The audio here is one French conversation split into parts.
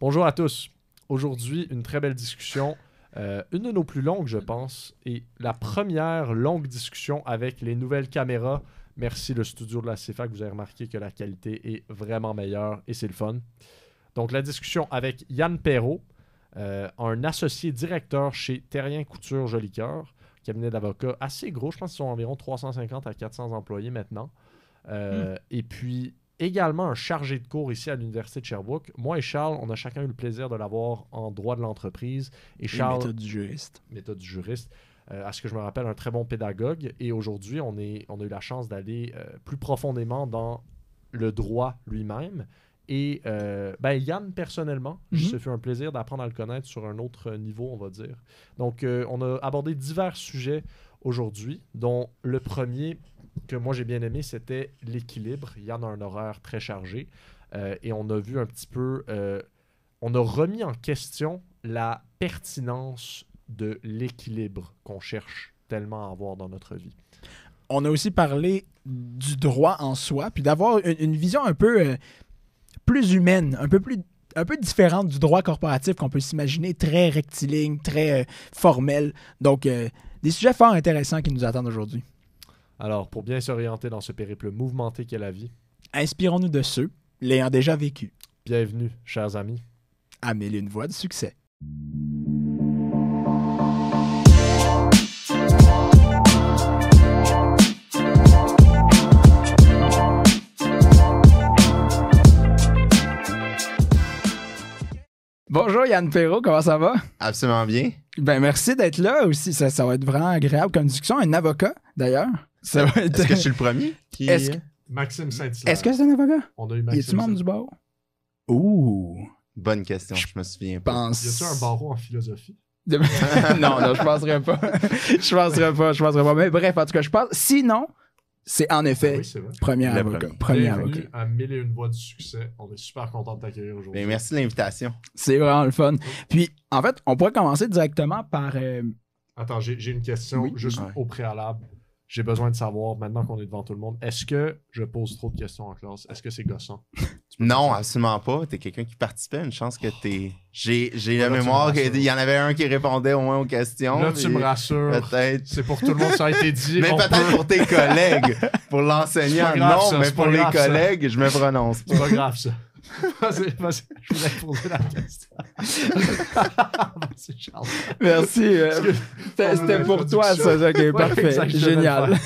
Bonjour à tous. Aujourd'hui, une très belle discussion. Une de nos plus longues, je pense, et la première longue discussion avec les nouvelles caméras. Merci le studio de la CFAC, vous avez remarqué que la qualité est vraiment meilleure et c'est le fun. Donc la discussion avec Yann Perrault, un associé directeur chez Terrien Couture Jolicoeur, cabinet d'avocats assez gros, je pense qu'ils sont environ 350 à 400 employés maintenant. Et puis également un chargé de cours ici à l'Université de Sherbrooke. Moi et Charles, on a chacun eu le plaisir de l'avoir en droit de l'entreprise. Et Charles, méthode du juriste. Méthode du juriste. À ce que je me rappelle, un très bon pédagogue. Et aujourd'hui, on a eu la chance d'aller plus profondément dans le droit lui-même. Et Yann, personnellement, ça fait un plaisir d'apprendre à le connaître sur un autre niveau, on va dire. Donc, on a abordé divers sujets aujourd'hui, dont le premier que moi j'ai bien aimé, c'était l'équilibre. Yann a un horaire très chargé. Et on a vu un petit peu... on a remis en question la pertinence de l'équilibre qu'on cherche tellement à avoir dans notre vie. On a aussi parlé du droit en soi, puis d'avoir une vision un peu plus humaine, un peu différente du droit corporatif qu'on peut s'imaginer, très rectiligne, très formel. Donc, des sujets fort intéressants qui nous attendent aujourd'hui. Alors, pour bien s'orienter dans ce périple mouvementé qu'est la vie, inspirons-nous de ceux l'ayant déjà vécu. Bienvenue, chers amis, à 1001 voies de succès. Bonjour Yann Perrault, comment ça va? Absolument bien. Ben merci d'être là aussi, ça va être vraiment agréable comme discussion. Un avocat, d'ailleurs. Est-ce que je suis le premier? Maxime Saint-Hilaire. Est-ce que c'est un avocat? On a eu Maxime. Es-tu membre du barreau? Ouh! Bonne question, je me souviens pas. Y a-tu un barreau en philosophie? non, je penserais pas. je penserais pas. Mais bref, en tout cas, je pense... Sinon, c'est en effet premier avocat. Bienvenue à 1001 voies du succès. On est super content de t'accueillir aujourd'hui. Ben, merci de l'invitation. C'est vraiment le fun. Puis, en fait, on pourrait commencer directement par... Attends, j'ai une question au préalable. J'ai besoin de savoir, maintenant qu'on est devant tout le monde, est-ce que je pose trop de questions en classe? Est-ce que c'est gossant? Non, absolument pas. T'es quelqu'un qui participait. Une chance que t'es... J'ai la mémoire qu'il y en avait un qui répondait au moins aux questions. Là, tu me rassures. Peut-être. C'est pour tout le monde, ça a été dit. Mais peut-être pour tes collègues. Pour l'enseignant, non. Mais pour les collègues, je me prononce pas. C'est pas grave, ça. Vas-y, je voulais poser la question. Merci, Charles. Merci. C'était pour toi, ça. Ok, parfait. Génial.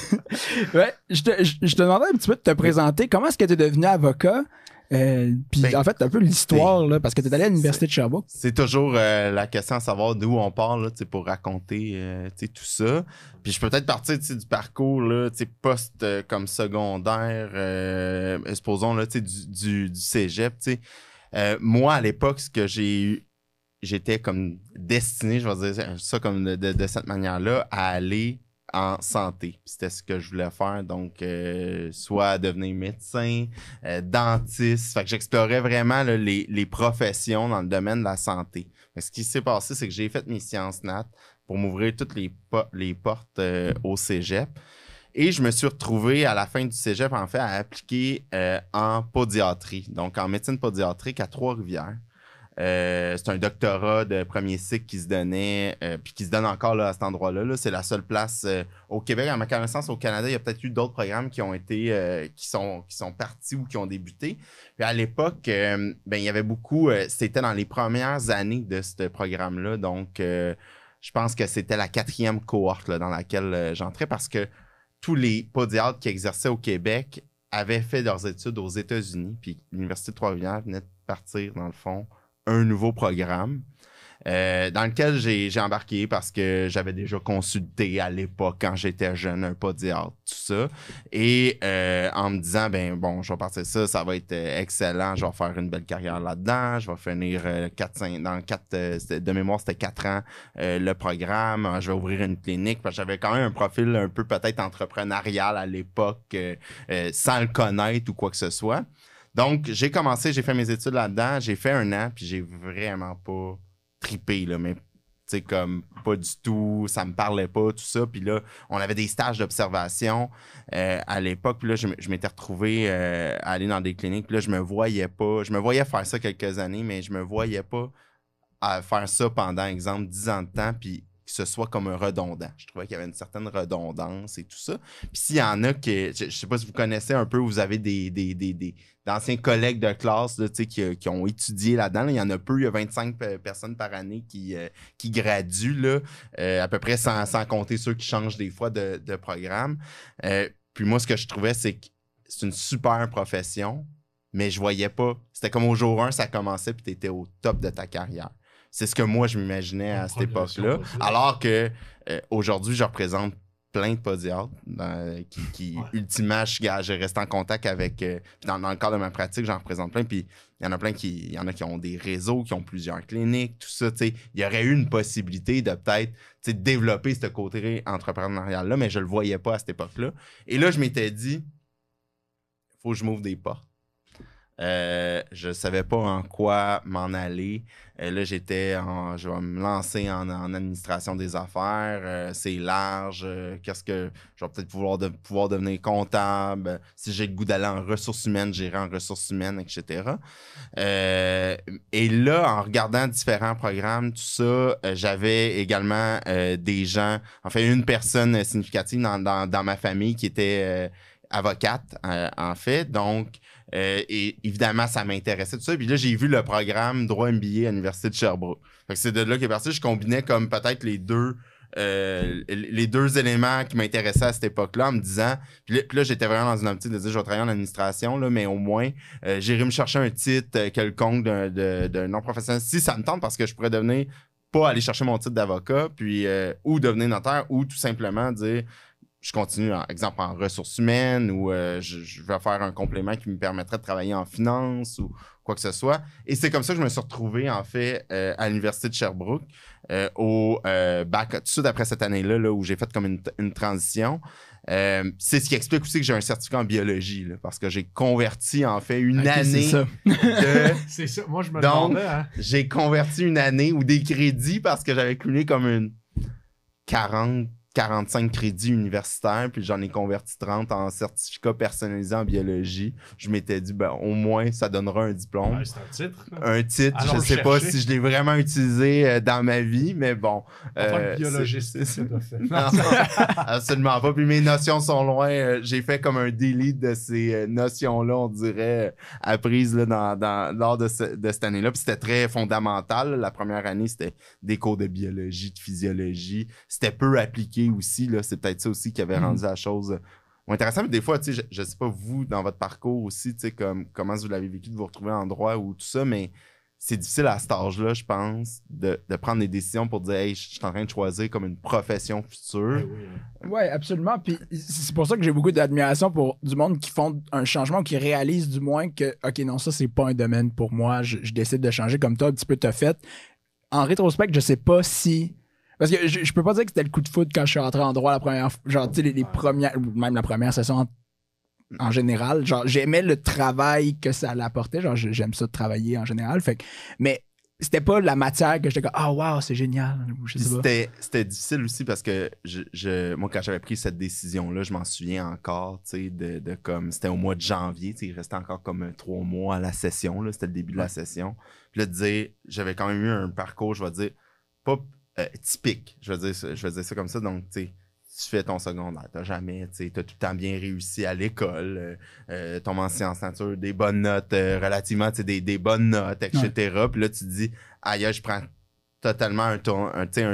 Je te demandais un petit peu de te présenter. Comment est-ce que tu es devenu avocat? Puis en fait, un peu l'histoire, là, parce que tu es allé à l'Université de Sherbrooke. C'est toujours la question à savoir d'où on part là, pour raconter tout ça. Puis je peux peut-être partir du parcours là, post comme secondaire, supposons là, du cégep. Moi, à l'époque, ce que j'étais comme destiné, je vais dire ça comme de cette manière-là, à aller en santé. C'était ce que je voulais faire, donc soit devenir médecin, dentiste. Fait que j'explorais vraiment là, les professions dans le domaine de la santé. Mais ce qui s'est passé, c'est que j'ai fait mes sciences nat pour m'ouvrir toutes les portes au cégep. Et je me suis retrouvé à la fin du cégep, en fait, à appliquer en podiatrie, donc en médecine podiatrique à Trois-Rivières. C'est un doctorat de premier cycle qui se donnait, puis qui se donne encore là, à cet endroit-là. Là. C'est la seule place au Québec. À ma connaissance, au Canada, il y a peut-être eu d'autres programmes qui ont été, qui sont partis ou qui ont débuté. Puis à l'époque, il y avait beaucoup, c'était dans les premières années de ce programme-là. Donc, je pense que c'était la 4e cohorte là, dans laquelle j'entrais parce que tous les podiatres qui exerçaient au Québec avaient fait leurs études aux États-Unis. Puis l'Université de Trois-Rivières venait de partir, dans le fond, un nouveau programme dans lequel j'ai embarqué parce que j'avais déjà consulté à l'époque, quand j'étais jeune, un podiatre, tout ça. Et en me disant, je vais partir ça va être excellent, je vais faire une belle carrière là-dedans, je vais finir 4 de mémoire, c'était 4 ans le programme, je vais ouvrir une clinique, parce que j'avais quand même un profil un peu peut-être entrepreneurial à l'époque, sans le connaître ou quoi que ce soit. Donc, j'ai fait mes études là-dedans, j'ai fait 1 an, puis j'ai vraiment pas trippé, là, mais sais, comme pas du tout, ça me parlait pas, tout ça. Puis là, on avait des stages d'observation à l'époque. Puis là, je m'étais retrouvé à aller dans des cliniques. Puis là, je me voyais faire ça quelques années, mais je me voyais pas à faire ça pendant, exemple, 10 ans de temps. Puis que ce soit comme un redondant. Je trouvais qu'il y avait une certaine redondance et tout ça. Puis s'il y en a qui, je sais pas si vous connaissez un peu, vous avez d'anciens collègues de classe là, qui ont étudié là-dedans. Là. Il y en a peu, il y a 25 personnes par année qui graduent, là, à peu près sans compter ceux qui changent des fois de programme. Puis moi, ce que je trouvais, c'est que c'est une super profession, mais je voyais pas. C'était comme au jour 1, ça commençait, puis tu étais au top de ta carrière. C'est ce que moi, je m'imaginais à cette époque-là. Alors que aujourd'hui, je représente plein de podiatres qui ultimement, je reste en contact avec... dans le cadre de ma pratique, j'en représente plein. Puis il y en a plein il y en a qui ont des réseaux, qui ont plusieurs cliniques, tout ça. Il y aurait eu une possibilité de peut-être développer ce côté entrepreneurial-là, mais je le voyais pas à cette époque-là. Et là, je m'étais dit, il faut que je m'ouvre des portes. Je savais pas en quoi m'en aller. Là, je vais me lancer en administration des affaires. C'est large. Je vais peut-être pouvoir devenir comptable. Si j'ai le goût d'aller en ressources humaines, j'irai en ressources humaines, etc. Et là, en regardant différents programmes, tout ça, j'avais également des gens, enfin une personne significative dans ma famille qui était avocate, en fait. Donc, et évidemment, ça m'intéressait tout ça. Puis là, j'ai vu le programme droit MBA à l'Université de Sherbrooke. Fait que c'est de là qu'est parti. Je combinais comme peut-être les deux éléments qui m'intéressaient à cette époque-là en me disant... Puis là, j'étais vraiment dans une optique de dire, je vais travailler en administration, là, mais au moins, j'irai me chercher un titre quelconque d'un non-professionnel si ça me tente, parce que je pourrais devenir... pas aller chercher mon titre d'avocat, puis ou devenir notaire, ou tout simplement dire... Je continue, exemple, en ressources humaines ou je vais faire un complément qui me permettrait de travailler en finance ou quoi que ce soit. Et c'est comme ça que je me suis retrouvé, en fait, à l'Université de Sherbrooke au bac, tout de suite après cette année-là, là, où j'ai fait comme une transition. C'est ce qui explique aussi que j'ai un certificat en biologie, là, parce que j'ai converti, en fait, une année c'est ça. C'est ça. Moi, je me demandais, hein. J'ai converti une année ou des crédits parce que j'avais cumulé comme une 45 crédits universitaires, puis j'en ai converti 30 en certificat personnalisé en biologie. Je m'étais dit, ben, au moins, ça donnera un diplôme. Ouais, c'est un titre. Un titre, allons je sais pas si je l'ai vraiment utilisé dans ma vie, mais bon. En tant que biologiste, c'est pas fait. Non, absolument pas. Puis mes notions sont loin. J'ai fait comme un delete de ces notions-là, on dirait, apprises là, lors de cette année-là. Puis c'était très fondamental. La première année, c'était des cours de biologie, de physiologie. C'était peu appliqué aussi, là, c'est peut-être ça aussi qui avait rendu la chose intéressante. Mais des fois, tu sais, je sais pas vous, dans votre parcours aussi, tu sais, comment vous l'avez vécu de vous retrouver en droit ou tout ça, mais c'est difficile à cet âge-là, je pense, de prendre des décisions pour dire, hey, je suis en train de choisir comme une profession future. Oui, absolument. Puis c'est pour ça que j'ai beaucoup d'admiration pour du monde qui font un changement, qui réalisent du moins que, OK, non, ça, c'est pas un domaine pour moi, je décide de changer comme toi, un petit peu t'as fait. En rétrospect, je sais pas si... Parce que je peux pas dire que c'était le coup de foudre quand je suis rentré en droit la première fois. Genre, tu sais, les premières, même la première session en général. Genre, j'aimais le travail que ça l'apportait. Genre, j'aime ça de travailler en général. Fait que, mais c'était pas la matière que j'étais comme, ah, wow, c'est génial. Je sais pas. C'était difficile aussi parce que moi, quand j'avais pris cette décision-là, je m'en souviens encore, tu sais, de comme, c'était au mois de janvier, tu sais, il restait encore comme 3 mois à la session, là, c'était le début de la session. Puis là, de dire, j'avais quand même eu un parcours, je vais dire, pas typique, je vais dire ça comme ça. Donc, tu sais, tu fais ton secondaire, t'as tout le temps bien réussi à l'école, tombes en sciences nature, des bonnes notes, relativement, tu sais, des bonnes notes, etc. Ouais. Puis là, tu te dis, aïe, je prends totalement un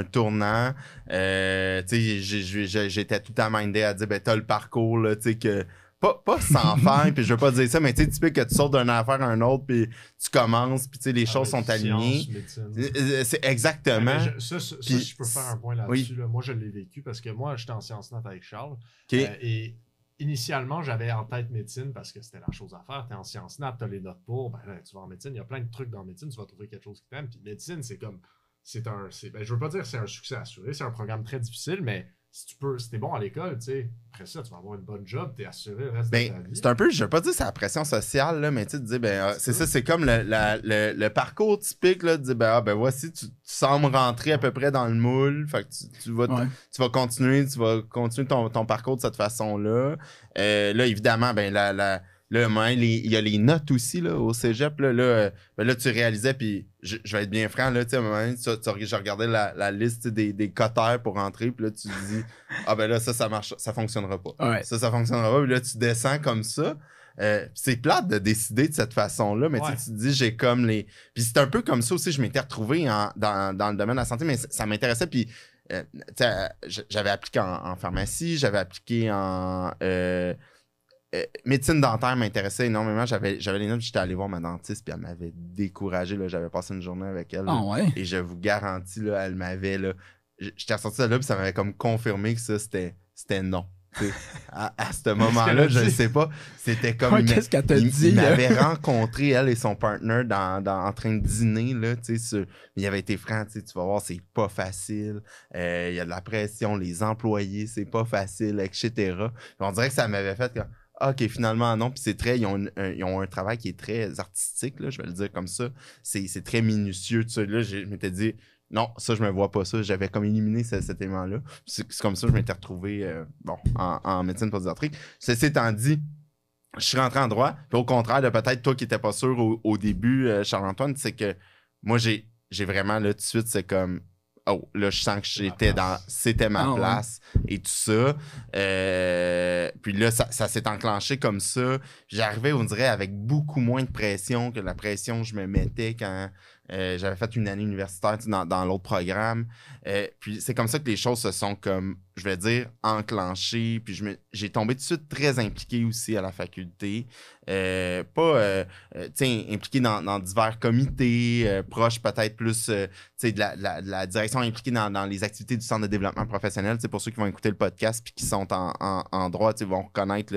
tournant. Tu sais, j'étais tout le temps mindé à dire, ben, t'as le parcours, là, tu sais, que... Pas sans faire, puis je veux pas dire ça, mais tu sais, typique que tu sautes d'une affaire à un autre, puis tu commences, puis tu sais, les choses sont alignées. C'est exactement. Ça, je peux faire un point là-dessus. Là. Moi, je l'ai vécu parce que moi, j'étais en sciences nat avec Charles. Et initialement, j'avais en tête médecine parce que c'était la chose à faire. Tu es en sciences nat, tu as les notes pour, ben là, tu vas en médecine. Il y a plein de trucs dans médecine, tu vas trouver quelque chose qui t'aime. Puis médecine, c'est comme. Je veux pas dire que c'est un succès assuré, c'est un programme très difficile, mais si t'es bon à l'école, tu sais, après ça, tu vas avoir une bonne job, t'es assuré le reste de Ben, ta vie. c'est un peu, je veux pas dire c'est la pression sociale, là, mais tu sais, de dire, c'est ça, c'est comme le parcours typique, là, de dire, voici, tu sembles rentrer à peu près dans le moule, fait que tu vas continuer ton parcours de cette façon-là. Là, évidemment, là, il y a les notes aussi là, au cégep. Là, tu réalisais, puis je vais être bien franc, là, à un moment donné, je regardais la liste des cotères pour rentrer, puis là, tu te dis, là, ça marche, ça fonctionnera pas. Ouais. Ça fonctionnera pas, puis là, tu descends comme ça. C'est plate de décider de cette façon-là, mais tu te dis, j'ai comme les. Puis c'est un peu comme ça aussi, je m'étais retrouvé dans le domaine de la santé, mais ça m'intéressait, puis. J'avais appliqué en pharmacie, j'avais appliqué en. Médecine dentaire m'intéressait énormément. J'avais les notes, j'étais allé voir ma dentiste, puis elle m'avait découragé. Là. J'avais passé une journée avec elle. Et je vous garantis, là, elle m'avait. J'étais ressorti de là, puis ça m'avait comme confirmé que ça, c'était non. À ce moment-là, je ne sais pas. C'était comme. Qu'est-ce qu'elle t'a dit? Il m'avait rencontré, elle et son partner, en train de dîner. Là, il avait été franc, tu vas voir, c'est pas facile. Il y a de la pression, les employés, c'est pas facile, etc. Puis on dirait que ça m'avait fait comme. OK, finalement, non. Puis c'est ils ont un travail qui est très artistique, là, je vais le dire comme ça. C'est très minutieux. Là, je m'étais dit, non, ça, je me vois pas ça. J'avais comme éliminé cet élément-là. C'est comme ça que je m'étais retrouvé en médecine postdoctorale. Ceci étant dit, je suis rentré en droit. Puis au contraire de peut-être toi qui n'étais pas sûr au début, Charles-Antoine, c'est que moi, j'ai vraiment, là, tout de suite, c'est comme... Oh, là, je sens que c'était ma place et tout ça. Puis là, ça s'est enclenché comme ça. J'arrivais, on dirait, avec beaucoup moins de pression que la pression que je me mettais quand j'avais fait une année universitaire dans l'autre programme. Puis c'est comme ça que les choses se sont comme, je vais dire, enclenchées. Puis j'ai tombé tout de suite très impliqué aussi à la faculté. Impliqué dans divers comités, proche peut-être plus de la direction, impliquée dans les activités du Centre de développement professionnel. Pour ceux qui vont écouter le podcast et qui sont en droit, vont reconnaître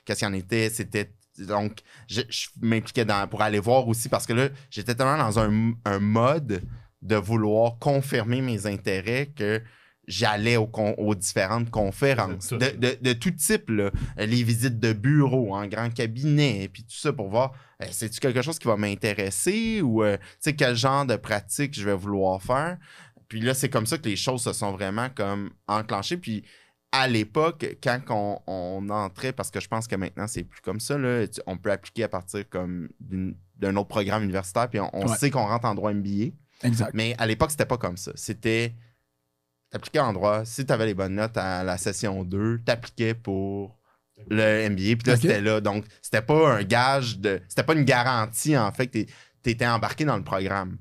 qu'est-ce qu'il en était. C'était donc, je m'impliquais pour aller voir aussi parce que là, j'étais tellement dans un mode de vouloir confirmer mes intérêts que j'allais aux différentes conférences de tout type, là. Les visites de bureau en grand cabinet, puis tout ça pour voir, c'est-tu quelque chose qui va m'intéresser ou quel genre de pratique je vais vouloir faire. Puis là, c'est comme ça que les choses se sont vraiment comme enclenchées. Puis à l'époque, quand on entrait, parce que je pense que maintenant, c'est plus comme ça, là, on peut appliquer à partir comme d'un autre programme universitaire, puis on sait qu'on rentre en droit MBA. Exact. Mais à l'époque, c'était pas comme ça. C'était, t'appliquais en droit, si t'avais les bonnes notes à la session 2, t'appliquais pour le MBA, puis là, c'était là. Donc, c'était pas un gage c'était pas une garantie, en fait, que t'étais embarqué dans le programme.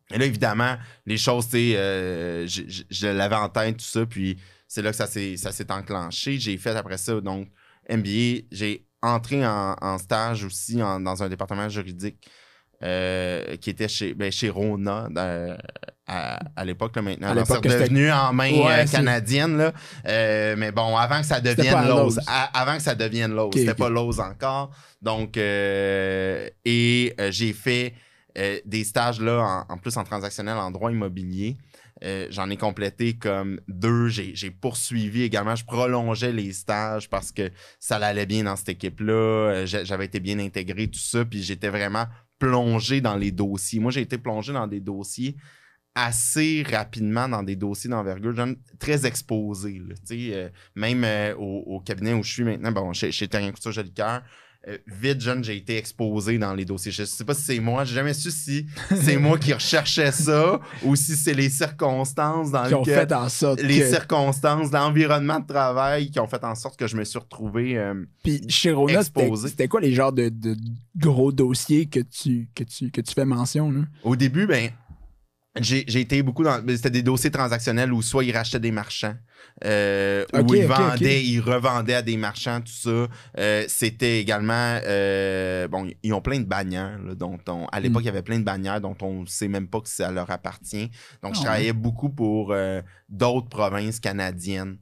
Et là, évidemment, les choses, je l'avais en tête, tout ça, puis c'est là que ça s'est enclenché. J'ai fait après ça, donc, MBA. J'ai entré en stage aussi dans un département juridique qui était chez Rona à l'époque. Là, maintenant, c'est devenu en main canadienne. Là. Mais bon, avant que ça devienne Lowe's. Avant que ça devienne Lowe's. C'était pas Lowe's encore. Donc, j'ai fait des stages là, en plus en transactionnel en droit immobilier. J'en ai complété comme 2. J'ai poursuivi également. Je prolongeais les stages parce que ça allait bien dans cette équipe-là. J'avais été bien intégré, tout ça. Puis j'étais vraiment plongé dans les dossiers. Moi, j'ai été plongé dans des dossiers assez rapidement, dans des dossiers d'envergure, très exposés. Même au cabinet où je suis maintenant, chez Terrien Couture Jolicoeur, vite, j'ai été exposé dans les dossiers. Je ne sais pas si c'est moi. J'ai jamais su si c'est moi qui recherchais ça ou si c'est les circonstances dans circonstances, l'environnement de travail qui ont fait en sorte que je me suis retrouvé Puis chez Rona, c'était quoi les genres de gros dossiers que tu fais mention? Là? Au début, j'ai été beaucoup dans... C'était des dossiers transactionnels où soit ils rachetaient des marchands, où ils revendaient à des marchands, tout ça. C'était également... ils ont plein de bannières, là, à l'époque, il y avait plein de bannières dont on ne sait même pas que ça leur appartient. Donc, je travaillais beaucoup pour d'autres provinces canadiennes.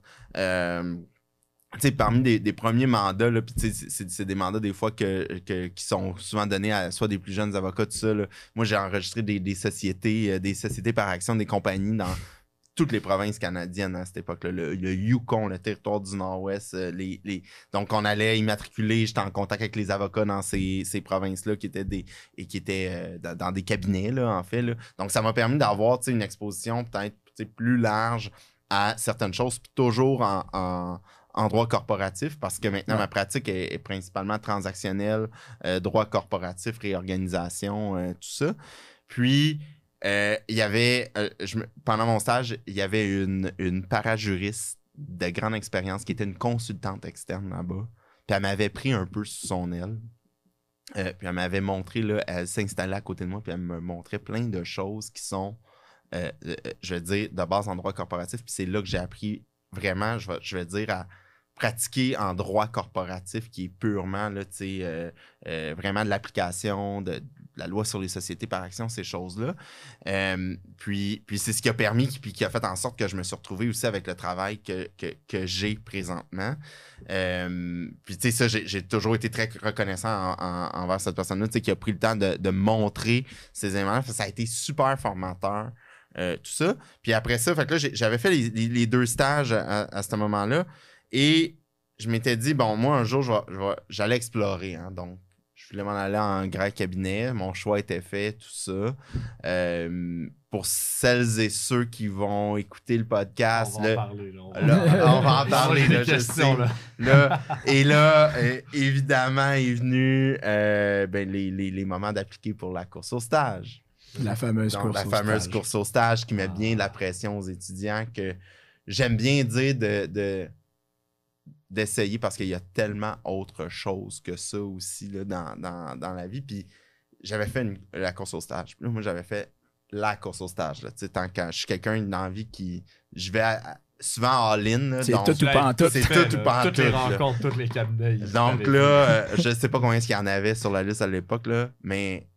Parmi des premiers mandats, là, c'est des mandats des fois qui sont souvent donnés à soit des plus jeunes avocats, tout ça. Là. Moi, j'ai enregistré des sociétés par action, des compagnies dans toutes les provinces canadiennes à cette époque-là. Le Yukon, le territoire du Nord-Ouest. Donc, on allait immatriculer. J'étais en contact avec les avocats dans ces provinces-là qui étaient dans des cabinets, là, en fait. Là. Donc, ça m'a permis d'avoir une exposition peut-être plus large à certaines choses, puis toujours en droit corporatif, parce que maintenant, ma pratique est principalement transactionnelle, droit corporatif, réorganisation, tout ça. Puis, il y avait, pendant mon stage, il y avait une parajuriste de grande expérience qui était une consultante externe là-bas. Puis elle m'avait pris un peu sous son aile. Puis elle m'avait montré, là, elle s'installait à côté de moi, puis elle me montrait plein de choses qui sont, je vais dire, de base en droit corporatif. Puis c'est là que j'ai appris vraiment, je vais dire, à pratiquer en droit corporatif qui est purement là, vraiment de l'application de la loi sur les sociétés par action, ces choses-là. Puis c'est ce qui a permis, puis qui a fait en sorte que je me suis retrouvé aussi avec le travail que j'ai présentement. Puis tu sais, ça, j'ai toujours été très reconnaissant envers cette personne-là, tu sais, qui a pris le temps de montrer ces éléments. Ça a été super formateur. Tout ça. Puis après ça, fait que là, j'avais fait les 2 stages à ce moment-là. Et je m'étais dit, bon, moi, un jour, j'allais explorer. Hein, donc, je voulais m'en aller en grand cabinet. Mon choix était fait, tout ça. Pour celles et ceux qui vont écouter le podcast... On va en parler. Là, on va en parler. Là, questions, là. Et là, évidemment, est venu les moments d'appliquer pour la course au stage. La fameuse course au stage qui met bien la pression aux étudiants que j'aime bien dire d'essayer parce qu'il y a tellement autre chose que ça aussi là, dans la vie. Puis j'avais fait la course au stage. Puis là, moi, j'avais fait la course au stage. Là, tant que je suis quelqu'un dans la vie qui... Je vais souvent all-in. C'est tout ou pas en tout. C'est tout ou pas en tout. Toutes les rencontres, tous les cabinets. Donc là, je sais pas combien il y en avait sur la liste à l'époque, là, mais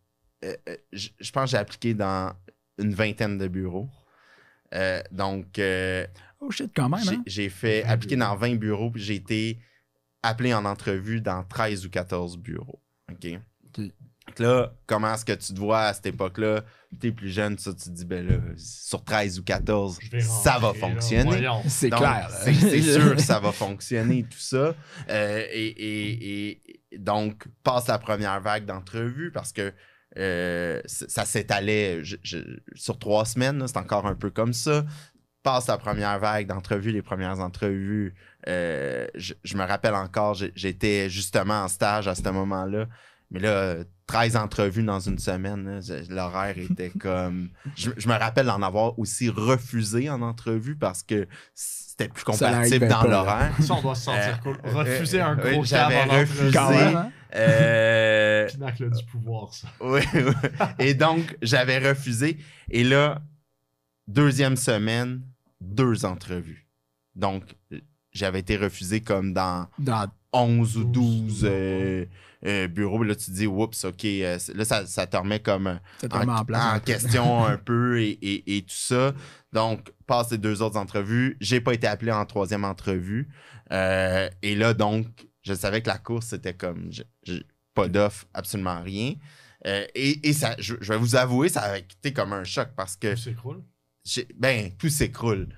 je pense que j'ai appliqué dans une 20aine de bureaux. Donc... oh shit, quand même, hein? J'ai fait appliquer dans 20 bureaux, puis j'ai été appelé en entrevue dans 13 ou 14 bureaux. OK? Donc là, comment est-ce que tu te vois à cette époque-là? T'es plus jeune, ça, tu te dis, ben là, sur 13 ou 14, ça va fonctionner. C'est donc, clair. C'est sûr que ça va fonctionner, tout ça. Et donc, passe la première vague d'entrevues parce que ça s'étalait sur 3 semaines. C'est encore un peu comme ça. Passe la première vague d'entrevues, les premières entrevues. Je me rappelle encore, j'étais justement en stage à ce moment-là. Mais là, 13 entrevues dans une semaine, là, l'horaire était comme... Je me rappelle d'en avoir aussi refusé en entrevue parce que c'était plus compatible dans l'horaire. Ça, on doit se sentir cool. Refuser un gros j'avais câble en refusé. Pinacle du pouvoir, ça. Oui. Et donc, j'avais refusé. Et là, 2e semaine, 2 entrevues. Donc, j'avais été refusé comme dans 11 ou 12 bureaux. Là, tu te dis, oups, OK. Là, ça te remet comme en question un peu et tout ça. Donc, passe les 2 autres entrevues. J'ai pas été appelé en 3e entrevue. Et là, donc, je savais que la course, c'était comme... pas d'offre, absolument rien. Et ça, je vais vous avouer, ça a été comme un choc parce que... Tout s'écroule? Tout s'écroule.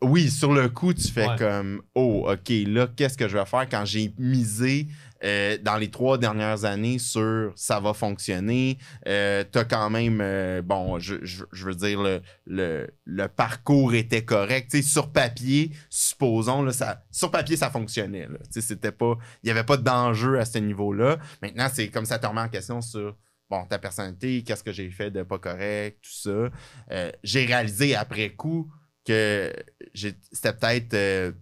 Oui, sur le coup, tu fais comme « Oh, OK, là, qu'est-ce que je vais faire quand j'ai misé dans les 3 dernières années sur « ça va fonctionner ». T'as quand même, je veux dire, le parcours était correct. T'sais, sur papier, supposons, là, sur papier, ça fonctionnait. C'était pas, il n'y avait pas d'enjeu à ce niveau-là. Maintenant, c'est comme ça te remet en question sur... Bon, ta personnalité, qu'est-ce que j'ai fait de pas correct, tout ça. J'ai réalisé après coup que c'était peut-être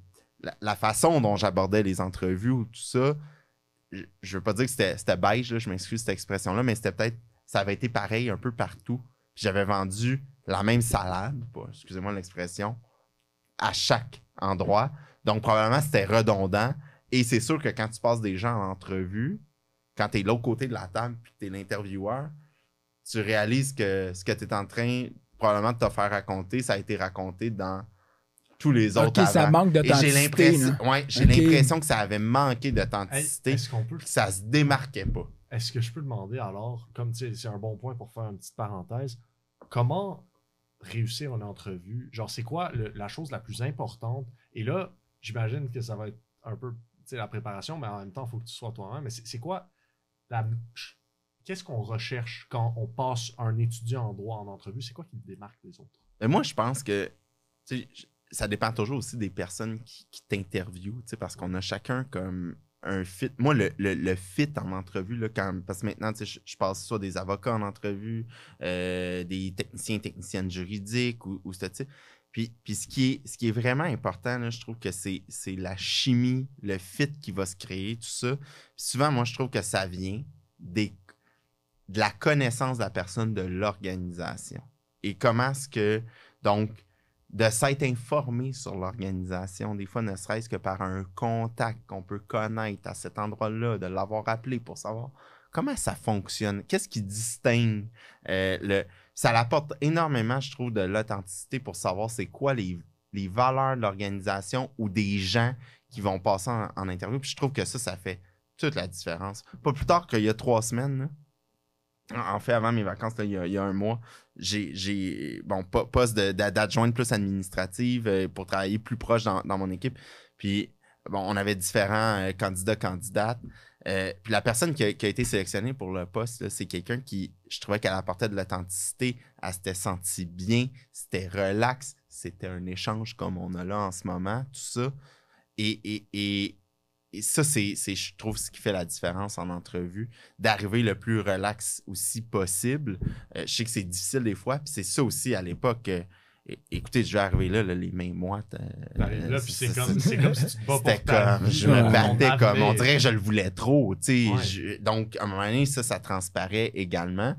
la façon dont j'abordais les entrevues ou tout ça. Je veux pas dire que c'était beige, là, je m'excuse cette expression-là, mais c'était peut-être, ça avait été pareil un peu partout. J'avais vendu la même salade, excusez-moi l'expression, à chaque endroit. Donc, probablement, c'était redondant. Et c'est sûr que quand tu passes des gens en entrevue, quand tu es de l'autre côté de la table et que tu es l'intervieweur, tu réalises que ce que tu es en train probablement de te faire raconter, ça a été raconté dans tous les autres avant. Ça manque d'authenticité. J'ai l'impression que ça avait manqué d'authenticité, que ça se démarquait pas. Est-ce que je peux demander alors, comme tu sais, c'est un bon point pour faire une petite parenthèse, comment réussir une entrevue? Genre, c'est quoi la chose la plus importante? Et là, j'imagine que ça va être un peu la préparation, mais en même temps, il faut que tu sois toi-même. Mais c'est quoi qu'est-ce qu'on recherche quand on passe un étudiant en droit en entrevue? C'est quoi qui te démarque des autres? Mais moi, je pense que ça dépend toujours aussi des personnes qui t'interviewent, parce qu'on a chacun comme un fit. Moi, le fit en entrevue, là, parce que maintenant, je passe soit des avocats en entrevue, des techniciennes juridiques ou ce type. Puis ce qui est vraiment important, là, je trouve que c'est la chimie, le fit qui va se créer, tout ça. Puis souvent, moi, je trouve que ça vient de la connaissance de la personne, de l'organisation. Et comment est-ce que, donc, de s'être informé sur l'organisation, des fois, ne serait-ce que par un contact qu'on peut connaître à cet endroit-là, de l'avoir appelé pour savoir comment ça fonctionne, qu'est-ce qui distingue ça apporte énormément, je trouve, de l'authenticité pour savoir c'est quoi les valeurs de l'organisation ou des gens qui vont passer en interview. Puis je trouve que ça fait toute la différence. Pas plus tard qu'il y a 3 semaines, là. En fait, avant mes vacances, là, il y a un mois, j'ai poste d'adjointe plus administrative pour travailler plus proche dans mon équipe. Puis, on avait différents candidates. Puis la personne qui a été sélectionnée pour le poste, là, c'est quelqu'un qui, je trouvais qu'elle apportait de l'authenticité. Elle s'était sentie bien, c'était relax, c'était un échange comme on a là en ce moment, tout ça. Et ça, c'est, je trouve, ce qui fait la différence en entrevue, d'arriver le plus relax aussi possible. Je sais que c'est difficile des fois, puis c'est ça aussi à l'époque. Écoutez, je vais arriver là, les mains moites. Là, puis c'est comme si tu te bats pour ta vie. Je me battais comme, on dirait que je le voulais trop, tu sais. Ouais. Donc, à un moment donné, ça transparaît également.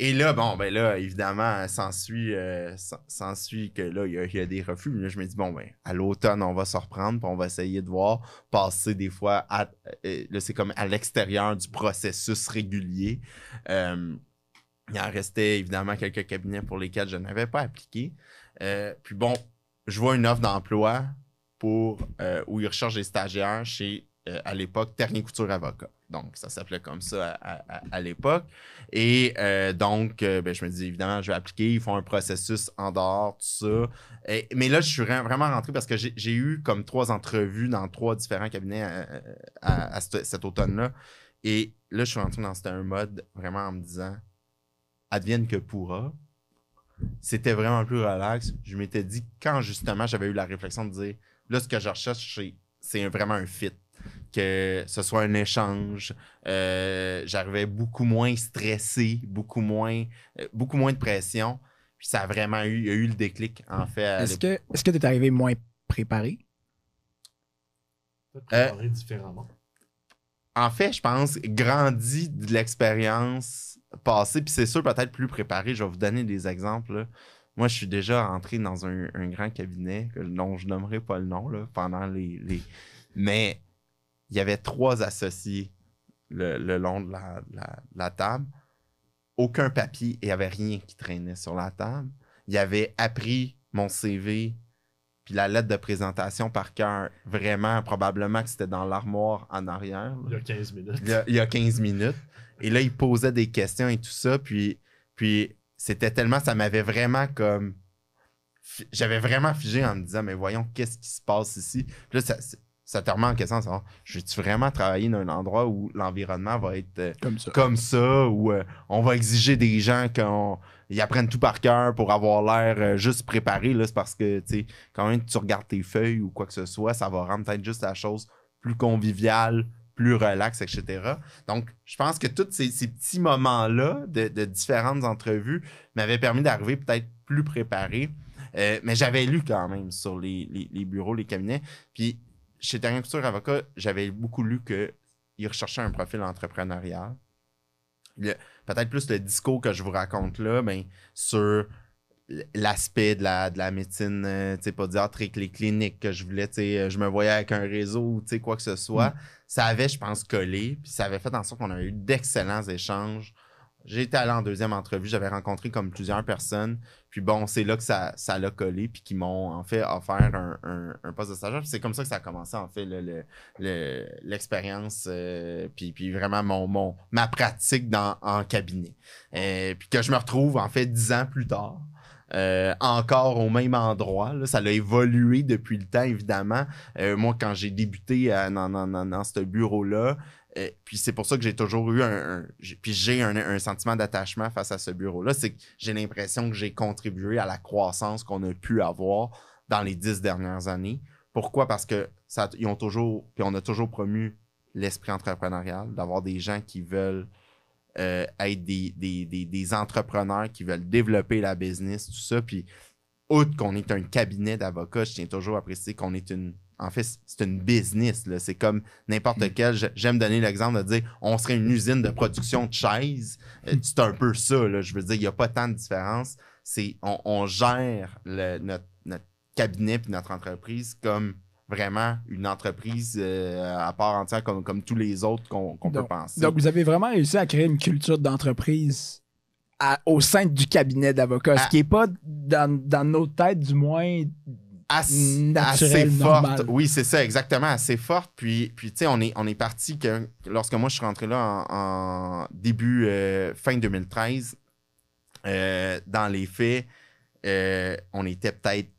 Et là, là, évidemment, s'ensuit que là, il y a des refus. Mais là, je me dis, à l'automne, on va se reprendre, puis on va essayer de voir passer des fois, là, c'est comme à l'extérieur du processus régulier. Il en restait évidemment quelques cabinets pour lesquels je n'avais pas appliqué. Puis je vois une offre d'emploi où ils recherchent des stagiaires chez, à l'époque, Ternier Couture Avocat. Donc, ça s'appelait comme ça à l'époque. Et donc, je me dis, évidemment, je vais appliquer. Ils font un processus en dehors, tout ça. Mais là, je suis vraiment rentré parce que j'ai eu comme 3 entrevues dans 3 différents cabinets à cet automne-là. Et là, je suis rentré dans un mode vraiment en me disant, advienne que pourra. C'était vraiment plus relax. Je m'étais dit, quand justement j'avais eu la réflexion de dire, là, ce que je recherche, c'est vraiment un fit. Que ce soit un échange. J'arrivais beaucoup moins stressé, beaucoup moins de pression. Puis ça a vraiment il y a eu le déclic, en fait. Est-ce que tu es arrivé moins préparé? Peut-être préparé différemment. En fait, je pense, grandi de l'expérience passée, puis c'est sûr peut-être plus préparé. Je vais vous donner des exemples, là. Moi, je suis déjà rentré dans un grand cabinet, dont je nommerai pas le nom, là, pendant les... Mais il y avait 3 associés le long de la table. Aucun papier, il n'y avait rien qui traînait sur la table. Il avait appris mon CV puis la lettre de présentation par cœur. Vraiment, probablement que c'était dans l'armoire en arrière. Là. Il y a 15 minutes. Il y a 15 minutes. Et là, il posait des questions et tout ça. Puis c'était tellement... Ça m'avait vraiment comme... J'avais vraiment figé en me disant, mais voyons, qu'est-ce qui se passe ici? Puis là, ça te remet en question de savoir, je vais-tu vraiment travailler dans un endroit où l'environnement va être comme ça, où on va exiger des gens qu'ils apprennent tout par cœur pour avoir l'air juste préparé, là, c'est parce que, tu sais, quand même tu regardes tes feuilles ou quoi que ce soit, ça va rendre peut-être juste la chose plus conviviale, plus relax, etc. Donc, je pense que tous ces petits moments-là de différentes entrevues m'avaient permis d'arriver peut-être plus préparé. Mais j'avais lu quand même sur les bureaux, les cabinets. Puis, chez Ternier Couture Avocat, j'avais beaucoup lu qu'ils recherchaient un profil entrepreneurial. Peut-être plus le discours que je vous raconte là, sur l'aspect de la médecine pédiatrique, les cliniques que je voulais, je me voyais avec un réseau, quoi que ce soit. Ça avait, je pense, collé, puis ça avait fait en sorte qu'on a eu d'excellents échanges. J'ai été allé en 2e entrevue, j'avais rencontré comme plusieurs personnes, puis c'est là que ça l'a collé, puis qui m'ont en fait offert un poste de stagiaire. C'est comme ça que ça a commencé en fait l'expérience, puis vraiment ma pratique en cabinet. Puis que je me retrouve en fait 10 ans plus tard, encore au même endroit. Là. Ça a évolué depuis le temps, évidemment. Moi, quand j'ai débuté dans ce bureau-là, puis c'est pour ça que j'ai toujours eu un sentiment d'attachement face à ce bureau-là, c'est que j'ai l'impression que j'ai contribué à la croissance qu'on a pu avoir dans les 10 dernières années. Pourquoi? Parce que on a toujours promu l'esprit entrepreneurial, d'avoir des gens qui veulent être des entrepreneurs, qui veulent développer la business, tout ça. Puis, outre qu'on est un cabinet d'avocats, je tiens toujours à préciser qu'on est en fait, c'est une business. Là. C'est comme n'importe quel. J'aime donner l'exemple de dire on serait une usine de production de chaises. C'est un peu ça. Là. Je veux dire, il n'y a pas tant de différence. On gère notre cabinet puis notre entreprise comme vraiment une entreprise à part entière comme tous les autres qu'on peut penser. Donc, vous avez vraiment réussi à créer une culture d'entreprise au sein du cabinet d'avocats, ce qui n'est pas dans nos têtes, du moins, naturel, assez normal. forte. Oui, c'est ça, exactement, assez forte. Puis tu sais, on est parti lorsque moi je suis rentré là en début, fin 2013, dans les faits, on était peut-être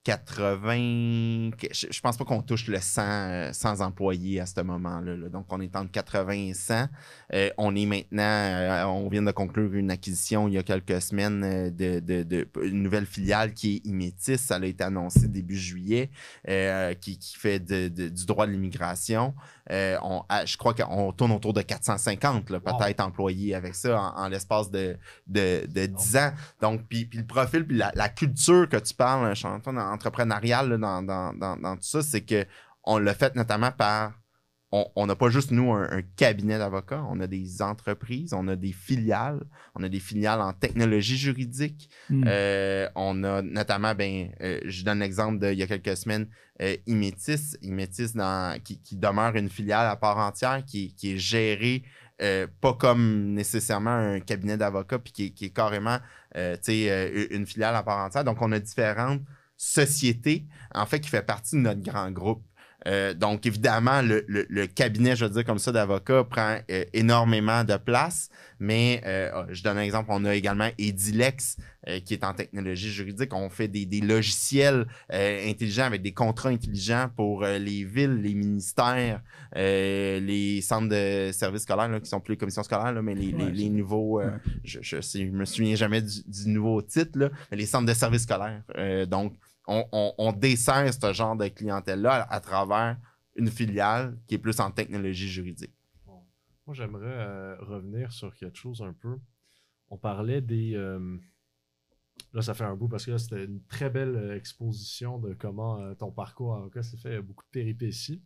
80... Je pense pas qu'on touche le 100 employés à ce moment-là. Là. Donc, on est entre 80 et 100. On est maintenant... on vient de conclure une acquisition il y a quelques semaines une nouvelle filiale qui est Imétis. Ça a été annoncé début juillet, qui fait du droit de l'immigration. Je crois qu'on tourne autour de 450 là, peut-être employés avec ça en l'espace de 10 ans. Donc, puis le profil, puis la culture que tu parles, Chantal, entrepreneuriale là, dans tout ça, c'est que on l'a fait notamment par... On n'a pas juste, nous, un cabinet d'avocats. On a des entreprises, on a des filiales. On a des filiales en technologie juridique. On a notamment, je donne l'exemple d'il y a quelques semaines, Imétis qui demeure une filiale à part entière, qui est gérée pas comme nécessairement un cabinet d'avocats, puis qui est carrément une filiale à part entière. Donc, on a différentes sociétés, en fait, qui fait partie de notre grand groupe. Donc, évidemment, le cabinet, je veux dire comme ça, d'avocats prend énormément de place, mais je donne un exemple, on a également Edilex, qui est en technologie juridique. On fait des logiciels intelligents avec des contrats intelligents pour les villes, les ministères, les centres de services scolaires, là, qui sont plus les commissions scolaires, là, mais les nouveaux... je me souviens jamais du nouveau titre, là, mais les centres de services scolaires. Donc, on dessert ce genre de clientèle-là à travers une filiale qui est plus en technologie juridique. Bon. Moi, j'aimerais revenir sur quelque chose un peu. On parlait des... Là, ça fait un bout parce que là, c'était une très belle exposition de comment ton parcours en avocat s'est fait, beaucoup de péripéties.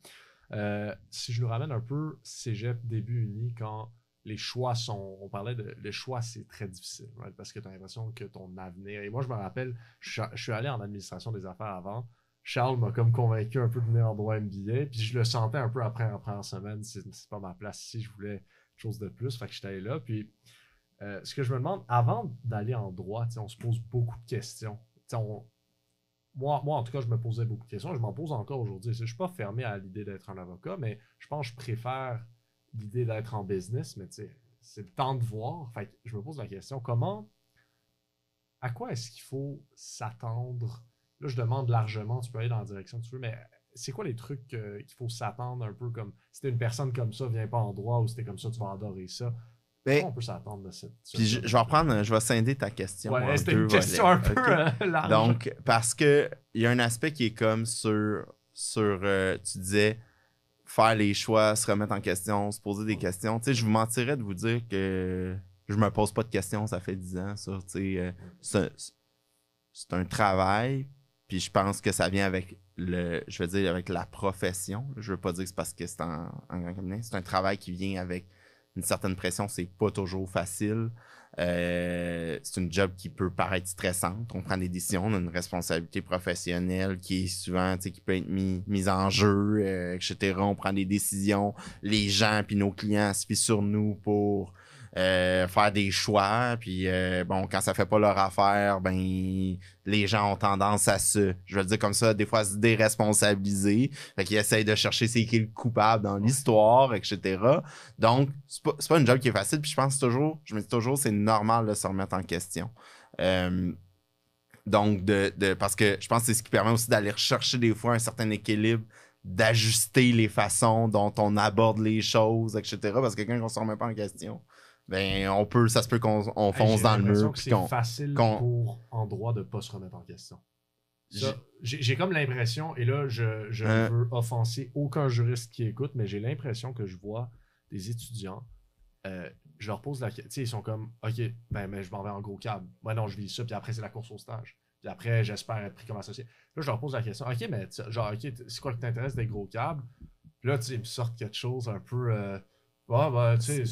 Si je nous ramène un peu cégep, début uni, quand les choix sont... On parlait de... Le choix, c'est très difficile, right? Parce que tu as l'impression que ton avenir... Et moi, je me rappelle, je suis allé en administration des affaires avant. Charles m'a comme convaincu un peu de venir en droit MBA. Puis je le sentais un peu après en première semaine. C'est pas ma place ici, je voulais quelque chose de plus. Fait que j'étais allé là. Puis ce que je me demande, avant d'aller en droit, on se pose beaucoup de questions. Moi, en tout cas, je me posais beaucoup de questions. Je m'en pose encore aujourd'hui. Je suis pas fermé à l'idée d'être un avocat, mais je pense que je préfère l'idée d'être en business, mais c'est le temps de voir. Fait que je me pose la question, à quoi est-ce qu'il faut s'attendre? Là, je demande largement, tu peux aller dans la direction que tu veux, mais c'est quoi les trucs qu'il faut s'attendre un peu comme, si t'es une personne comme ça, viens pas en droit, ou si t'es comme ça, tu vas adorer ça. Comment on peut s'attendre de cette... Puis je vais scinder ta question. Ouais, c'était une question un peu large. Donc, parce que il y a un aspect qui est comme sur tu disais, faire les choix, se remettre en question, se poser des questions. Tu sais, je vous mentirais de vous dire que je me pose pas de questions, ça fait 10 ans, ça. Tu sais, c'est un travail, puis je pense que ça vient avec avec la profession. Je veux pas dire que c'est parce que c'est en grand cabinet. C'est un travail qui vient avec une certaine pression, c'est pas toujours facile. C'est une job qui peut paraître stressante. On prend des décisions, on a une responsabilité professionnelle qui est souvent, qui peut être mise en jeu, etc. On prend des décisions. Les gens puis nos clients se fient sur nous pour faire des choix. Puis quand ça fait pas leur affaire, les gens ont tendance à je vais le dire comme ça, des fois à se déresponsabiliser. Fait qu'ils essayent de chercher c'est qui le coupable dans l'histoire, etc. Donc, c'est pas une job qui est facile. Puis je me dis toujours, c'est normal de se remettre en question. Donc, parce que je pense que c'est ce qui permet aussi d'aller rechercher des fois un certain équilibre, d'ajuster les façons dont on aborde les choses, etc. Parce que quand on ne se remet pas en question, ben ça se peut qu'on fonce dans le mur. C'est facile pour en droit de ne pas se remettre en question. J'ai comme l'impression, et là, je ne veux offenser aucun juriste qui écoute, mais j'ai l'impression que je vois des étudiants, je leur pose la question, ils sont comme, OK, mais je m'en vais en gros câble. Moi, non, je vis ça, puis après, c'est la course au stage. Puis après, j'espère être pris comme associé. Là, je leur pose la question, OK, mais genre, OK, c'est quoi qui t'intéresse des gros câbles? Puis là, tu sais, ils me sortent quelque chose un peu, tu sais,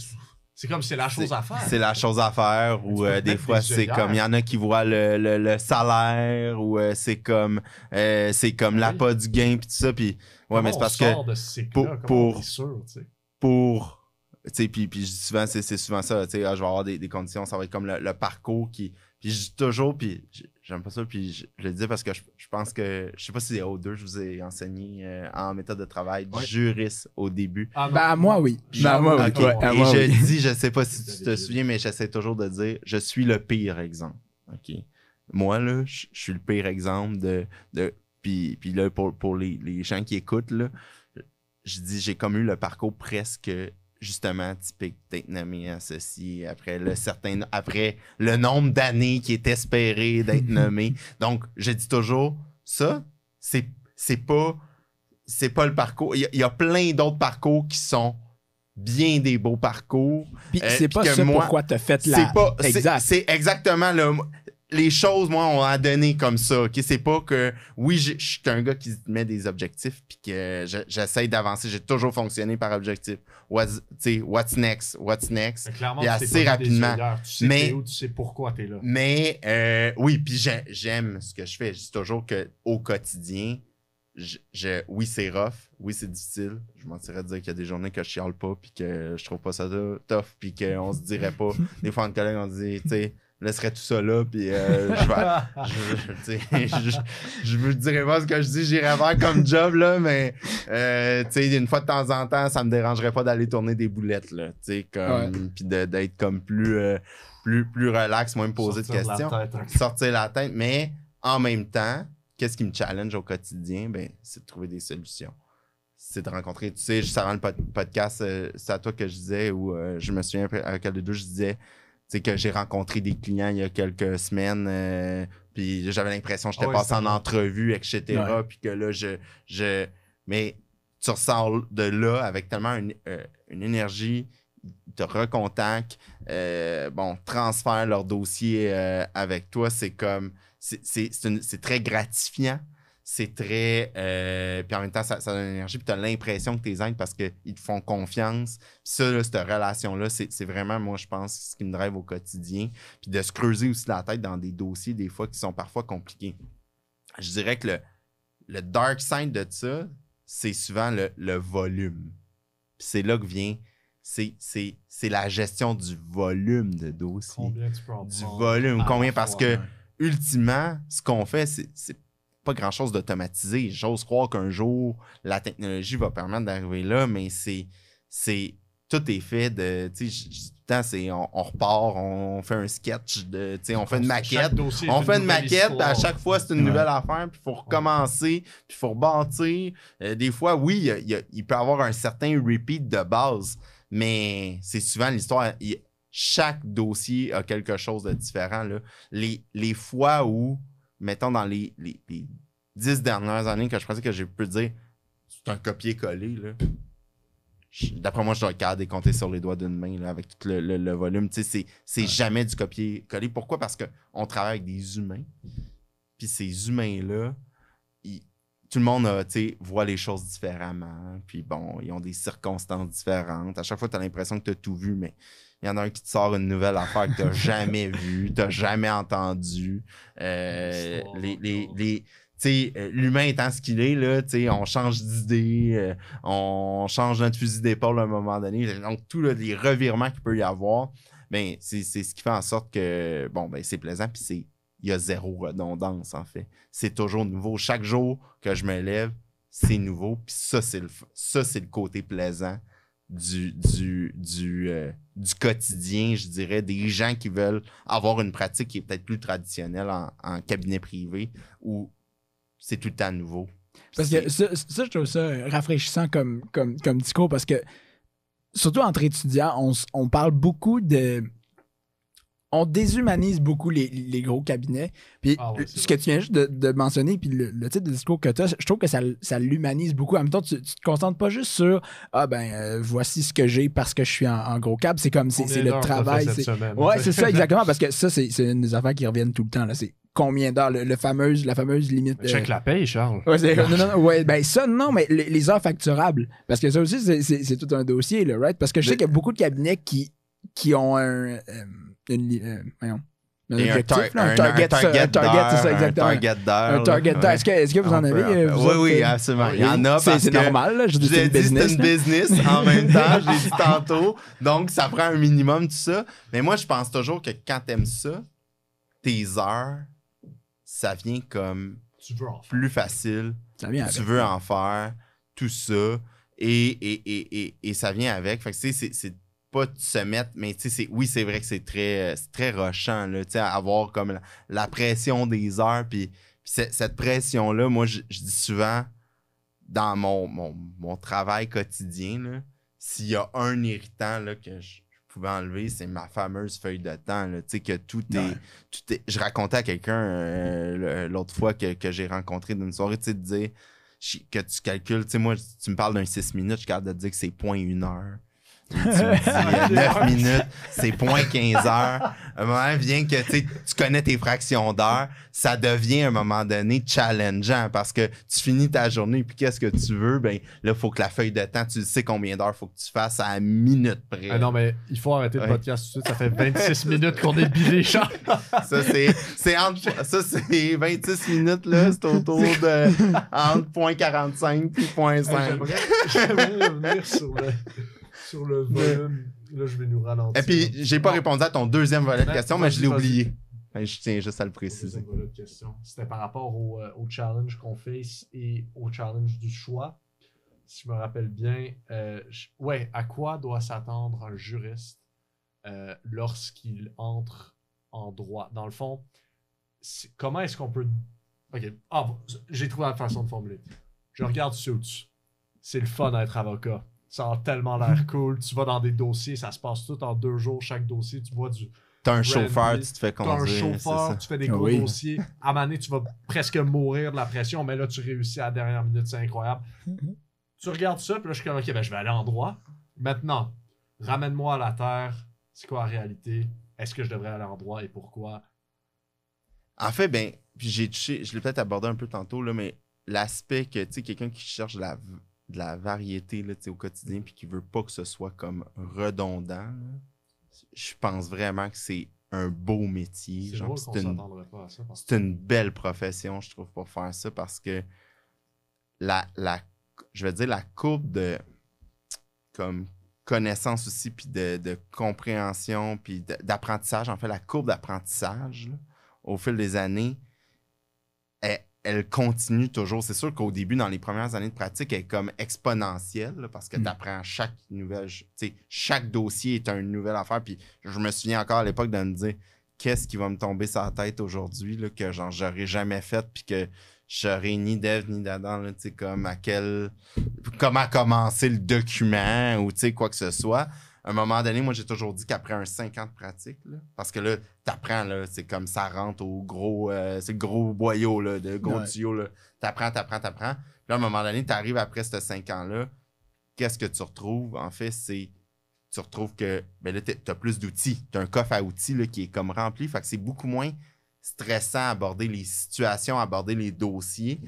c'est comme c'est la chose à faire. C'est la chose à faire, ou des fois, c'est comme, il y en a qui voient le salaire, ou c'est comme l'appât du gain, puis tout ça, puis ouais, mais c'est parce que tu sais, puis je dis souvent, c'est souvent ça, tu sais, je vais avoir des conditions, ça va être comme le parcours qui... Puis je dis toujours, puis j'aime pas ça, puis je le dis parce que je pense que, je sais pas si c'est O2, je vous ai enseigné en méthode de travail, juriste au début. Moi, oui. Moi, oui. Et je dis, je sais pas si tu te souviens, mais j'essaie toujours de dire, je suis le pire exemple. OK. Moi, là, je suis le pire exemple puis là, pour les gens qui écoutent, là, je dis, j'ai comme eu le parcours presque... justement typique d'être nommé associé après le nombre d'années qui est espéré d'être nommé. Donc, je dis toujours, ça, c'est pas le parcours. Il y a plein d'autres parcours qui sont bien des beaux parcours. Puis c'est pas ça pourquoi t'as fait la... C'est exactement le... Les choses, moi, on a donné comme ça. Okay? C'est pas que... Oui, je suis un gars qui met des objectifs puis que j'essaie d'avancer. J'ai toujours fonctionné par objectif. What's next? Clairement, puis assez rapidement. Tu sais t'es où, tu sais pourquoi t'es là. Mais oui, puis j'aime ce que je fais. Je dis toujours qu'au quotidien, oui, c'est rough. Oui, c'est difficile. Je mentirais de dire qu'il y a des journées que je chiale pas puis que je trouve pas ça tough puis qu'on se dirait pas. Des fois, entre collègues, on se dit, tu sais... laisserais tout ça là, puis je vous dirais pas ce que je dis, j'irais faire comme job, là, mais tu sais, une fois de temps en temps, ça me dérangerait pas d'aller tourner des boulettes, là, tu sais, comme, puis d'être comme plus relax, moi, me poser de questions. Sortir la tête, mais en même temps, qu'est-ce qui me challenge au quotidien? Ben, c'est de trouver des solutions. C'est de rencontrer, tu sais, juste avant le podcast, c'est à toi que je disais, ou je me souviens avec les deux, je disais, c'est que j'ai rencontré des clients il y a quelques semaines, puis j'avais l'impression que j'étais passé en entrevue, etc. Ouais. Puis que là, mais tu ressors de là avec tellement une énergie, ils te recontactent, transfèrent leur dossier avec toi. C'est comme, c'est très gratifiant. C'est très... puis en même temps, ça donne une énergie. Puis tu as l'impression que tu les aides parce qu'ils te font confiance. Puis ça, là, cette relation-là, c'est vraiment, moi, je pense, ce qui me drive au quotidien. Puis de se creuser aussi la tête dans des dossiers, des fois, qui sont parfois compliqués. Je dirais que le dark side de ça, c'est souvent le volume. Puis c'est là que vient... C'est la gestion du volume de dossiers. Combien tu peux en du volume. Combien? Parce que, ultimement, ce qu'on fait, c'est pas grand-chose d'automatisé. J'ose croire qu'un jour, la technologie va permettre d'arriver là, mais tout est fait de... Tu sais, tout le temps, on repart, on fait un sketch, on fait une maquette. On fait une maquette, à chaque fois, c'est une nouvelle affaire, puis il faut recommencer, puis il faut rebâtir. Des fois, oui, il peut y avoir un certain repeat de base, mais c'est souvent l'histoire... Chaque dossier a quelque chose de différent. Là. Les fois où... mettons, dans les 10 dernières années que je pensais que j'ai pu dire, c'est un copier-coller, là. D'après moi, je dois être capable de compter sur les doigts d'une main, là, avec tout le volume. Tu sais, c'est jamais du copier-coller. Pourquoi? Parce qu'on travaille avec des humains. Puis ces humains-là, tout le monde voit les choses différemment. Puis bon, ils ont des circonstances différentes. À chaque fois, tu as l'impression que tu as tout vu, mais il y en a un qui te sort une nouvelle affaire que tu n'as jamais vue, tu n'as jamais entendue. L'humain étant ce qu'il est, là, on change d'idée, on change notre fusil d'épaule à un moment donné. Donc, tous les revirements qu'il peut y avoir, ben, c'est ce qui fait en sorte que c'est plaisant. Puis il y a zéro redondance, en fait. C'est toujours nouveau. Chaque jour que je me lève, c'est nouveau. Puis ça, c'est le côté plaisant du quotidien, je dirais, des gens qui veulent avoir une pratique qui est peut-être plus traditionnelle en cabinet privé où c'est tout le temps nouveau. Parce que ça, je trouve ça rafraîchissant comme discours parce que, surtout entre étudiants, on parle beaucoup de... On déshumanise beaucoup les gros cabinets. Puis ce que tu viens juste de mentionner, puis le type de discours que tu as, je trouve que ça l'humanise beaucoup. En même temps, tu te concentres pas juste sur voici ce que j'ai parce que je suis en gros cab. C'est comme c'est le travail. Ouais, c'est ça, exactement. Parce que ça, c'est une des affaires qui reviennent tout le temps. Là. C'est combien d'heures, la fameuse limite. Check la paye, Charles. Ouais, ça, non, mais les heures facturables. Parce que ça aussi, c'est tout un dossier, là, right? Parce que je sais qu'il y a beaucoup de cabinets qui ont un target, c'est ça, exactement. Un target d'heure. Un target d'heure. Est-ce que vous en avez? Oui, absolument. Il y en a parce que... C'est normal, là. Je dis c'est une business en même temps, je l'ai dit tantôt. Donc, ça prend un minimum, tout ça. Mais moi, je pense toujours que quand t'aimes ça, tes heures, ça vient comme plus facile. Tu veux en faire, tout ça. Et ça vient avec. Fait que c'est pas de se mettre, mais oui, c'est vrai que c'est très rushant, là, avoir comme la pression des heures, puis cette pression-là, moi, je dis souvent, dans mon travail quotidien, là, s'il y a un irritant là, que je pouvais enlever, c'est ma fameuse feuille de temps, là, que tout est... Je racontais à quelqu'un l'autre fois que j'ai rencontré d'une soirée, de dire que tu calcules, moi, tu me parles d'un 6 minutes, je suis capable de te dire que c'est 0.1 heure. Tu me dis 9 minutes, c'est 0.15 heures. Un moment vient que tu connais tes fractions d'heures, ça devient à un moment donné challengeant parce que tu finis ta journée puis qu'est-ce que tu veux, ben là, il faut que la feuille de temps, tu sais combien d'heures il faut que tu fasses à la minute près. Ah non, mais il faut arrêter le podcast tout de suite, ça fait 26 minutes qu'on est bilé, Charles. Ça, c'est 26 minutes, là, c'est autour de entre 0.45 et 0.5. J'aimerais revenir sur le volume. Là, je vais nous ralentir. Et puis, j'ai pas répondu à ton deuxième volet de question, mais je l'ai oublié. Je tiens juste à le préciser. Volet de question. C'était par rapport au challenge qu'on fait et au challenge du choix. Si je me rappelle bien, à quoi doit s'attendre un juriste lorsqu'il entre en droit? Dans le fond, comment est-ce qu'on peut... OK. J'ai trouvé la façon de formuler. Je regarde ce au-dessus. C'est le fun d'être avocat. Ça a tellement l'air cool. Tu vas dans des dossiers, ça se passe tout en 2 jours, chaque dossier. Tu vois du... T'as un chauffeur, tu te fais conduire. T'as un chauffeur, tu fais des gros dossiers. À un moment donné, tu vas presque mourir de la pression, mais là, tu réussis à la dernière minute, c'est incroyable. Tu regardes ça, puis là, je suis comme, OK, ben, je vais aller en droit. Maintenant, ramène-moi à la terre. C'est quoi la réalité? Est-ce que je devrais aller en droit et pourquoi? En fait, ben, puis j'ai touché, je l'ai peut-être abordé un peu tantôt, là, mais l'aspect que, tu sais, quelqu'un qui cherche de la variété là, au quotidien puis qui veut pas que ce soit comme redondant, là, je pense vraiment que c'est un beau métier. C'est drôle qu'on s'attendrait pas à ça. C'est une belle profession, je trouve, pour faire ça parce que je vais dire la courbe de comme connaissance aussi puis de compréhension puis d'apprentissage, en fait, la courbe d'apprentissage là, au fil des années, elle continue toujours. C'est sûr qu'au début, dans les premières années de pratique, elle est comme exponentielle là, parce que tu apprends chaque nouvelle... Chaque dossier est une nouvelle affaire. Puis je me souviens encore à l'époque de me dire qu'est-ce qui va me tomber sur la tête aujourd'hui là, que genre j'aurais jamais fait puis que j'aurais ni d'Ève ni d'Adam. Là, comme comment commencer le document ou quoi que ce soit. À un moment donné, moi, j'ai toujours dit qu'après un 5 ans de pratique, là, parce que là, t'apprends, là, c'est comme ça rentre au gros... c'est le gros boyau, là, de gros tuyau, là. T'apprends. Puis là, à un moment donné, t'arrives après ces 5 ans-là, qu'est-ce que tu retrouves? En fait, tu retrouves que, ben là, t'as plus d'outils. T'as un coffre à outils, là, qui est comme rempli. Fait que c'est beaucoup moins stressant à aborder les situations, à aborder les dossiers,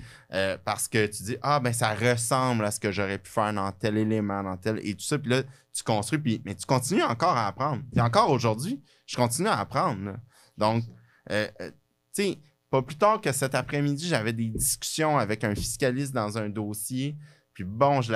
parce que tu dis, ça ressemble à ce que j'aurais pu faire dans tel élément, dans tel, et tout ça, puis là, tu construis, mais tu continues encore à apprendre. Et encore aujourd'hui, je continue à apprendre, là. Donc, tu sais, pas plus tard que cet après-midi, j'avais des discussions avec un fiscaliste dans un dossier. Puis bon, je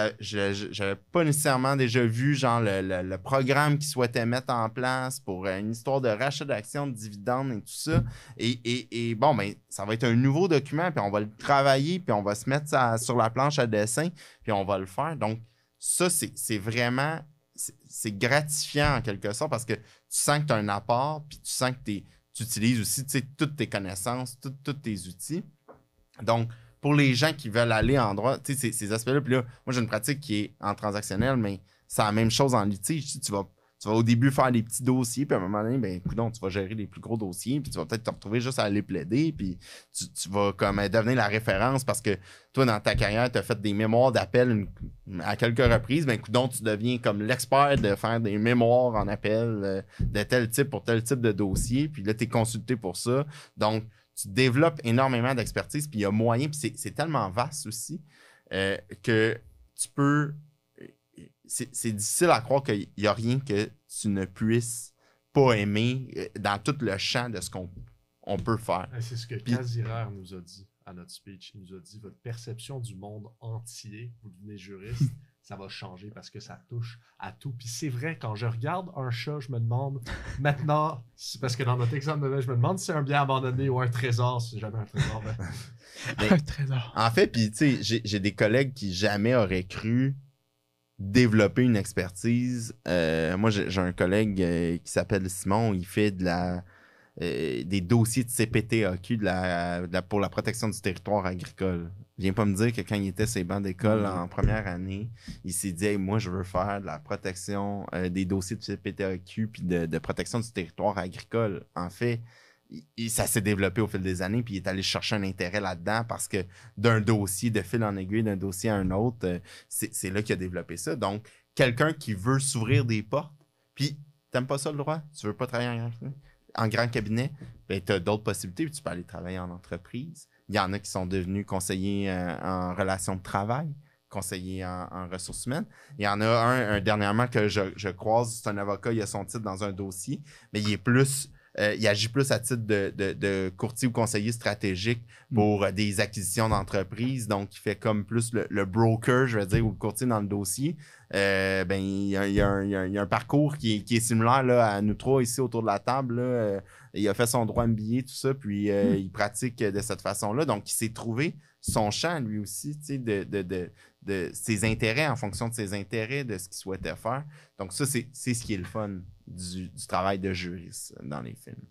n'avais pas nécessairement déjà vu genre le programme qu'ils souhaitaient mettre en place pour une histoire de rachat d'actions, de dividendes et tout ça. Et bon, ben, ça va être un nouveau document, puis on va le travailler, puis on va se mettre ça sur la planche à dessin, puis on va le faire. Donc, ça, c'est vraiment c'est gratifiant en quelque sorte parce que tu sens que tu as un apport, puis tu sens que tu utilises aussi toutes tes connaissances, tous tes outils. Donc, pour les gens qui veulent aller en droit, ces aspects-là, puis là, moi, j'ai une pratique qui est en transactionnel, mais c'est la même chose en litige. Tu vas au début faire des petits dossiers, puis à un moment donné, ben, coudonc, tu vas gérer les plus gros dossiers, puis tu vas peut-être te retrouver juste à aller plaider, puis tu vas comme devenir la référence parce que toi, dans ta carrière, tu as fait des mémoires d'appel à quelques reprises, ben, coudonc, tu deviens comme l'expert de faire des mémoires en appel de tel type pour tel type de dossier, puis là, tu es consulté pour ça. Donc, tu développes énormément d'expertise, puis il y a moyen, puis c'est tellement vaste aussi que tu peux... C'est difficile à croire qu'il n'y a rien que tu ne puisses pas aimer dans tout le champ de ce qu'on peut faire. C'est ce que Casirer nous a dit à notre speech. Il nous a dit, votre perception du monde entier, vous devenez juriste, ça va changer parce que ça touche à tout. Puis c'est vrai, quand je regarde un chat, je me demande, maintenant, c'est parce que dans notre exemple de je me demande si c'est un bien abandonné ou un trésor, si c'est jamais un trésor. Mais, un trésor. En fait, puis tu sais, j'ai des collègues qui jamais auraient cru développer une expertise. Moi, j'ai un collègue qui s'appelle Simon, il fait des dossiers de CPTAQ pour la protection du territoire agricole. Viens pas me dire que quand il était sur les bancs d'école en première année, il s'est dit hey, moi je veux faire de la protection des dossiers de CPTAQ puis de protection du territoire agricole. En fait, ça s'est développé au fil des années, puis il est allé chercher un intérêt là-dedans parce que d'un dossier, de fil en aiguille, d'un dossier à un autre, c'est là qu'il a développé ça. Donc, quelqu'un qui veut s'ouvrir des portes, puis t'aimes pas ça le droit, tu veux pas travailler en grand cabinet, ben tu as d'autres possibilités, puis tu peux aller travailler en entreprise. Il y en a qui sont devenus conseillers en relations de travail, conseillers en ressources humaines. Il y en a un dernièrement que je croise, c'est un avocat, il a son titre dans un dossier, mais il est plus... il agit plus à titre de courtier ou conseiller stratégique pour des acquisitions d'entreprises. Donc, il fait comme plus le broker, je vais dire, ou le courtier dans le dossier. Il y a un parcours qui est similaire là, à nous trois ici autour de la table. Là. Il a fait son droit MBA, tout ça, puis il pratique de cette façon-là. Donc, il s'est trouvé son champ, lui aussi, de ses intérêts, en fonction de ses intérêts, de ce qu'il souhaitait faire. Donc, ça, c'est ce qui est le fun du travail de juriste dans les films.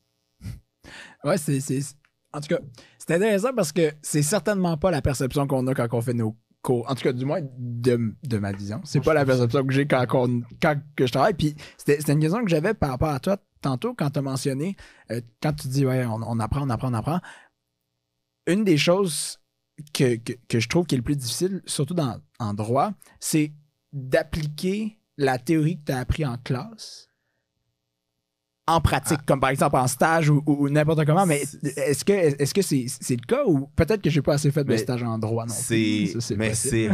Ouais, en tout cas, c'est intéressant parce que c'est certainement pas la perception qu'on a quand on fait nos cours. En tout cas, du moins, de ma vision. C'est pas la perception que j'ai quand que je travaille. Puis, c'était une question que j'avais par rapport à toi tantôt quand tu as mentionné, quand tu dis, ouais, on apprend. Une des choses que je trouve qui est le plus difficile, surtout en droit, c'est d'appliquer la théorie que tu as appris en classe en pratique, comme par exemple en stage ou n'importe comment. Mais est-ce que c'est le cas ou peut-être que j'ai pas assez fait de stage en droit non plus? C'est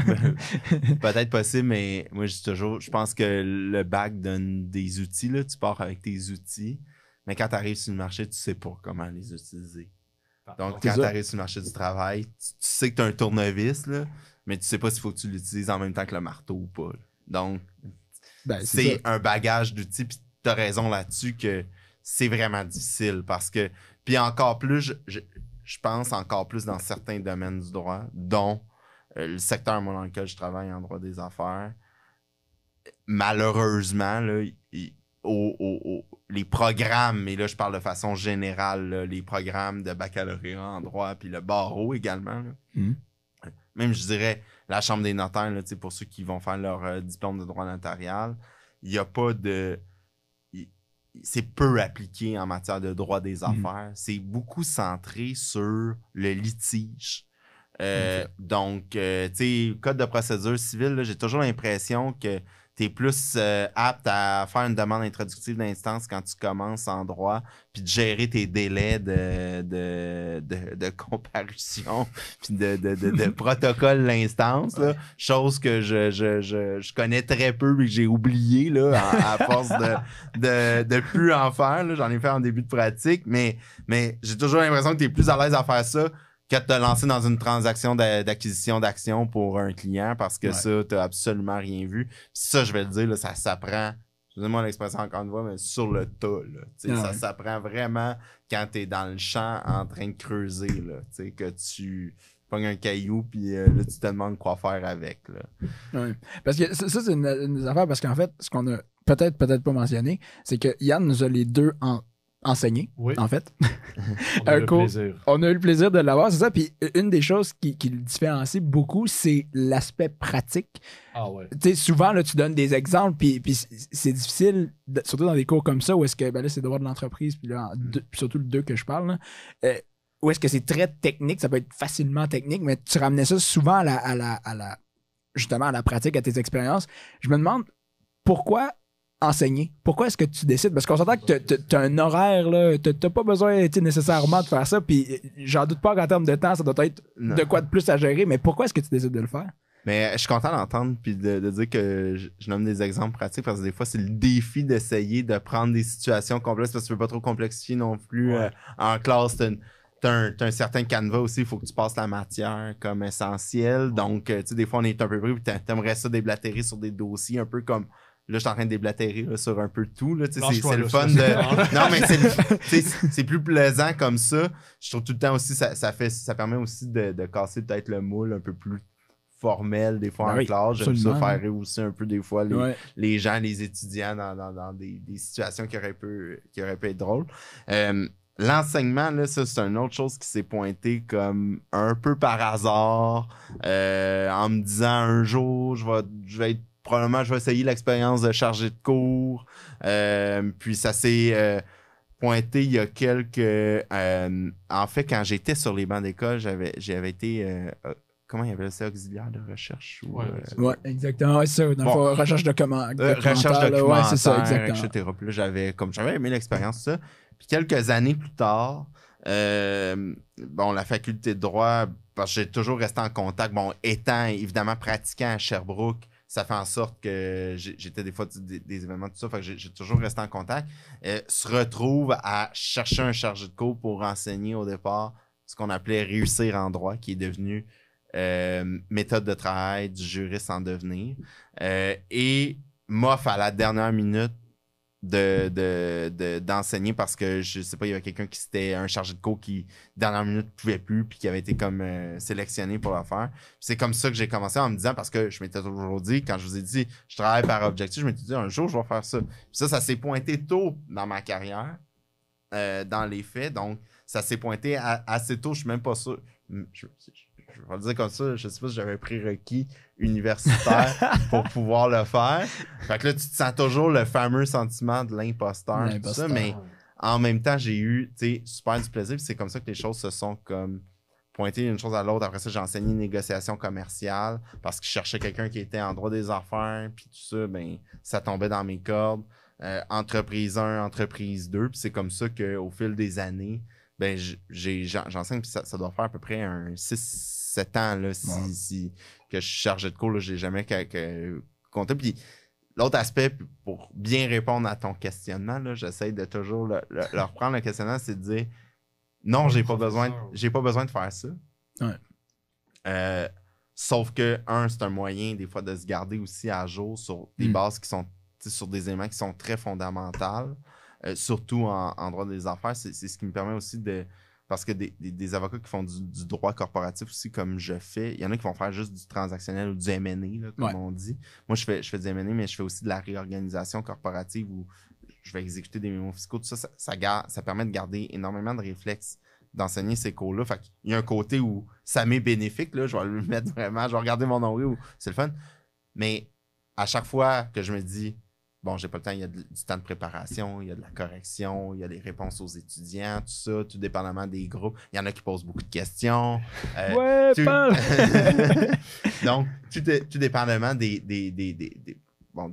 peut-être possible, mais moi je pense que le bac donne des outils. Là, tu pars avec tes outils, mais quand tu arrives sur le marché, tu sais pas comment les utiliser. Donc, quand tu arrives sur le marché du travail, tu sais que tu as un tournevis, là, mais tu sais pas s'il faut que tu l'utilises en même temps que le marteau ou pas. Là. Donc, c'est un bagage d'outils, puis tu as raison là-dessus que c'est vraiment difficile parce que, puis encore plus, je pense encore plus dans certains domaines du droit, dont le secteur moi, dans lequel je travaille en droit des affaires. Malheureusement, là, les programmes, et là je parle de façon générale, là, les programmes de baccalauréat en droit, puis le barreau également. Là. Même je dirais la Chambre des notaires, là, pour ceux qui vont faire leur diplôme de droit notarial, il n'y a pas de... C'est peu appliqué en matière de droit des affaires. C'est beaucoup centré sur le litige. Donc, tu sais, code de procédure civile, là, j'ai toujours l'impression que tu es plus apte à faire une demande introductive d'instance quand tu commences en droit, puis de gérer tes délais de comparution, puis de protocole d'instance, là, chose que je connais très peu et que j'ai oublié là, à force de plus en faire. Là. J'en ai fait en début de pratique, mais j'ai toujours l'impression que tu es plus à l'aise à faire ça que de te lancer dans une transaction d'acquisition d'actions pour un client parce que ça, tu n'as absolument rien vu. Puis ça, je vais le dire, là, ça s'apprend, excusez-moi l'expression encore une fois, mais sur le tas. Là, ça s'apprend vraiment quand tu es dans le champ en train de creuser. Là, que tu pognes un caillou, puis là, tu te demandes quoi faire avec. Là. Ouais. Parce que ça, c'est une des affaires, parce qu'en fait, ce qu'on a peut-être pas mentionné, c'est que Yann nous a les deux enseignés, Oui. en fait. On a Un le cours. plaisir. On a eu le plaisir de l'avoir, c'est ça. Puis une des choses qui le différencie beaucoup, c'est l'aspect pratique. Ah ouais. Tu sais, souvent, là, tu donnes des exemples, puis c'est difficile, surtout dans des cours comme ça, où est-ce que, ben là, c'est devoir de l'entreprise, puis là, puis surtout le 2 que je parle, là, où est-ce que c'est très technique, ça peut être facilement technique, mais tu ramenais ça souvent justement à la pratique, à tes expériences. Je me demande pourquoi enseigner? Pourquoi est-ce que tu décides? Parce qu'on s'entend que tu as un horaire, là, t'as pas besoin nécessairement de faire ça, puis j'en doute pas qu'en termes de temps, ça doit être de quoi de plus à gérer, mais pourquoi est-ce que tu décides de le faire? Mais je suis content d'entendre puis de dire que je nomme des exemples pratiques parce que des fois, c'est le défi d'essayer de prendre des situations complexes parce que tu veux pas trop complexifier non plus. En classe, t'as un certain canevas aussi, il faut que tu passes la matière comme essentielle. Donc, tu sais, des fois, on est un peu pris puis t'aimerais ça déblatérer sur des dossiers un peu comme. Là, je suis en train de déblatérer là, sur un peu tout. Là, c'est le fun de. Non, mais c'est plus plaisant comme ça. Je trouve tout le temps aussi, ça permet aussi de casser peut-être le moule un peu plus formel des fois en classe. J'aime ça faire rire aussi un peu des fois les gens, les étudiants dans des situations qui auraient pu être drôles. L'enseignement, là, ça, c'est une autre chose qui s'est pointée comme un peu par hasard en me disant un jour, probablement, je vais essayer l'expérience de chargé de cours. Puis ça s'est pointé il y a quelques... en fait, quand j'étais sur les bancs d'école, j'avais été... comment il y avait ça, auxiliaire de recherche? Ouais, exactement. Ouais, c'est ça. Dans le fond, recherche de recherche documentaire, c'est ça, exactement. etc. Puis là, j'avais aimé l'expérience, ça. Puis quelques années plus tard, la faculté de droit, parce que j'ai toujours resté en contact, étant évidemment pratiquant à Sherbrooke, ça fait en sorte que j'étais des fois des événements, tout ça, fait que j'ai toujours resté en contact, se retrouve à chercher un chargé de cours pour enseigner au départ ce qu'on appelait réussir en droit, qui est devenu méthode de travail du juriste en devenir. Et m'offre à la dernière minute d'enseigner parce que je sais pas, il y avait quelqu'un qui c'était un chargé de cours qui dernière minute pouvait plus puis qui avait été comme sélectionné pour le faire. C'est comme ça que j'ai commencé en me disant, parce que je m'étais toujours dit, quand je vous ai dit je travaille par objectif, je m'étais dit un jour je vais faire ça. Puis ça s'est pointé tôt dans ma carrière, dans les faits, donc ça s'est pointé assez tôt, je suis même pas sûr. Je vais le dire comme ça, je sais pas si j'avais un prérequis universitaire pour pouvoir le faire. Fait que là, tu te sens toujours le fameux sentiment de l'imposteur, tout ça, mais en même temps, j'ai eu, super du plaisir, puis c'est comme ça que les choses se sont comme pointées d'une chose à l'autre. Après ça, j'ai enseigné une négociation commerciale parce que je cherchais quelqu'un qui était en droit des affaires, puis tout ça, ben, ça tombait dans mes cordes. Entreprise 1, entreprise 2, puis c'est comme ça qu'au fil des années, ben, j'enseigne, puis ça doit faire à peu près un 6-7 ans là, que je suis chargé de cours, là, j'ai jamais compté. Puis l'autre aspect, pour bien répondre à ton questionnement, là, j'essaie de toujours le reprendre le questionnement, c'est de dire non, j'ai pas besoin de faire ça. Ouais. Sauf que, c'est un moyen des fois de se garder aussi à jour sur des bases qui sont sur des éléments qui sont très fondamentaux. Surtout en droit des affaires, c'est ce qui me permet aussi de... Parce que des avocats qui font du droit corporatif aussi, comme je fais, il y en a qui vont faire juste du transactionnel ou du M&A, là, comme on dit. Moi, je fais du M&A, mais je fais aussi de la réorganisation corporative où je vais exécuter des mémos fiscaux. Tout ça, ça permet de garder énormément de réflexes d'enseigner ces cours-là. Fait qu'il y a un côté où ça m'est bénéfique, là, je vais le mettre vraiment, je vais regarder mon nombril où c'est le fun. Mais à chaque fois que je me dis, bon, j'ai pas le temps, il y a du temps de préparation, il y a de la correction, il y a des réponses aux étudiants, tout ça, tout dépendamment des groupes. Il y en a qui posent beaucoup de questions. Donc, tout dépendamment des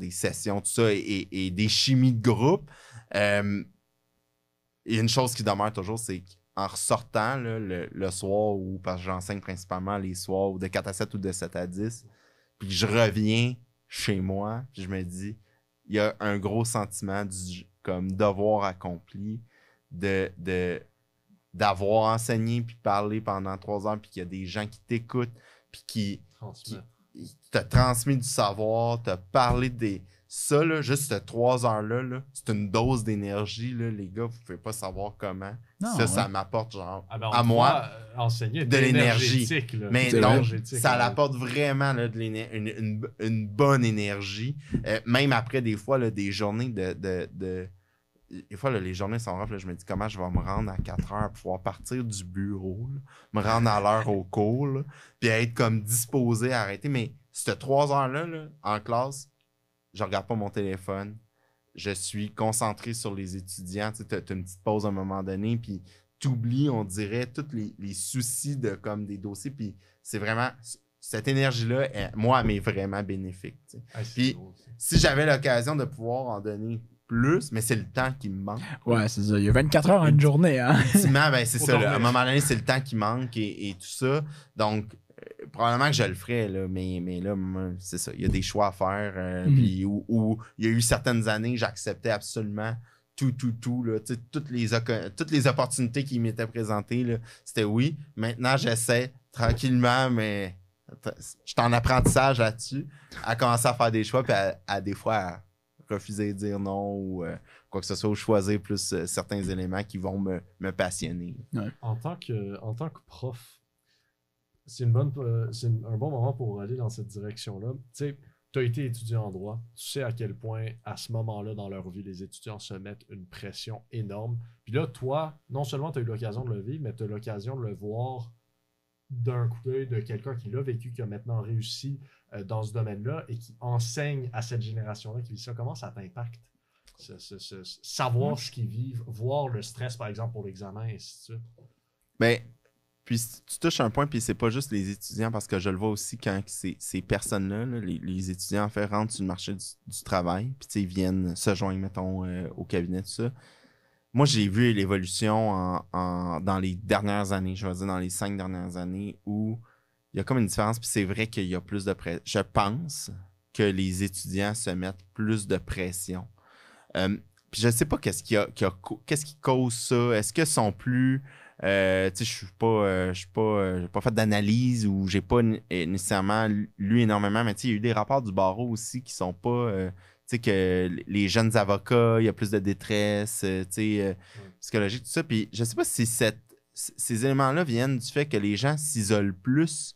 sessions, tout ça, et des chimies de groupe. Il y a une chose qui demeure toujours, c'est qu'en ressortant là, le soir, ou parce que j'enseigne principalement les soirs, ou de 4 à 7 ou de 7 à 10, puis je reviens chez moi, puis je me dis, il y a un gros sentiment comme devoir accompli d'avoir enseigné puis parlé pendant 3 heures puis qu'il y a des gens qui t'écoutent puis qui il t'a transmis du savoir, t'as parlé des... Ça, là, juste ces 3 heures-là, là, c'est une dose d'énergie, là, les gars, vous pouvez pas savoir comment. Non, Ça m'apporte, genre, on à moi, enseigner de l'énergie. Mais donc, ça l'apporte vraiment là, une bonne énergie. Même après, des fois, là, des journées des fois, là, les journées sont rough, là, je me dis comment je vais me rendre à 4 heures pour pouvoir partir du bureau, là, me rendre à l'heure au cours, là, puis être comme disposé à arrêter. Mais ces 3 heures-là, là, en classe, je regarde pas mon téléphone. Je suis concentré sur les étudiants. Tu as une petite pause à un moment donné, puis tu oublies, on dirait, tous les soucis de comme des dossiers. Puis c'est vraiment... Cette énergie-là, moi, elle m'est vraiment bénéfique. Puis si j'avais l'occasion de pouvoir en donner plus, mais c'est le temps qui me manque. Ouais, c'est ça. Il y a 24 heures à une journée. Hein? Ultimement, ben, c'est ça. Là, à un moment donné, c'est le temps qui manque et tout ça. Donc, probablement que je le ferais, là, mais là, c'est ça. Il y a des choix à faire. Puis où il y a eu certaines années, j'acceptais absolument tout. Là, toutes les opportunités qui m'étaient présentées, là, c'était oui. Maintenant, j'essaie tranquillement, mais je suis en apprentissage là-dessus, à commencer à faire des choix, puis à des fois à refuser de dire non ou quoi que ce soit, ou choisir plus certains éléments qui vont me passionner. Ouais. En tant que prof, c'est un bon moment pour aller dans cette direction-là. Tu sais, tu as été étudiant en droit, tu sais à quel point, à ce moment-là, dans leur vie, les étudiants se mettent une pression énorme. Puis là, toi, non seulement tu as eu l'occasion de le vivre, mais tu as l'occasion de le voir d'un coup d'œil de quelqu'un qui l'a vécu, qui a maintenant réussi dans ce domaine-là et qui enseigne à cette génération-là qui vit ça. Comment ça t'impacte? Savoir ce qu'ils vivent, voir le stress, par exemple, pour l'examen, et ainsi de suite. Mais, puis tu touches un point, puis c'est pas juste les étudiants, parce que je le vois aussi quand ces personnes-là, là, les étudiants, en fait, rentrent sur le marché du travail, puis ils viennent se joindre, mettons, au cabinet, tout ça. Moi, j'ai vu l'évolution dans les dernières années, je vais dire dans les 5 dernières années, où il y a comme une différence, puis c'est vrai qu'il y a plus de pression. Je pense que les étudiants se mettent plus de pression. Puis je sais pas qu'est-ce qui cause ça. Est-ce qu'ils sont plus... tu sais, je suis pas j'ai pas fait d'analyse ou j'ai pas nécessairement lu énormément, mais tu sais, il y a eu des rapports du barreau aussi qui sont pas... tu sais, que les jeunes avocats, il y a plus de détresse, tu sais, psychologique, tout ça. Puis je sais pas si ces éléments-là viennent du fait que les gens s'isolent plus,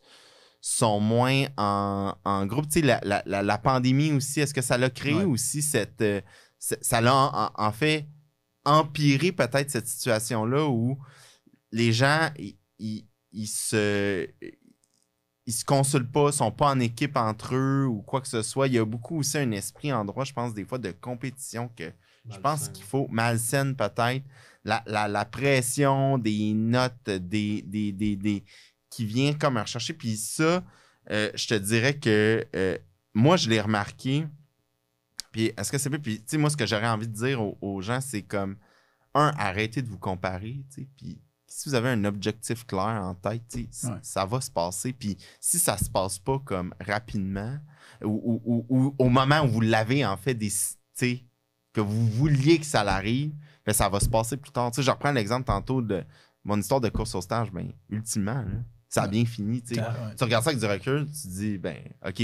sont moins en groupe. Tu sais, la pandémie aussi, est-ce que ça l'a créé aussi ça l'a en fait empiré peut-être cette situation-là où les gens, ils se consultent pas, sont pas en équipe entre eux ou quoi que ce soit. Il y a beaucoup aussi un esprit en droit, je pense, des fois, de compétition que je pense qu'il faut, malsaine peut-être, la pression des notes, qui vient comme à rechercher. Puis ça, je te dirais que moi, je l'ai remarqué. Puis est-ce que c'est bien? Puis tu sais, moi, ce que j'aurais envie de dire aux gens, c'est comme, arrêtez de vous comparer, tu sais, puis si vous avez un objectif clair en tête, ça va se passer. Puis si ça se passe pas comme rapidement, ou au moment où vous l'avez en fait, que vous vouliez que ça arrive, ben, ça va se passer plus tard. Tu sais, je reprends l'exemple tantôt de mon histoire de course au stage. Ben, ultimement, là, ça a bien fini. Tu regardes ça avec du recul, tu te dis, ben, OK,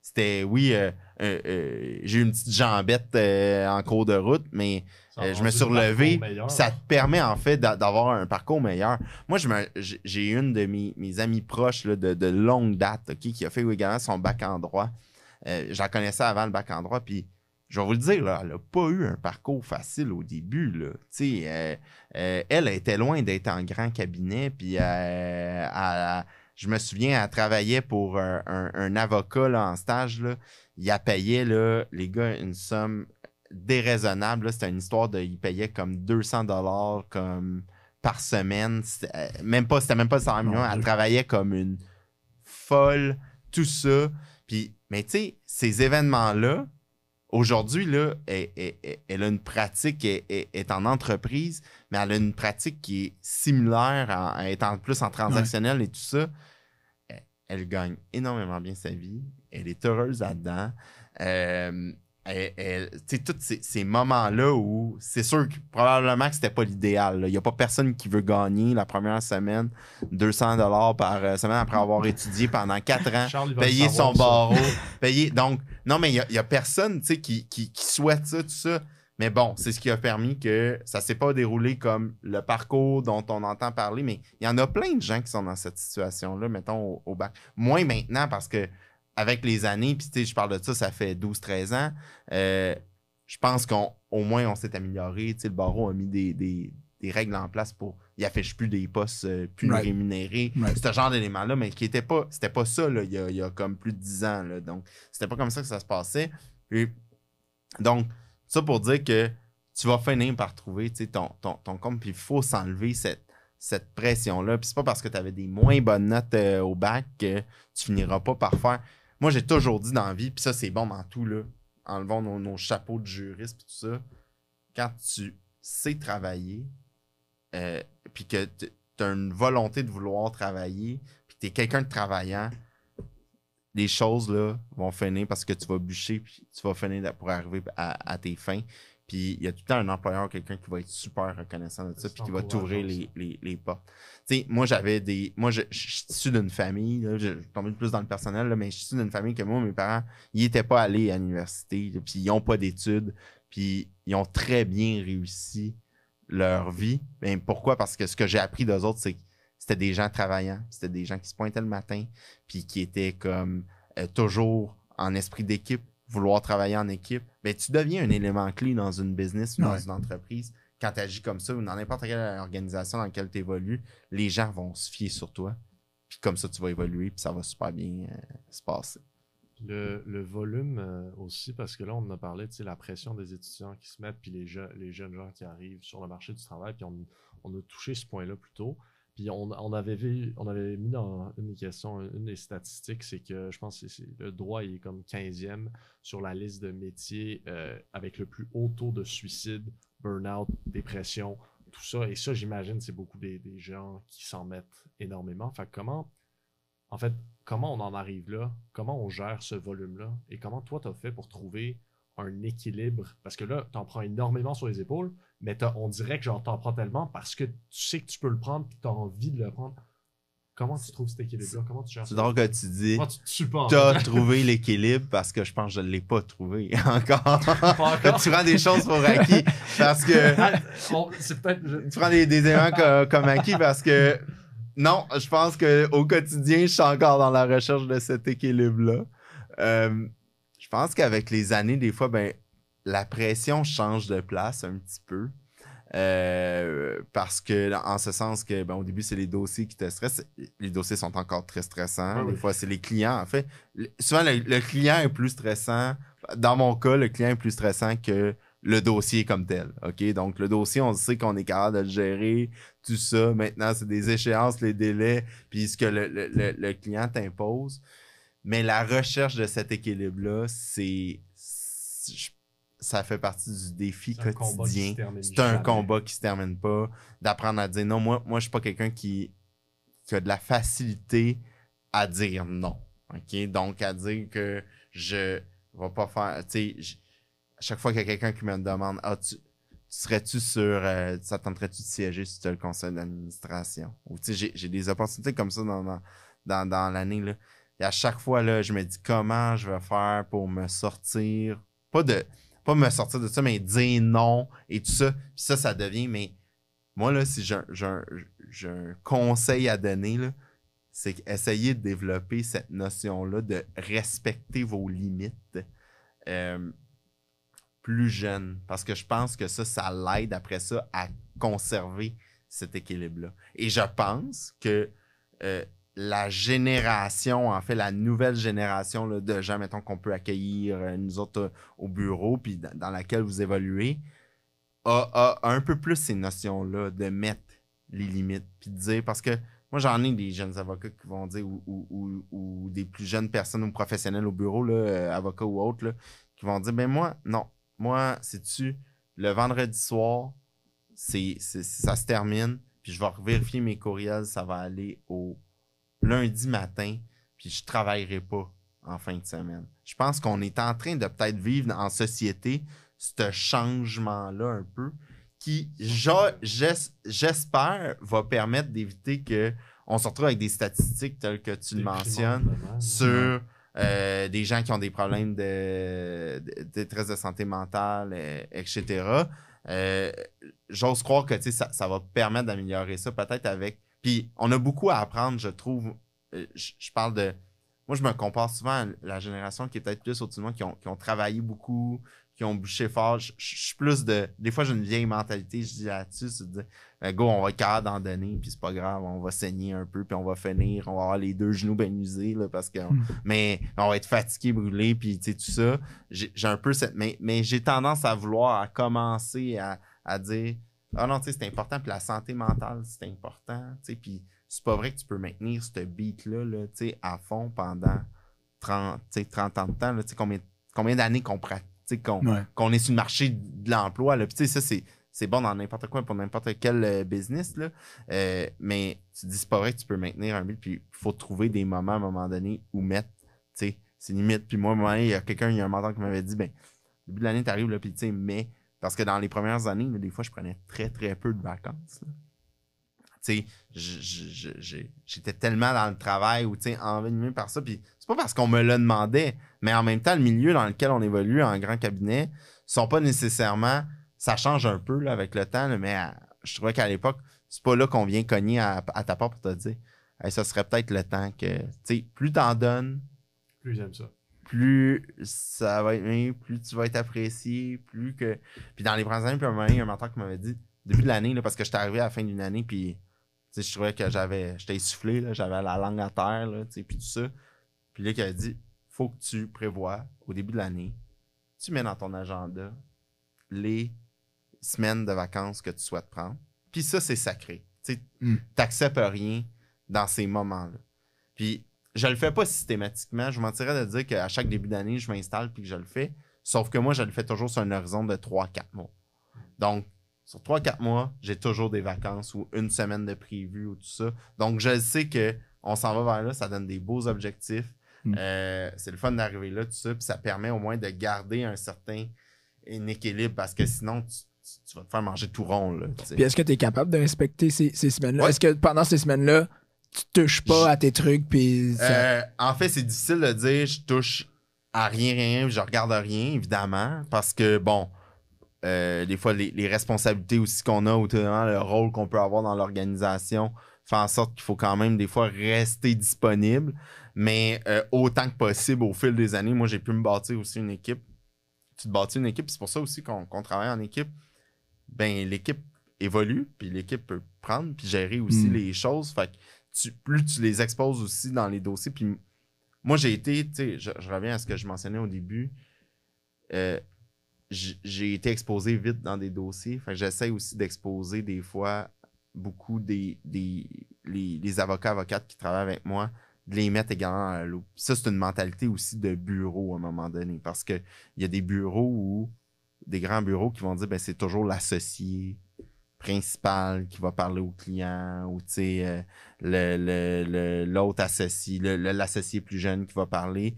c'était, oui, j'ai eu une petite jambette en cours de route, mais je me suis relevé. Ça te permet, en fait, d'avoir un parcours meilleur. Moi, j'ai une de mes amies proches là, de longue date, OK, qui a fait également son bac en droit. Je la connaissais avant le bac en droit, puis je vais vous le dire, là, elle n'a pas eu un parcours facile au début. Là. Elle était loin d'être en grand cabinet, puis je me souviens, elle travaillait pour un avocat là, en stage. Là. Il a payé, là, les gars, une somme déraisonnable. C'était une histoire de... Il payait comme 200$ comme par semaine. C'était même pas le salaire minimum. Elle travaillait comme une folle, tout ça. Puis, mais tu sais, ces événements-là, aujourd'hui, là, elle a une pratique, elle est en entreprise, mais elle a une pratique qui est similaire à étant plus en transactionnel et tout ça. Elle gagne énormément bien sa vie. Elle est heureuse là-dedans. Elle tu sais, tous ces moments-là où c'est sûr que probablement que c'était pas l'idéal. Il n'y a pas personne qui veut gagner la première semaine 200$ par semaine après avoir étudié pendant 4 ans, Charles, il va payer le son savoir, barreau, payer. Donc, non, mais il y a personne, tu sais, qui souhaite ça, tout ça. Mais bon, c'est ce qui a permis que ça s'est pas déroulé comme le parcours dont on entend parler, mais il y en a plein de gens qui sont dans cette situation-là, mettons, au bac. Moins maintenant, parce que avec les années, puis tu sais, je parle de ça fait 12-13 ans, je pense qu'au moins on s'est amélioré. Tu sais, le barreau a mis des règles en place pour... Il affiche plus des postes plus Right. rémunérés. Right. Ce genre d'éléments-là, mais qui était pas... C'était pas ça, là, il y a comme plus de 10 ans, là. Donc, c'était pas comme ça que ça se passait. Puis, donc, ça pour dire que tu vas finir par trouver, tu sais, ton compte, puis il faut s'enlever cette pression-là. Puis c'est pas parce que tu avais des moins bonnes notes au bac que tu finiras pas par faire... Moi, j'ai toujours dit dans la vie, puis ça, c'est bon dans tout, là, enlevons nos chapeaux de juriste, puis tout ça. Quand tu sais travailler, puis que tu as une volonté de vouloir travailler, puis que tu es quelqu'un de travaillant, les choses, là, vont finir parce que tu vas bûcher, puis tu vas finir pour arriver à tes fins. Puis il y a tout le temps un employeur, quelqu'un qui va être super reconnaissant de ça, puis qui va t'ouvrir les portes. Tu sais, moi, je suis issu d'une famille, là, je vais tomber plus dans le personnel, là, mais je suis issu d'une famille que moi, mes parents, ils n'étaient pas allés à l'université, là, puis ils n'ont pas d'études, puis ils ont très bien réussi leur vie. Ben, pourquoi? Parce que ce que j'ai appris d'eux autres, c'est que c'était des gens travaillants, c'était des gens qui se pointaient le matin, puis qui étaient comme toujours en esprit d'équipe, vouloir travailler en équipe. Ben, tu deviens un élément clé dans une business ou dans une entreprise. Quand tu agis comme ça ou dans n'importe quelle organisation dans laquelle tu évolues, les gens vont se fier sur toi. Puis comme ça, tu vas évoluer, puis ça va super bien se passer. Le volume aussi, parce que là, on en a parlé, tu sais, la pression des étudiants qui se mettent, puis les jeunes gens qui arrivent sur le marché du travail, puis on a touché ce point-là plus tôt. Puis on avait mis dans une des questions, une des statistiques, c'est que je pense que le droit il est comme 15e sur la liste de métiers avec le plus haut taux de suicide, burn-out, dépression, tout ça. Et ça, j'imagine, c'est beaucoup des gens qui s'en mettent énormément. Fait que comment on en arrive là? Comment on gère ce volume-là? Et comment toi, tu as fait pour trouver un équilibre? Parce que là, tu en prends énormément sur les épaules, mais on dirait que genre t'en prends tellement parce que tu sais que tu peux le prendre et tu as envie de le prendre. Comment tu trouves cet équilibre-là? Comment tu gères ça? C'est drôle que tu dis. Comment tu te supportes? Tu as trouvé l'équilibre parce que je pense que je ne l'ai pas trouvé encore. Pas encore. Tu prends des choses pour acquis parce que. C'est peut-être. Tu prends des éléments comme acquis parce que. Non, je pense qu'au quotidien, je suis encore dans la recherche de cet équilibre-là. Je pense qu'avec les années, des fois, ben, la pression change de place un petit peu. Parce que, en ce sens que, ben, au début, c'est les dossiers qui te stressent. Les dossiers sont encore très stressants. Oui. Des fois, c'est les clients. En fait, souvent, le client est plus stressant. Dans mon cas, le client est plus stressant que le dossier comme tel. OK? Donc, le dossier, on sait qu'on est capable de le gérer, tout ça. Maintenant, c'est des échéances, les délais, puis ce que le client t'impose. Mais la recherche de cet équilibre-là, ça fait partie du défi quotidien. C'est un combat qui se termine pas. D'apprendre à dire non. Moi, je suis pas quelqu'un qui a de la facilité à dire non. OK? Donc, à dire que je vais pas faire... Tu sais, à chaque fois qu'il y a quelqu'un qui me demande tu serais-tu sur... ça tenterait-tu de siéger sur le conseil d'administration? Ou tu sais, j'ai des opportunités comme ça dans l'année, là. Et à chaque fois, là, je me dis comment je vais faire pour me sortir... Pas me sortir de ça, mais dire non et tout ça. Puis ça devient... Mais moi, là, si j'ai un conseil à donner, là, c'est essayer de développer cette notion-là de respecter vos limites plus jeune. Parce que je pense que ça l'aide après ça à conserver cet équilibre-là. Et je pense que la génération, en fait, la nouvelle génération là, de gens, mettons, qu'on peut accueillir nous autres au bureau, puis dans laquelle vous évoluez, a un peu plus ces notions-là de mettre les limites, puis de dire, parce que moi, j'en ai des jeunes avocats qui vont dire, ou des plus jeunes personnes ou professionnels au bureau, là, avocats ou autres, là, qui vont dire, ben moi, sais-tu, le vendredi soir, ça se termine, puis je vais vérifier mes courriels, ça va aller au lundi matin, puis je travaillerai pas en fin de semaine. Je pense qu'on est en train de peut-être vivre en société ce changement-là un peu qui, j'espère, va permettre d'éviter qu'on se retrouve avec des statistiques telles que tu le mentionnes sur des gens qui ont des problèmes de détresse de santé mentale, etc. J'ose croire que ça va permettre d'améliorer ça, peut-être avec... Puis on a beaucoup à apprendre, je trouve. Je parle de... Moi, je me compare souvent à la génération qui est peut-être plus au-dessus de moi, qui ont travaillé beaucoup, qui ont bûché fort. Je suis plus de... Des fois, j'ai une vieille mentalité, je dis là-dessus, c'est de dire, go, on va être capable d'en donner, puis c'est pas grave, on va saigner un peu, puis on va finir, on va avoir les 2 genoux bien usés, là, parce que... Mais on va être fatigué, brûlé, puis tu sais, tout ça. J'ai un peu cette... Mais j'ai tendance à vouloir à commencer à dire, ah non, tu sais, c'est important, puis la santé mentale, c'est important, tu sais, puis c'est pas vrai que tu peux maintenir ce beat-là, là, tu sais, à fond pendant 30 ans de temps, là, tu sais, combien d'années qu'on pratique, qu'on est sur le marché de l'emploi, là, puis tu sais, ça, c'est bon dans n'importe quoi, pour n'importe quel business, là, mais tu dis, c'est pas vrai que tu peux maintenir un beat, puis il faut trouver des moments, à un moment donné, où mettre, tu sais, c'est limite, puis moi, à un moment donné, il y a un mentor qui m'avait dit, ben, au début de l'année, t'arrives, là, puis tu sais, mais... Parce que dans les premières années, là, des fois, je prenais très, très peu de vacances. Tu sais, j'étais tellement dans le travail ou envenimé par ça. Puis c'est pas parce qu'on me le demandait, mais en même temps, le milieu dans lequel on évolue en grand cabinet sont pas nécessairement... Ça change un peu là, avec le temps, là, mais je trouvais qu'à l'époque, c'est pas là qu'on vient cogner à ta porte pour te dire hey, ça serait peut-être le temps que... Tu sais, plus t'en donnes... Plus j'aime ça. Plus ça va être mieux, plus tu vas être apprécié, plus que... Puis dans les premières années, puis à un moment donné, il y a un mentor qui m'avait dit, début de l'année, là, parce que j'étais arrivé à la fin d'une année, puis je trouvais que j'étais essoufflé, là, j'avais la langue à terre, là, puis tout ça. Puis là, il a dit, faut que tu prévois, au début de l'année, tu mets dans ton agenda les semaines de vacances que tu souhaites prendre. Puis ça, c'est sacré. Tu n'acceptes rien dans ces moments-là. Puis je le fais pas systématiquement. Je mentirais de dire qu'à chaque début d'année, je m'installe puis que je le fais. Sauf que moi, je le fais toujours sur un horizon de 3-4 mois. Donc, sur 3-4 mois, j'ai toujours des vacances ou une semaine de prévu ou tout ça. Donc, je sais qu'on s'en va vers là. Ça donne des beaux objectifs. C'est le fun d'arriver là, tout ça. Puis ça permet au moins de garder un certain équilibre parce que sinon, tu vas te faire manger tout rond. Là, puis est-ce que tu es capable de respecter ces semaines-là? Ouais. Est-ce que pendant ces semaines-là, tu touches pas à tes trucs? Puis en fait, c'est difficile de dire je touche à rien, je regarde rien, évidemment, parce que, bon, des fois, les responsabilités aussi qu'on a, ou le rôle qu'on peut avoir dans l'organisation, fait en sorte qu'il faut quand même, des fois, rester disponible. Mais autant que possible, au fil des années, moi, j'ai pu me bâtir aussi une équipe. Tu te bâtis une équipe, c'est pour ça aussi qu'on travaille en équipe. Ben, l'équipe évolue, puis l'équipe peut prendre, puis gérer aussi les choses. Fait que plus tu les exposes aussi dans les dossiers. Puis moi, j'ai été, tu sais, je reviens à ce que je mentionnais au début, j'ai été exposé vite dans des dossiers. Fait que j'essaie aussi d'exposer des fois beaucoup les avocates qui travaillent avec moi, de les mettre également à l'eau. Ça, c'est une mentalité aussi de bureau à un moment donné. Parce qu'il y a des bureaux des grands bureaux qui vont dire ben c'est toujours l'associé principal qui va parler au client ou l'autre associé, l'associé plus jeune qui va parler.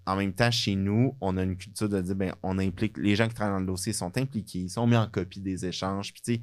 En même temps, chez nous, on a une culture de dire ben on implique les gens qui travaillent dans le dossier sont impliqués, ils sont mis en copie des échanges. Puis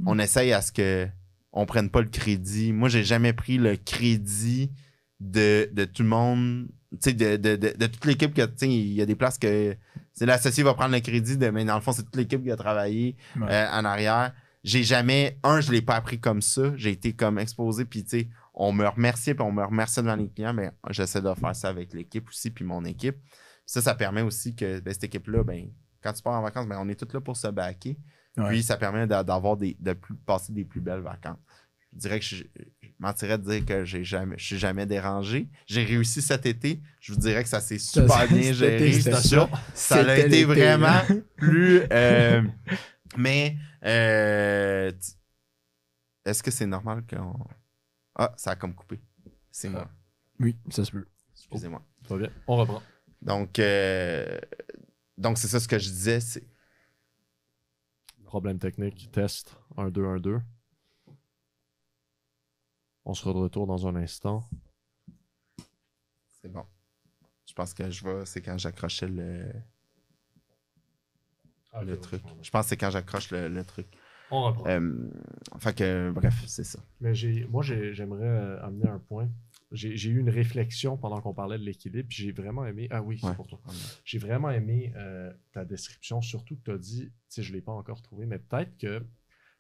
on essaye à ce que on prenne pas le crédit. Moi, j'ai jamais pris le crédit de tout le monde. Tu sais, de toute l'équipe que il y a des places que l'associé va prendre le crédit mais dans le fond, c'est toute l'équipe qui a travaillé en arrière. J'ai jamais, je l'ai pas appris comme ça. J'ai été comme exposé, puis tu sais, on me remerciait, puis on me remerciait devant les clients, mais j'essaie de faire ça avec l'équipe aussi, puis mon équipe. Puis ça permet aussi que cette équipe-là, ben, quand tu pars en vacances, ben, on est tous là pour se backer. Ouais. Puis ça permet d'avoir passer des plus belles vacances. Je dirais que je mentirais de dire que je suis jamais dérangé. J'ai réussi cet été. Je vous dirais que ça s'est super bien géré. Ça a été vraiment plus... mais est-ce que c'est normal qu'on... Ah, ça a comme coupé. C'est moi. Oui, ça se peut. Excusez-moi. Pas bien. On reprend. Donc c'est ça ce que je disais. C'est... Problème technique. Test. 1, 2, 1, 2. On sera de retour dans un instant. C'est bon. pense que c'est quand j'accrochais le truc. Ouais. Je pense que c'est quand j'accroche le truc. On reprend. Fait que, bref, c'est ça. Mais j'aimerais amener un point. J'ai eu une réflexion pendant qu'on parlait de l'équilibre, puis j'ai vraiment aimé. Ah oui, c'est pour toi. J'ai vraiment aimé ta description, surtout que tu as dit, tu sais, je ne l'ai pas encore trouvé, mais peut-être que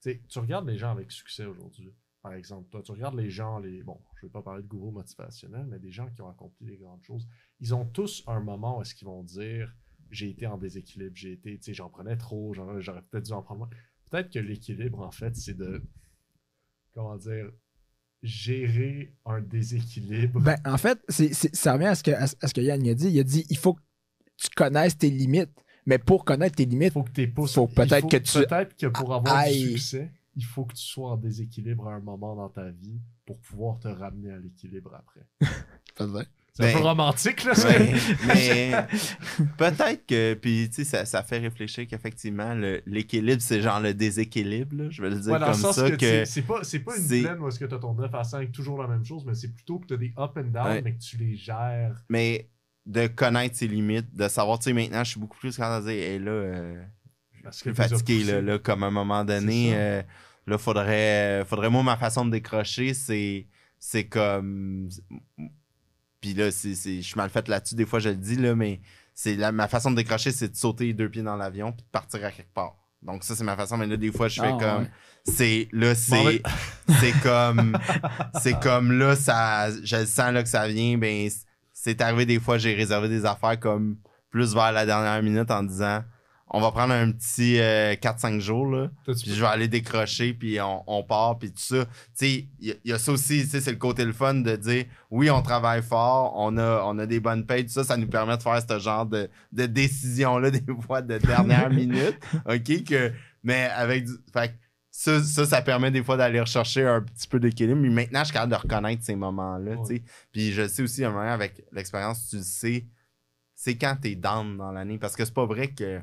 tu regardes les gens avec succès aujourd'hui. Par exemple, toi, tu regardes les gens, bon, je ne vais pas parler de gourou motivationnel, mais des gens qui ont accompli des grandes choses. Ils ont tous un moment où est-ce qu'ils vont dire j'ai été en déséquilibre, j'en prenais trop, j'aurais peut-être dû en prendre moins. Peut-être que l'équilibre, en fait, c'est de, comment dire, gérer un déséquilibre. Ben, en fait, ça revient à ce que Yann a dit. Il a dit il faut que tu connaisses tes limites. Mais pour connaître tes limites, peut-être que pour avoir du succès, il faut que tu sois en déséquilibre à un moment dans ta vie pour pouvoir te ramener à l'équilibre après. Peut-être. C'est un peu romantique, là. Mais peut-être que, puis tu sais, ça fait réfléchir qu'effectivement, l'équilibre, c'est genre le déséquilibre, là, je vais le dire comme ça. C'est pas une plaine où est-ce que tu as ton 9 à 5 toujours la même chose, mais c'est plutôt que tu as des up and down, mais que tu les gères. Mais de connaître ses limites, de savoir, tu sais, maintenant, je suis beaucoup plus capable de dire, hey, là, je suis fatigué, là, comme à un moment donné, là, faudrait moi, ma façon de décrocher, c'est comme... Puis là, je suis mal fait là-dessus, des fois je le dis, là, mais ma façon de décrocher, c'est de sauter les 2 pieds dans l'avion puis de partir à quelque part. Donc ça, c'est ma façon, mais là, des fois, je fais comme... Ouais. C'est comme là, je le sens là, que ça vient, ben c'est arrivé des fois, j'ai réservé des affaires comme plus vers la dernière minute en disant on va prendre un petit 4-5 jours, là, puis je vais aller décrocher, puis on part, puis tout ça. Tu sais, il y a ça aussi, tu sais, c'est le côté le fun de dire, oui, on travaille fort, on a des bonnes payes, tout ça, ça nous permet de faire ce genre de décision-là, des fois, de dernière minute, OK, mais avec du... Fait que ça permet des fois d'aller rechercher un petit peu d'équilibre, mais maintenant, je suis capable de reconnaître ces moments-là, tu sais. Puis je sais aussi, un moment, avec l'expérience, tu le sais, c'est quand t'es down dans l'année, parce que c'est pas vrai que...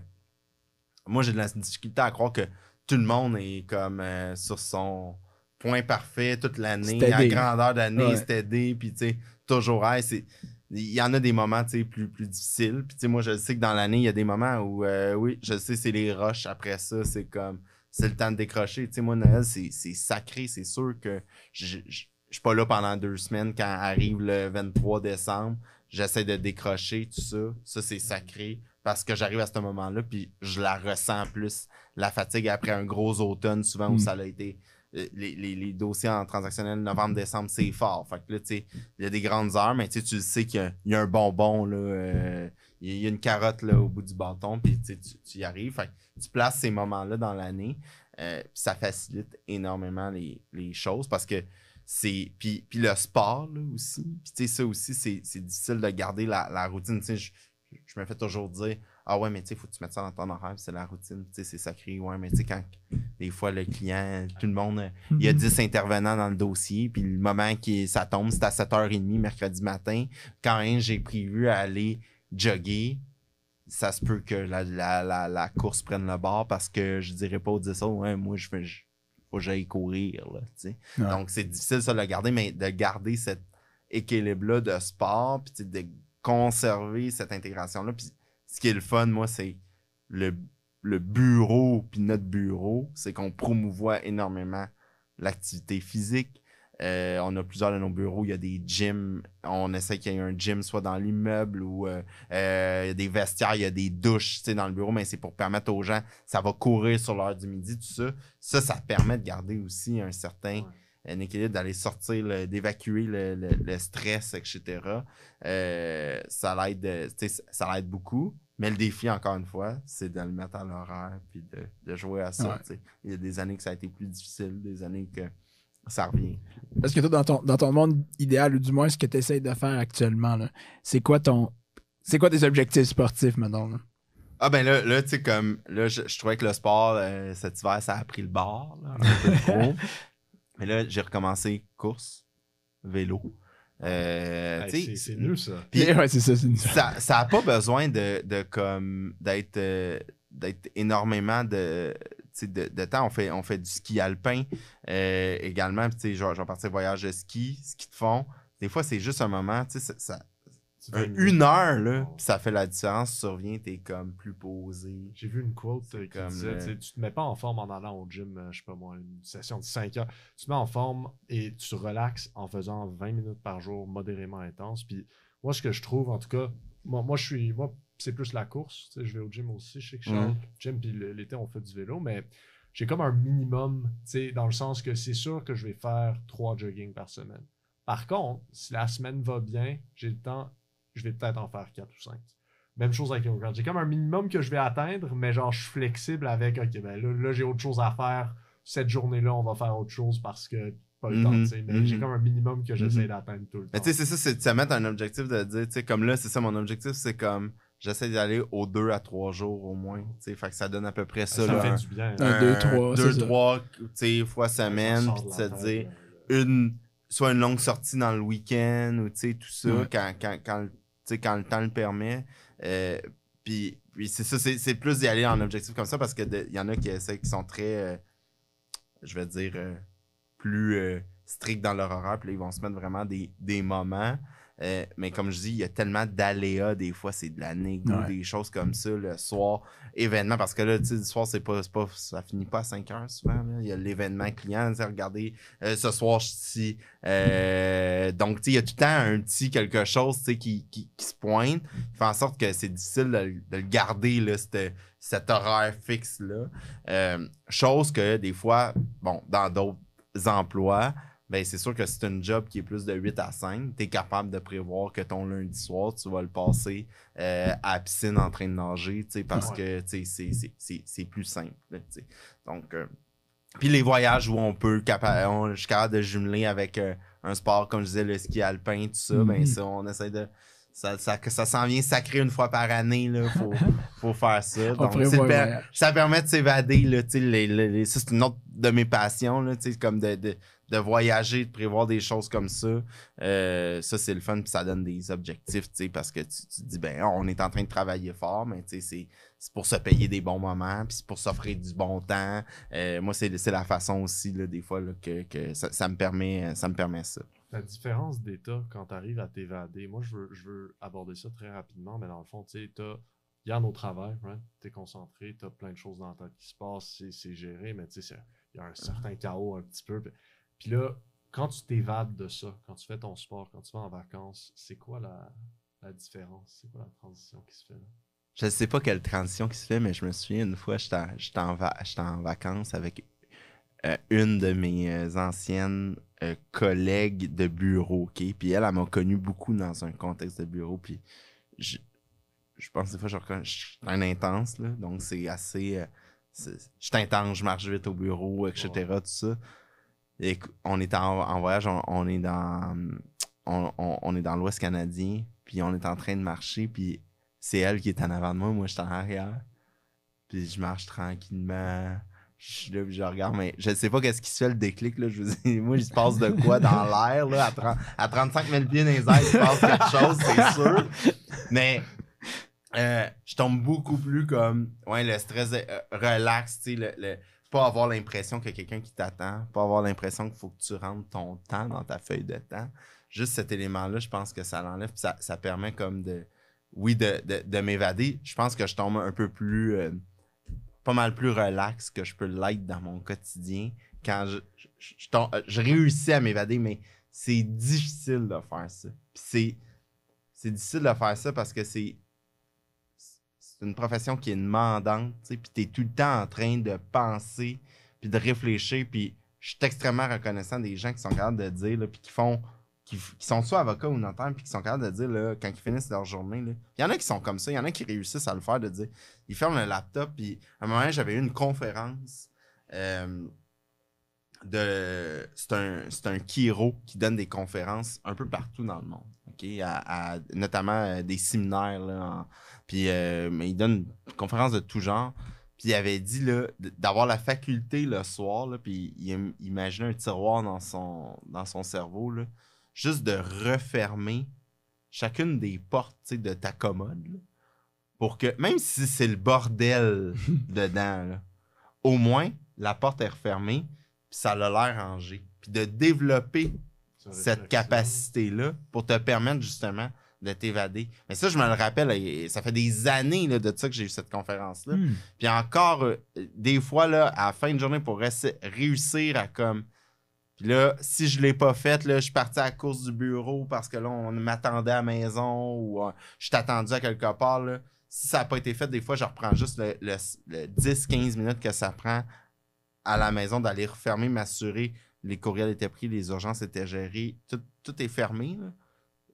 Moi, j'ai de la difficulté à croire que tout le monde est comme sur son point parfait toute l'année, à grandeur d'année, steady, puis tu sais, toujours il y en a des moments, tu sais, plus difficiles. Puis tu sais, moi, je sais que dans l'année, il y a des moments où, oui, je sais, c'est les rushs. Après ça, c'est comme, c'est le temps de décrocher. Tu sais, moi, Noël, c'est sacré. C'est sûr que je suis pas là pendant 2 semaines quand arrive le 23 décembre. J'essaie de décrocher, tout ça. Ça, c'est sacré. Parce que j'arrive à ce moment-là, puis je la ressens plus. La fatigue après un gros automne, souvent où ça a été... Les dossiers en transactionnel novembre-décembre, c'est fort. Fait que là, tu sais, il y a des grandes heures, mais tu sais qu'il y a un bonbon, là. Il y a une carotte là, au bout du bâton, puis tu y arrives. Fait que tu places ces moments-là dans l'année. Puis ça facilite énormément les choses parce que c'est... Puis le sport, là, aussi. Puis tu sais, ça aussi, c'est difficile de garder la routine. Tu sais, je me fais toujours dire ah ouais, mais tu sais, faut que tu mettes ça dans ton horaire, c'est la routine, tu sais, c'est sacré. Ouais, mais tu sais, quand des fois le client, tout le monde, il y a 10 intervenants dans le dossier, puis le moment ça tombe, c'est à 7h30 mercredi matin. Quand même, j'ai prévu à aller jogger, ça se peut que la course prenne le bord parce que je dirais pas au 10 ouais, moi, faut que j'aille courir, là, tu sais. Ouais. Donc, c'est difficile ça de le garder, mais de garder cet équilibre-là de sport, puis de conserver cette intégration-là. Puis ce qui est le fun, moi, c'est le bureau, puis notre bureau, c'est qu'on promouvoit énormément l'activité physique. On a plusieurs de nos bureaux, il y a des gyms. On essaie qu'il y ait un gym soit dans l'immeuble ou il y a des vestiaires, il y a des douches dans le bureau, mais c'est pour permettre aux gens, ça va courir sur l'heure du midi, tout ça. Ça permet de garder aussi un certain... un équilibre, d'aller sortir, d'évacuer le stress, etc. Ça l'aide beaucoup. Mais le défi, encore une fois, c'est de le mettre à l'horaire puis de jouer à ça. Ouais. Il y a des années que ça a été plus difficile, des années que ça revient. Parce que toi, dans ton monde idéal, ou du moins ce que tu essaies de faire actuellement, c'est quoi tes objectifs sportifs maintenant? Là? Ah ben là tu sais, comme là, je trouvais que le sport, cet hiver, ça a pris le bord, là, un peu trop. Mais là, j'ai recommencé course, vélo. C'est nul, ça. Puis, ouais, c'est ça. Ça n'a pas besoin d'être énormément de temps. On fait du ski alpin également. Je vais partir voyage de ski de fond. Des fois, c'est juste un moment. Tu Une heure, là, pis ça fait la différence. Tu reviens, t'es comme plus posé. J'ai vu une quote qui comme disait, tu te mets pas en forme en allant au gym, je sais pas moi, une session de 5 heures. Tu te mets en forme et tu relaxes en faisant 20 minutes par jour modérément intense. Puis moi, ce que je trouve, en tout cas, moi c'est plus la course. Je vais au gym aussi. Je sais que Charles, gym, puis l'été, on fait du vélo, mais j'ai comme un minimum, dans le sens que c'est sûr que je vais faire 3 jogging par semaine. Par contre, si la semaine va bien, j'ai le temps, je vais peut-être en faire 4 ou 5. Même chose avec le workout. J'ai comme un minimum que je vais atteindre, mais genre, je suis flexible avec, OK, ben là j'ai autre chose à faire. Cette journée-là, on va faire autre chose parce que pas le temps, tu sais. Mais j'ai comme un minimum que j'essaie d'atteindre tout le temps. Mais tu sais, c'est ça, c'est de se mettre un objectif de dire, tu sais, comme là, c'est ça, mon objectif, c'est comme, j'essaie d'aller aux 2 à 3 jours au moins, tu sais, fait que ça donne à peu près ça, Ça là. fait du bien. 2-3 tu sais, fois semaine, puis de se dire, soit une longue sortie dans le week-end, ou tu sais, tout ça, quand le temps le permet. Puis c'est ça, c'est plus d'y aller en objectif comme ça, parce qu'il y en a qui sont très, je vais dire, plus stricts dans leur horaire, puis là, ils vont se mettre vraiment des moments. Mais comme je dis, il y a tellement d'aléas, des fois, c'est de la négo, des choses comme ça, le soir, événement, parce que là, tu sais, le soir, ça finit pas à 5 heures souvent, là. Il y a l'événement client, tu sais, regardez, ce soir, je suis ici. Donc, tu sais, il y a tout le temps un petit quelque chose, tu sais, qui se pointe, qui fait en sorte que c'est difficile de le garder, là, cet horaire fixe-là. Chose que, des fois, bon, dans d'autres emplois, ben c'est sûr que c'est un job qui est plus de 8 à 5. Tu es capable de prévoir que ton lundi soir, tu vas le passer à la piscine en train de nager, parce que c'est plus simple. Là, donc, puis les voyages où je suis capable de jumeler avec un sport, comme je disais, le ski alpin, tout ça, ben ça, on essaie de... Ça s'en vient sacré une fois par année, là. Faut faire ça. Donc, ça permet de s'évader, là. Ça, c'est une autre de mes passions, là, comme de voyager, de prévoir des choses comme ça. Ça, c'est le fun, puis ça donne des objectifs, parce que tu te dis, ben, on est en train de travailler fort, mais c'est pour se payer des bons moments, puis c'est pour s'offrir du bon temps. Moi, c'est la façon aussi, là, des fois, là, que ça me permet ça. La différence d'état quand tu arrives à t'évader, moi je veux aborder ça très rapidement, mais dans le fond, tu sais, il y a au travail, right? Tu es concentré, tu as plein de choses dans ta tête qui se passent, c'est géré, mais tu sais, il y a un certain chaos un petit peu. Puis là, quand tu t'évades de ça, quand tu fais ton sport, quand tu vas en vacances, c'est quoi la différence? C'est quoi la transition qui se fait là? Je ne sais pas quelle transition qui se fait, mais je me souviens une fois, j'étais en vacances avec une de mes anciennes collègues de bureau, OK? Puis elle m'a connu beaucoup dans un contexte de bureau, puis je pense des fois, je suis un intense, là, donc c'est assez... je suis intense, je marche vite au bureau, etc., tout ça. Et on est en voyage, on est dans l'Ouest canadien, puis on est en train de marcher, puis c'est elle qui est en avant de moi je suis en arrière. Puis je marche tranquillement... Je suis là, puis je regarde, mais je sais pas qu'est-ce qui se fait le déclic, là. Je vous dis, moi, il se passe de quoi dans l'air, là, à 35 000 pieds dans les airs, il se passe quelque chose, c'est sûr. Mais je tombe beaucoup plus comme, le stress relax, tu sais, pas avoir l'impression qu'il y a quelqu'un qui t'attend, pas avoir l'impression qu'il faut que tu rentres ton temps dans ta feuille de temps. Juste cet élément-là, je pense que ça l'enlève, puis ça permet comme de m'évader. Je pense que je tombe un peu plus... pas mal plus relax que je peux l'être dans mon quotidien quand je réussis à m'évader, mais c'est difficile de faire ça. Puis c'est difficile de faire ça parce que c'est une profession qui est demandante, tu sais, puis t'es tout le temps en train de penser puis de réfléchir, puis je suis extrêmement reconnaissant des gens qui sont capables de dire, là, puis qui sont soit avocats ou notaires, puis qui sont capables de dire, là, quand ils finissent leur journée, là, il y en a qui sont comme ça, il y en a qui réussissent à le faire, de dire, ils ferment le laptop, puis à un moment, j'avais eu une conférence c'est un chiro qui donne des conférences un peu partout dans le monde, OK? Notamment des séminaires, là, mais il donne des conférences de tout genre. Puis il avait dit là, d'avoir la faculté le soir, là, puis il imaginait un tiroir dans son cerveau, là, juste de refermer chacune des portes de ta commode, là, pour que, même si c'est le bordel dedans, là, au moins, la porte est refermée, puis ça a l'air rangé. Puis de développer cette capacité-là pour te permettre justement de t'évader. Mais ça, je me le rappelle, et ça fait des années là, de ça que j'ai eu cette conférence-là. Puis encore, des fois, là, à la fin de journée, pour réussir à comme... Puis là, si je l'ai pas faite, là, je suis parti à la course du bureau parce que là, on m'attendait à la maison ou je suis attendu à quelque part. Là. Si ça n'a pas été fait, des fois, je reprends juste le 10-15 minutes que ça prend à la maison d'aller refermer, m'assurer les courriels étaient pris, les urgences étaient gérées. Tout est fermé, là.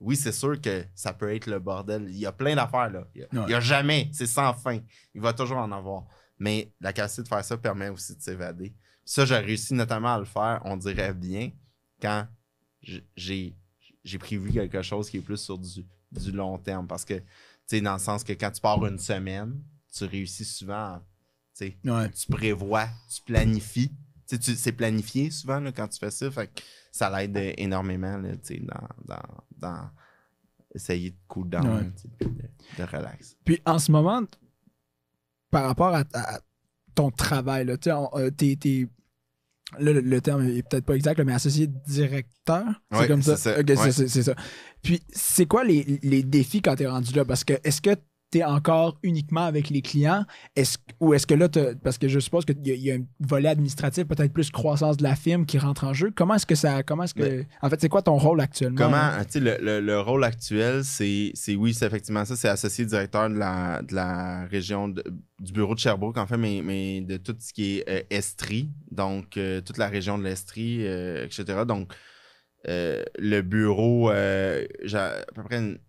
Oui, c'est sûr que ça peut être le bordel. Il y a plein d'affaires, là. Il y a jamais. C'est sans fin. Il va toujours en avoir. Mais la capacité de faire ça permet aussi de s'évader. Ça, j'ai réussi notamment à le faire, on dirait bien, quand j'ai prévu quelque chose qui est plus sur du long terme. Parce que, tu sais, dans le sens que quand tu pars une semaine, tu réussis souvent, tu prévois, tu planifies. C'est planifié souvent là, quand tu fais ça. Fait que ça l'aide énormément là, dans essayer de cool down, de relax. Puis en ce moment, par rapport à ton travail, là, le terme est peut-être pas exact, là, mais associé directeur, c'est comme ça. Okay, c'est ça. Puis c'est quoi les défis quand tu es rendu là? Parce que est-ce que tu es encore uniquement avec les clients? Ou est-ce que là, parce que je suppose qu'il y a un volet administratif, peut-être plus croissance de la firme qui rentre en jeu. En fait, c'est quoi ton rôle actuellement? Le rôle actuel, c'est effectivement ça, c'est associé directeur de la région du bureau de Sherbrooke, en fait, mais de tout ce qui est Estrie, donc toute la région de l'Estrie, etc. Donc, le bureau, j'ai à peu près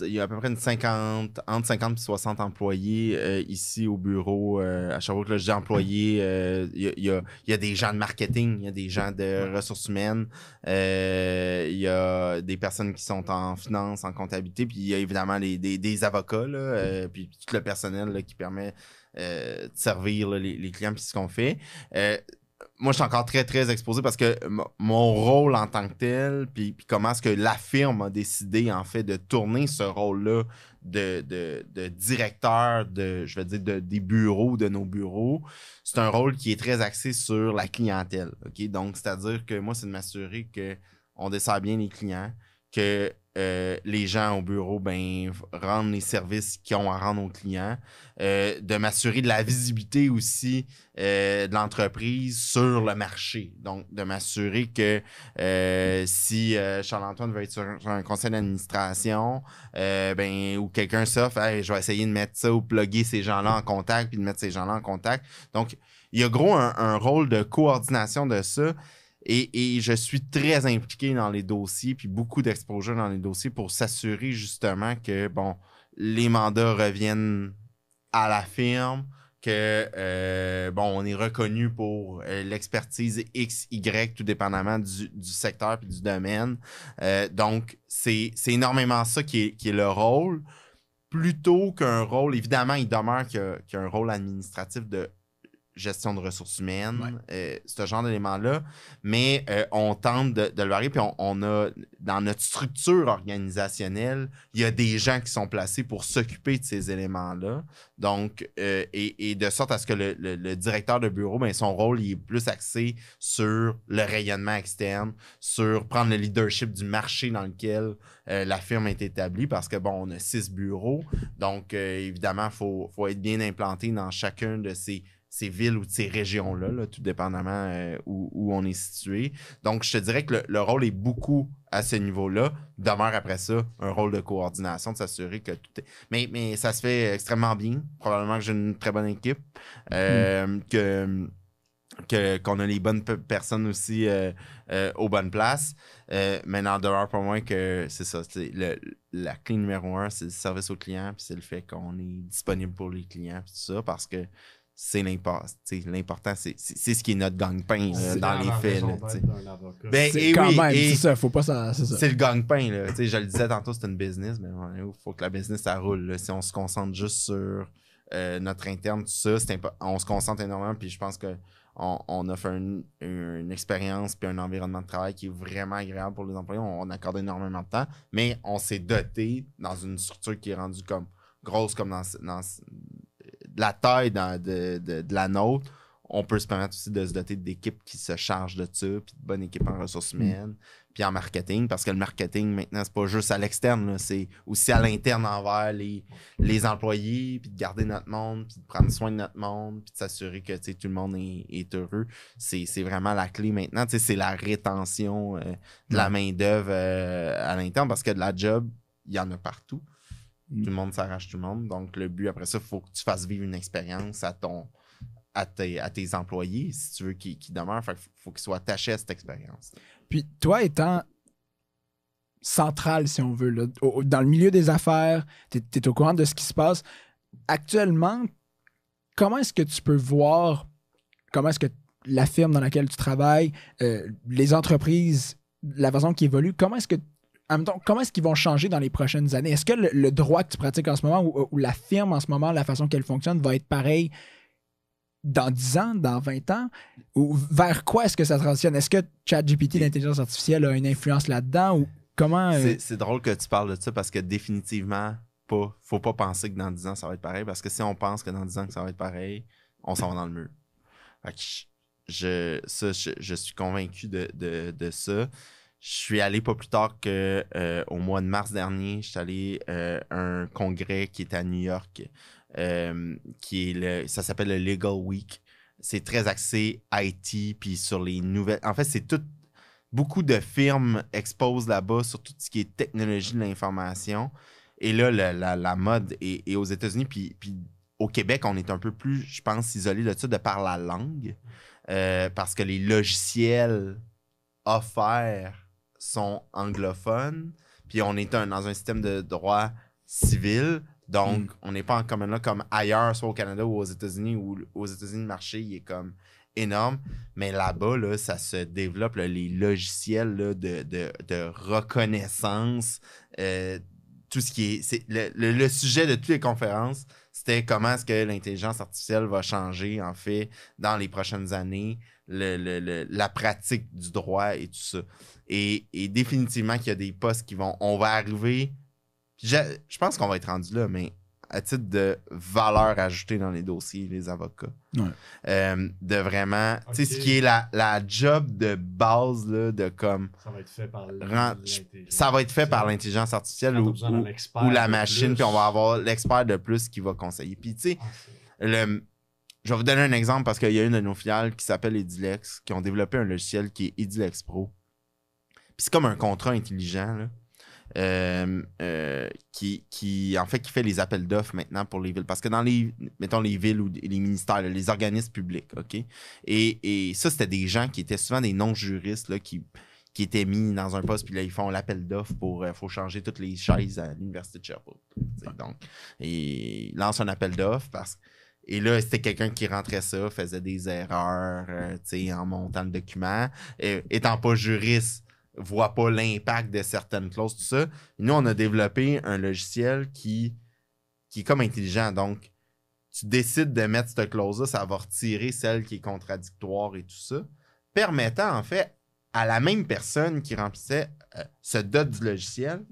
il y a à peu près entre 50 et 60 employés ici au bureau à Sherbrooke. Là, je dis employés, il y a des gens de marketing, il y a des gens de ressources humaines, il y a des personnes qui sont en finance, en comptabilité, puis il y a évidemment des avocats, là, puis tout le personnel là, qui permet de servir là, les clients puis ce qu'on fait. Moi, je suis encore très, très exposé parce que mon rôle en tant que tel, puis comment est-ce que la firme a décidé, en fait, de tourner ce rôle-là de directeur des bureaux, de nos bureaux, c'est un rôle qui est très axé sur la clientèle. OK? Donc, c'est-à-dire que moi, c'est de m'assurer qu'on dessert bien les clients, que les gens au bureau rendent les services qu'ils ont à rendre aux clients, de m'assurer de la visibilité aussi de l'entreprise sur le marché. Donc, de m'assurer que si Charles-Antoine veut être sur un conseil d'administration ou quelqu'un s'offre, je vais essayer de mettre ça ou plugger ces gens-là en contact puis de mettre ces gens-là en contact. Donc, il y a gros un rôle de coordination de ça. Et je suis très impliqué dans les dossiers, puis beaucoup d'exposure dans les dossiers pour s'assurer justement que, les mandats reviennent à la firme, que, on est reconnu pour l'expertise X, Y, tout dépendamment du secteur puis du domaine. Donc, c'est énormément ça qui est le rôle. Plutôt qu'un rôle, évidemment, il demeure qu'il y a un rôle administratif de gestion de ressources humaines, ce genre d'éléments-là, mais on tente de le varier, puis on a, dans notre structure organisationnelle, il y a des gens qui sont placés pour s'occuper de ces éléments-là, donc, et de sorte à ce que le directeur de bureau, son rôle, il est plus axé sur le rayonnement externe, sur prendre le leadership du marché dans lequel la firme est établie, parce que, on a 6 bureaux, donc, évidemment, il faut être bien implanté dans chacun de ces villes ou de ces régions-là, là, tout dépendamment où on est situé. Donc, je te dirais que le rôle est beaucoup à ce niveau-là. Demeure après ça un rôle de coordination, de s'assurer que tout est... Mais ça se fait extrêmement bien. Probablement que j'ai une très bonne équipe. Qu'on a les bonnes personnes aussi aux bonnes places. Mais n'en demeure pas moins que c'est ça. La clé numéro 1, c'est le service aux clients, puis c'est le fait qu'on est disponible pour les clients, puis tout ça, parce que c'est l'important, c'est ce qui est notre gagne-pain dans les faits. C'est ça, faut pas ça. C'est le gagne-pain. Je le disais tantôt, c'est une business, mais il faut que la business, ça roule. Là. Si on se concentre juste sur notre interne, tout ça, on se concentre énormément, puis je pense qu'on offre une expérience puis un environnement de travail qui est vraiment agréable pour les employés. On accorde énormément de temps, mais on s'est doté dans une structure qui est rendue comme grosse comme dans la taille de la nôtre. On peut se permettre aussi de se doter d'équipes qui se chargent de ça, puis de bonnes équipes en ressources humaines, puis en marketing, parce que le marketing, maintenant, c'est pas juste à l'externe, là, c'est aussi à l'interne envers les employés, puis de garder notre monde, puis de prendre soin de notre monde, puis de s'assurer que tout le monde est heureux. C'est vraiment la clé maintenant. C'est la rétention de la main-d'œuvre à l'interne, parce que de la job, il y en a partout. Tout le monde s'arrache tout le monde. Donc, le but, après ça, il faut que tu fasses vivre une expérience à tes employés, si tu veux qu'ils demeurent. Fait qu'il faut qu'ils soient attachés à cette expérience. Puis toi étant central, si on veut, là, dans le milieu des affaires, tu es au courant de ce qui se passe. Actuellement, comment est-ce que tu peux voir, comment est-ce que la firme dans laquelle tu travailles, les entreprises, la façon qui évolue, comment est-ce qu'ils vont changer dans les prochaines années? Est-ce que le droit que tu pratiques en ce moment ou la firme en ce moment, la façon qu'elle fonctionne, va être pareil dans 10 ans, dans 20 ans? Ou vers quoi est-ce que ça transitionne? Est-ce que ChatGPT, l'intelligence artificielle, a une influence là-dedans? Ou comment... C'est drôle que tu parles de ça parce que définitivement, faut pas penser que dans 10 ans, ça va être pareil. Parce que si on pense que dans 10 ans, que ça va être pareil, on s'en va dans le mur. Fait que je suis convaincu de ça. Je suis allé pas plus tard qu'au mois de mars dernier, je suis allé à un congrès qui est à New York, ça s'appelle le Legal Week. C'est très axé IT, puis sur les nouvelles... En fait, c'est beaucoup de firmes exposent là-bas sur tout ce qui est technologie de l'information. Et là, la mode est aux États-Unis, puis au Québec, on est un peu plus, je pense, isolé de ça, de par la langue, parce que les logiciels offerts sont anglophones, puis on est dans un système de droit civil, donc on n'est pas en commun là comme ailleurs, soit au Canada ou aux États-Unis, où aux États-Unis, le marché il est comme énorme, mais là-bas, là, ça se développe, là, les logiciels là, de reconnaissance, tout ce qui est le sujet de toutes les conférences, c'était comment est-ce que l'intelligence artificielle va changer, en fait, dans les prochaines années, la pratique du droit et tout ça. Et définitivement qu'il y a des postes on va arriver, je pense qu'on va être rendu là, mais à titre de valeur ajoutée dans les dossiers, les avocats. Ouais. De vraiment, tu sais, ce qui est la job de base, là, de comme... Ça va être fait par ça va être fait par l'intelligence artificielle ou la machine, puis on va avoir l'expert de plus qui va conseiller. Puis, tu sais, je vais vous donner un exemple parce qu'il y a une de nos filiales qui s'appelle Edilex, qui ont développé un logiciel qui est Edilex Pro. Puis c'est comme un contrat intelligent, là. Qui en fait qui fait les appels d'offres maintenant pour les villes, parce que dans mettons les villes ou les ministères, là, les organismes publics, ok, et ça c'était des gens qui étaient souvent des non-juristes là, qui étaient mis dans un poste, puis là ils font l'appel d'offres pour faut changer toutes les chaises à l'université de Sherbrooke, donc et ils lancent un appel d'offres et là, c'était quelqu'un qui rentrait ça, faisait des erreurs en montant le document, étant pas juriste, voit pas l'impact de certaines clauses, tout ça. Nous, on a développé un logiciel qui est comme intelligent. Donc, tu décides de mettre cette clause-là, ça va retirer celle qui est contradictoire et tout ça, permettant, en fait, à la même personne qui remplissait ce dot du logiciel,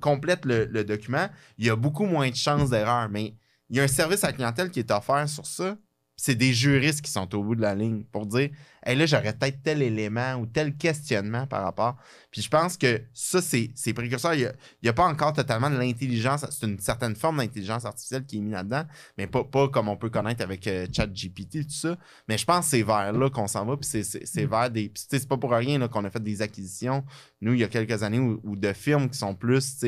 complète le document, il y a beaucoup moins de chances d'erreur. Mais il y a un service à la clientèle qui est offert sur ça. C'est des juristes qui sont au bout de la ligne pour dire hey, là, j'aurais peut-être tel élément ou tel questionnement par rapport. Puis je pense que ça, c'est précurseur. Il n'y a pas encore totalement de l'intelligence. C'est une certaine forme d'intelligence artificielle qui est mise là-dedans, mais pas comme on peut connaître avec ChatGPT et tout ça. Mais je pense que c'est vers là qu'on s'en va. Puis c'est vers des. Puis c'est pas pour rien là, qu'on a fait des acquisitions, nous, il y a quelques années, ou de firmes qui sont plus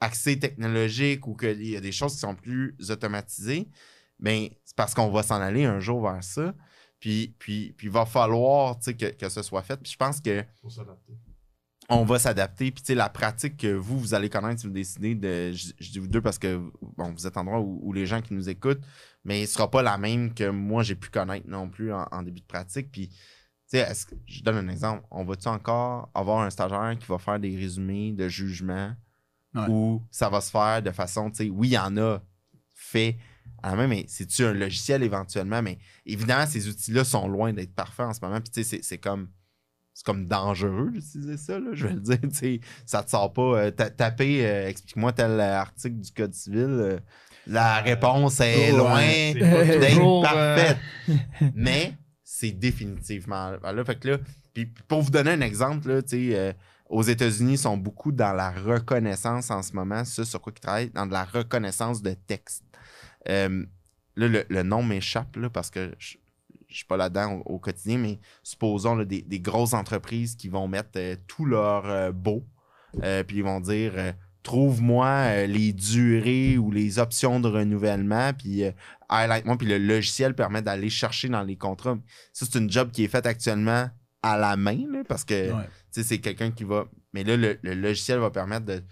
axées technologiques ou qu'il y a des choses qui sont plus automatisées. Mais c'est parce qu'on va s'en aller un jour vers ça. Puis il va falloir que ce soit fait. Puis je pense que on va s'adapter. Puis la pratique que vous allez connaître si vous décidez de... Je dis vous deux parce que bon, vous êtes en endroit où les gens qui nous écoutent, mais il ne sera pas la même que moi j'ai pu connaître non plus en début de pratique. Puis je donne un exemple. On va-tu encore avoir un stagiaire qui va faire des résumés de jugement ou ça va se faire de façon... Oui, il y en a fait... mais c'est-tu un logiciel éventuellement? Mais évidemment, ces outils-là sont loin d'être parfaits en ce moment. Puis c'est comme dangereux d'utiliser ça, là, je vais le dire. Ça te sort pas. Taper, explique-moi tel article du Code civil. La réponse est loin d'être parfaite. Mais c'est définitivement là. Fait que là, Puis pour vous donner un exemple, là, aux États-Unis, ils sont beaucoup dans la reconnaissance en ce moment, ça sur quoi ils travaillent, dans de la reconnaissance de texte. Là, le nom m'échappe là, parce que je suis pas là-dedans au quotidien, mais supposons là, des grosses entreprises qui vont mettre tout leur beau, puis ils vont dire trouve-moi les durées ou les options de renouvellement, puis highlight-moi, puis le logiciel permet d'aller chercher dans les contrats. Ça, c'est une job qui est faite actuellement à la main, là, parce que c'est quelqu'un qui va... Mais là, le logiciel va permettre de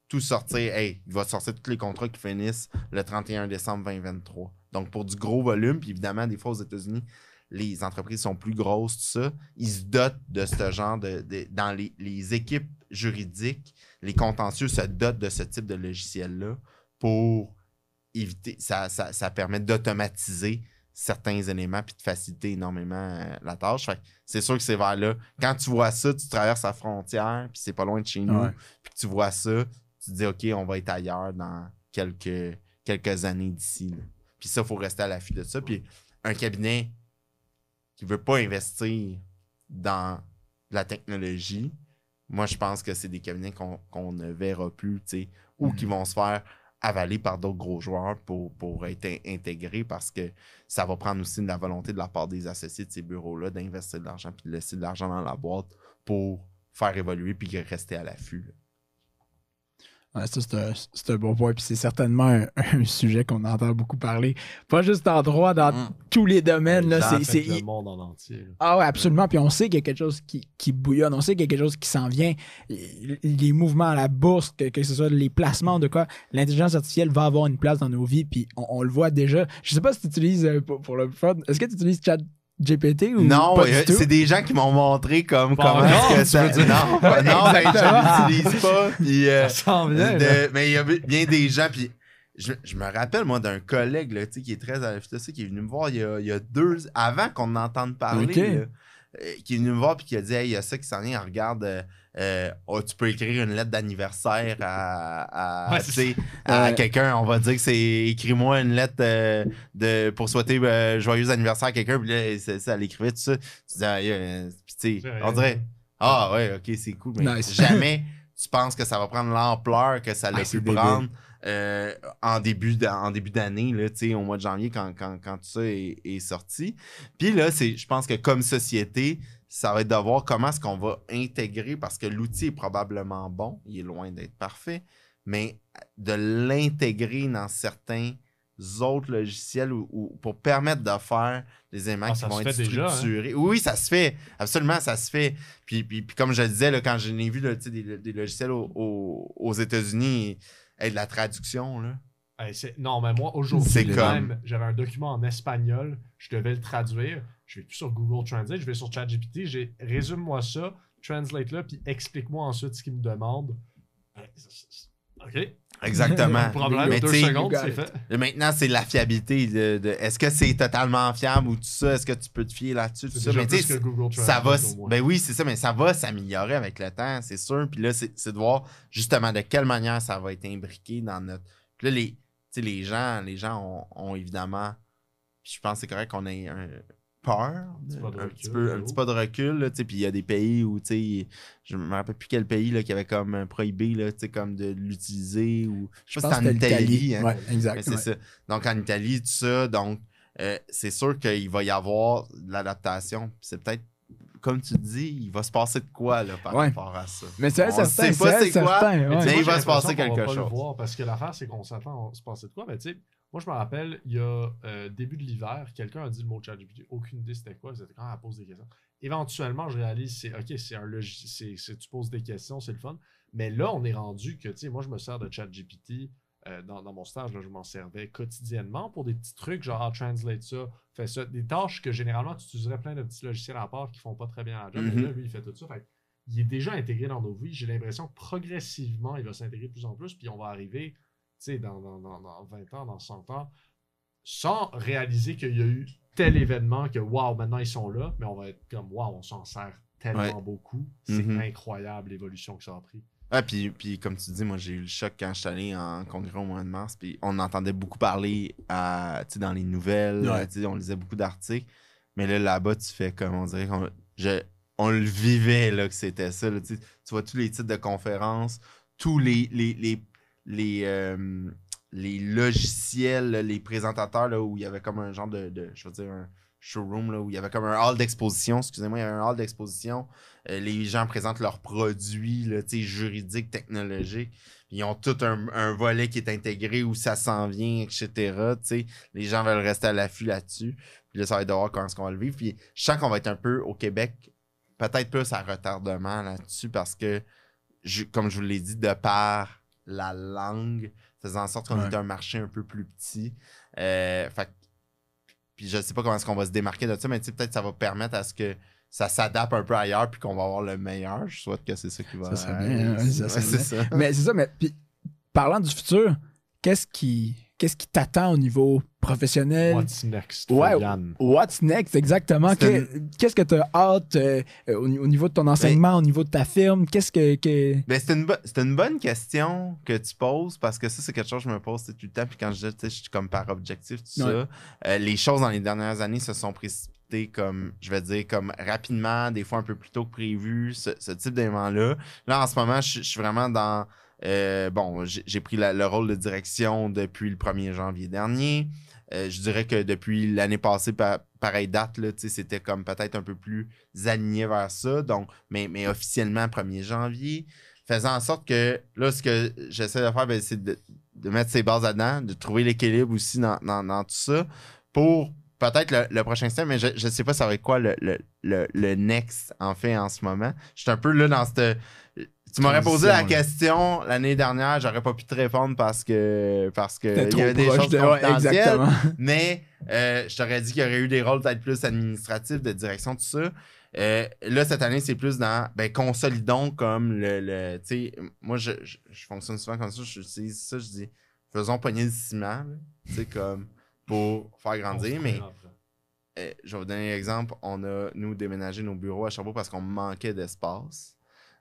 tout sortir. Hey, il va sortir tous les contrats qui finissent le 31 décembre 2023. Donc, pour du gros volume, puis évidemment, des fois, aux États-Unis, les entreprises sont plus grosses, tout ça. Ils se dotent de ce genre dans les équipes juridiques, les contentieux se dotent de ce type de logiciel-là pour éviter... Ça permet d'automatiser certains éléments puis de faciliter énormément la tâche. Fait que c'est sûr que c'est vers là. Quand tu vois ça, tu traverses la frontière puis c'est pas loin de chez nous, puis que tu vois ça, tu te dis OK, on va être ailleurs dans quelques années d'ici. Là. Puis ça, il faut rester à l'affût de ça. Puis un cabinet qui veut pas investir dans la technologie, moi, je pense que c'est des cabinets qu'on ne verra plus, ou qui vont se faire avaler par d'autres gros joueurs pour être intégrés parce que ça va prendre aussi de la volonté de la part des associés de ces bureaux-là d'investir de l'argent puis de laisser de l'argent dans la boîte pour faire évoluer puis rester à l'affût. Ouais, ça, c'est un bon point. Puis c'est certainement un sujet qu'on entend beaucoup parler. Pas juste en droit, dans tous les domaines. Là, c'est le monde en entier. Là. Ah ouais, absolument. Puis on sait qu'il y a quelque chose qui bouillonne. On sait qu'il y a quelque chose qui s'en vient. Les mouvements à la bourse, que ce soit les placements de quoi, l'intelligence artificielle va avoir une place dans nos vies. Puis on le voit déjà. Je sais pas si tu utilises pour le fun. Est-ce que tu utilises ChatGPT ou non, pas du tout? C'est des gens qui m'ont montré comment est-ce que ça... Non, je l'utilise pas. Puis, ça sent bien. Mais il y a bien des gens, puis je me rappelle, moi, d'un collègue là, qui est très à l'affût de ça, qui est venu me voir il y a 2... Avant qu'on entende parler, là, qui est venu me voir puis qui a dit « Hey, il y a ça qui s'en vient, regarde... tu peux écrire une lettre d'anniversaire à quelqu'un. On va dire que c'est écris-moi une lettre pour souhaiter joyeux anniversaire à quelqu'un. Puis là, ça l'écrivait tout ça. Tu dis, on dirait, ah ouais, ok, c'est cool. Mais jamais tu penses que ça va prendre l'ampleur que ça a pu prendre en début d'année, là, au mois de janvier, quand tout ça est sorti. Puis là, je pense que comme société, ça va être de voir comment est-ce qu'on va intégrer, parce que l'outil est probablement bon, il est loin d'être parfait, mais de l'intégrer dans certains autres logiciels ou pour permettre de faire des éléments qui vont être structurés. Hein? Oui, ça se fait. Absolument, ça se fait. Puis comme je le disais, là, quand je l'ai vu, là, des logiciels aux États-Unis, de la traduction, là. Non, mais moi, aujourd'hui, même, j'avais un document en espagnol, je devais le traduire. Je vais plus sur Google Translate, je vais sur ChatGPT, résume-moi ça, translate-le, puis explique-moi ensuite ce qu'il me demande. OK. Exactement. Problème, mais 2 secondes, c'est fait. Maintenant, c'est la fiabilité. Est-ce que c'est totalement fiable ou tout ça? Est-ce que tu peux te fier là-dessus? Tout ça? Mais tu sais, ça va. Ben oui, c'est ça, mais ça va s'améliorer avec le temps, c'est sûr. Puis là, c'est de voir justement de quelle manière ça va être imbriqué dans notre. Puis là, les gens ont évidemment. Je pense que c'est correct qu'on ait peur, un petit pas de recul, là, puis il y a des pays où, je me rappelle plus quel pays là, qui avait comme prohibé là, comme de l'utiliser, ou je sais pas si c'était en Italie. Hein? Ouais, exact. C'est ça. Donc en Italie, tout ça, donc c'est sûr qu'il va y avoir de l'adaptation. C'est peut-être, comme tu dis, il va se passer de quoi là, par rapport à ça. Mais c'est certain, sait pas c'est quoi, mais il va se passer quelque chose. Le voir, parce que l'affaire, c'est qu'on s'attend à se passer de quoi, mais tu sais. Moi, je me rappelle, il y a début de l'hiver, quelqu'un a dit le mot ChatGPT, aucune idée c'était quoi, c'était quand elle pose des questions. Éventuellement, je réalise, c'est un logiciel, tu poses des questions, c'est le fun. Mais là, on est rendu que, tu sais, moi, je me sers de ChatGPT dans mon stage, là, je m'en servais quotidiennement pour des petits trucs, genre translate ça, fais ça, des tâches que généralement, tu utiliserais plein de petits logiciels à part qui font pas très bien la job. Mais là, lui, il fait tout ça. Fait, il est déjà intégré dans nos vies. J'ai l'impression que progressivement, il va s'intégrer de plus en plus, puis on va arriver. Dans 20 ans, dans 100 ans, sans réaliser qu'il y a eu tel événement que, waouh, maintenant ils sont là, mais on va être comme, waouh, on s'en sert tellement beaucoup. C'est incroyable l'évolution que ça a pris. Ah, puis comme tu dis, moi j'ai eu le choc quand je suis allé en congrès au mois de mars, puis on entendait beaucoup parler dans les nouvelles, on lisait beaucoup d'articles, mais là-bas, tu fais comme on dirait, on le vivait, là, que c'était ça. Là, tu vois tous les titres de conférences, tous les logiciels, là, les présentateurs, là, où il y avait comme un genre je veux dire, un showroom, là, où il y avait comme un hall d'exposition, excusez-moi, il y avait un hall d'exposition. Les gens présentent leurs produits, là, juridiques, technologiques. Ils ont tout un volet qui est intégré où ça s'en vient, etc. T'sais. Les gens veulent rester à l'affût là-dessus. Puis là, ça va être de voir comment est-ce qu'on va le vivre. Puis je sens qu'on va être un peu au Québec, peut-être plus à retardement là-dessus parce que, comme je vous l'ai dit, de par la langue, faisant en sorte qu'on est un marché un peu plus petit. Puis je sais pas comment est-ce qu'on va se démarquer de ça, mais peut-être que ça va permettre à ce que ça s'adapte un peu ailleurs puis qu'on va avoir le meilleur. Je souhaite que c'est ça qui va arriver. C'est ça. Mais c'est ça, mais puis, parlant du futur, qu'est-ce qui t'attend au niveau professionnel? What's next? What's next, exactement. Qu'est-ce que tu as hâte au niveau de ton enseignement, au niveau de ta firme? Qu'est-ce que... Ben, c'est une bonne question que tu poses parce que ça, c'est quelque chose que je me pose tout le temps. Puis quand je dis, je suis comme par objectif, tout ça, les choses dans les dernières années se sont précipitées comme, je vais dire, comme rapidement, des fois un peu plus tôt que prévu, ce type d'élément-là. Là, en ce moment, je suis vraiment dans... j'ai pris le rôle de direction depuis le 1er janvier dernier. Je dirais que depuis l'année passée, pareille date, là, c'était comme peut-être un peu plus aligné vers ça. Donc, mais officiellement 1er janvier. Faisant en sorte que là, ce que j'essaie de faire, c'est de mettre ses bases là-dedans, de trouver l'équilibre aussi dans tout ça pour peut-être le prochain step, mais je ne sais pas ça va être quoi le next en fait en ce moment. Je suis un peu là dans cette... Tu m'aurais posé la question l'année dernière, j'aurais pas pu te répondre parce que il y avait des choses confidentielles. Mais je t'aurais dit qu'il y aurait eu des rôles peut-être plus administratifs, de direction, tout ça. Là, cette année, c'est plus dans consolidons comme tu sais, moi je fonctionne souvent comme ça, j'utilise ça, je dis faisons pogner le ciment, tu sais, comme pour faire grandir, mais je vais vous donner un exemple. On a, nous, déménagé nos bureaux à Sherbrooke parce qu'on manquait d'espace.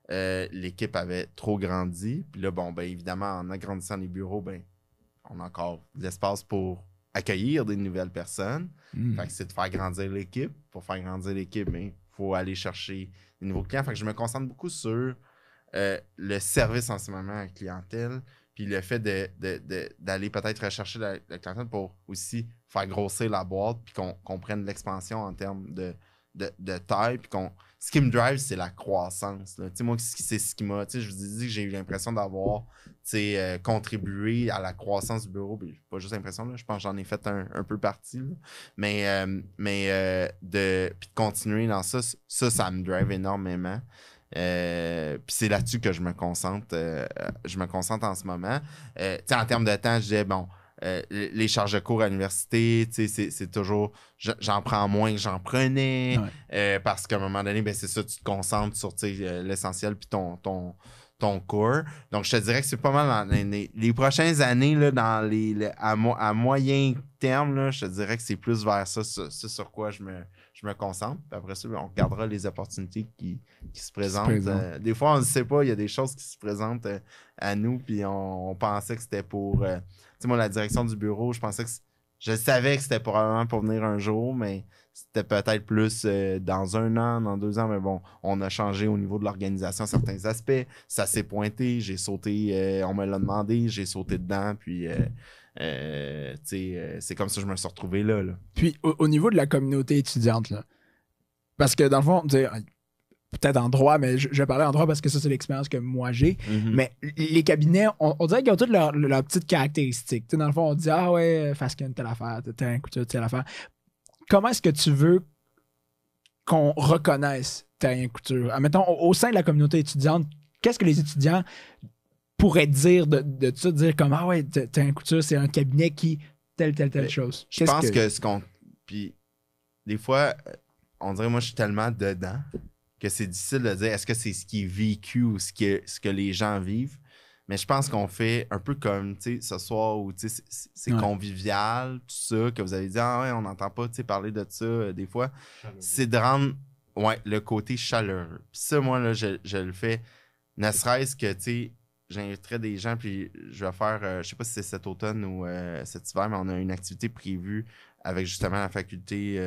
L'équipe avait trop grandi. Puis là, évidemment, en agrandissant les bureaux, on a encore de l'espace pour accueillir des nouvelles personnes. Fait que c'est de faire grandir l'équipe. Pour faire grandir l'équipe, il faut aller chercher des nouveaux clients. Fait que je me concentre beaucoup sur le service en ce moment à la clientèle. Puis le fait d'aller peut-être rechercher la clientèle pour aussi faire grossir la boîte, puis qu'on prenne l'expansion en termes de taille, puis ce qui me drive, c'est la croissance. Moi, c'est ce qui m'a... Je vous ai dit que j'ai eu l'impression d'avoir contribué à la croissance du bureau. Puis, pas juste l'impression, là, je pense que j'en ai fait un peu partie. Là. Mais de continuer dans ça me drive énormément. Puis c'est là-dessus que je me concentre en ce moment. En termes de temps, je disais, les charges de cours à l'université, c'est toujours... J'en prends moins que j'en prenais. Parce qu'à un moment donné, c'est ça, tu te concentres sur l'essentiel puis ton cours. Donc, je te dirais que c'est pas mal dans les prochaines années, là, à moyen terme, là, je te dirais que c'est plus vers ça, sur quoi je me concentre. Puis après ça, on regardera les opportunités qui se présentent. Des fois, on ne sait pas, il y a des choses qui se présentent à nous, puis on pensait que c'était pour... tu sais, moi, la direction du bureau, je savais que c'était probablement pour venir un jour, mais c'était peut-être plus dans 1 an, dans 2 ans. Mais bon, on a changé au niveau de l'organisation certains aspects. Ça s'est pointé, j'ai sauté, on me l'a demandé, j'ai sauté dedans, puis... c'est comme ça que je me suis retrouvé là. Puis au niveau de la communauté étudiante, là, parce que dans le fond, peut-être en droit, mais je vais parler en droit parce que ça, c'est l'expérience que moi j'ai. Mais les cabinets, on dirait qu'ils ont toutes leurs petites caractéristiques. Dans le fond, on dit ah ouais, Fasken, telle affaire, telle couture, telle affaire. Comment est-ce que tu veux qu'on reconnaisse Terrien Couture? Admettons, au sein de la communauté étudiante, qu'est-ce que les étudiants pourrait dire de ça, dire comme ah ouais, Terrien Couture, c'est un cabinet qui telle chose. Je pense que puis des fois, on dirait moi je suis tellement dedans que c'est difficile de dire est-ce que c'est ce qui est vécu ou ce que les gens vivent. Mais je pense qu'on fait un peu comme ce soir où c'est convivial, tout ça, que vous avez dit ah ouais, on n'entend pas parler de ça des fois. C'est de rendre le côté chaleureux. Puis ça, moi, là, je le fais, ne serait-ce que j'inviterais des gens, puis je vais faire, je sais pas si c'est cet automne ou cet hiver, mais on a une activité prévue avec justement la faculté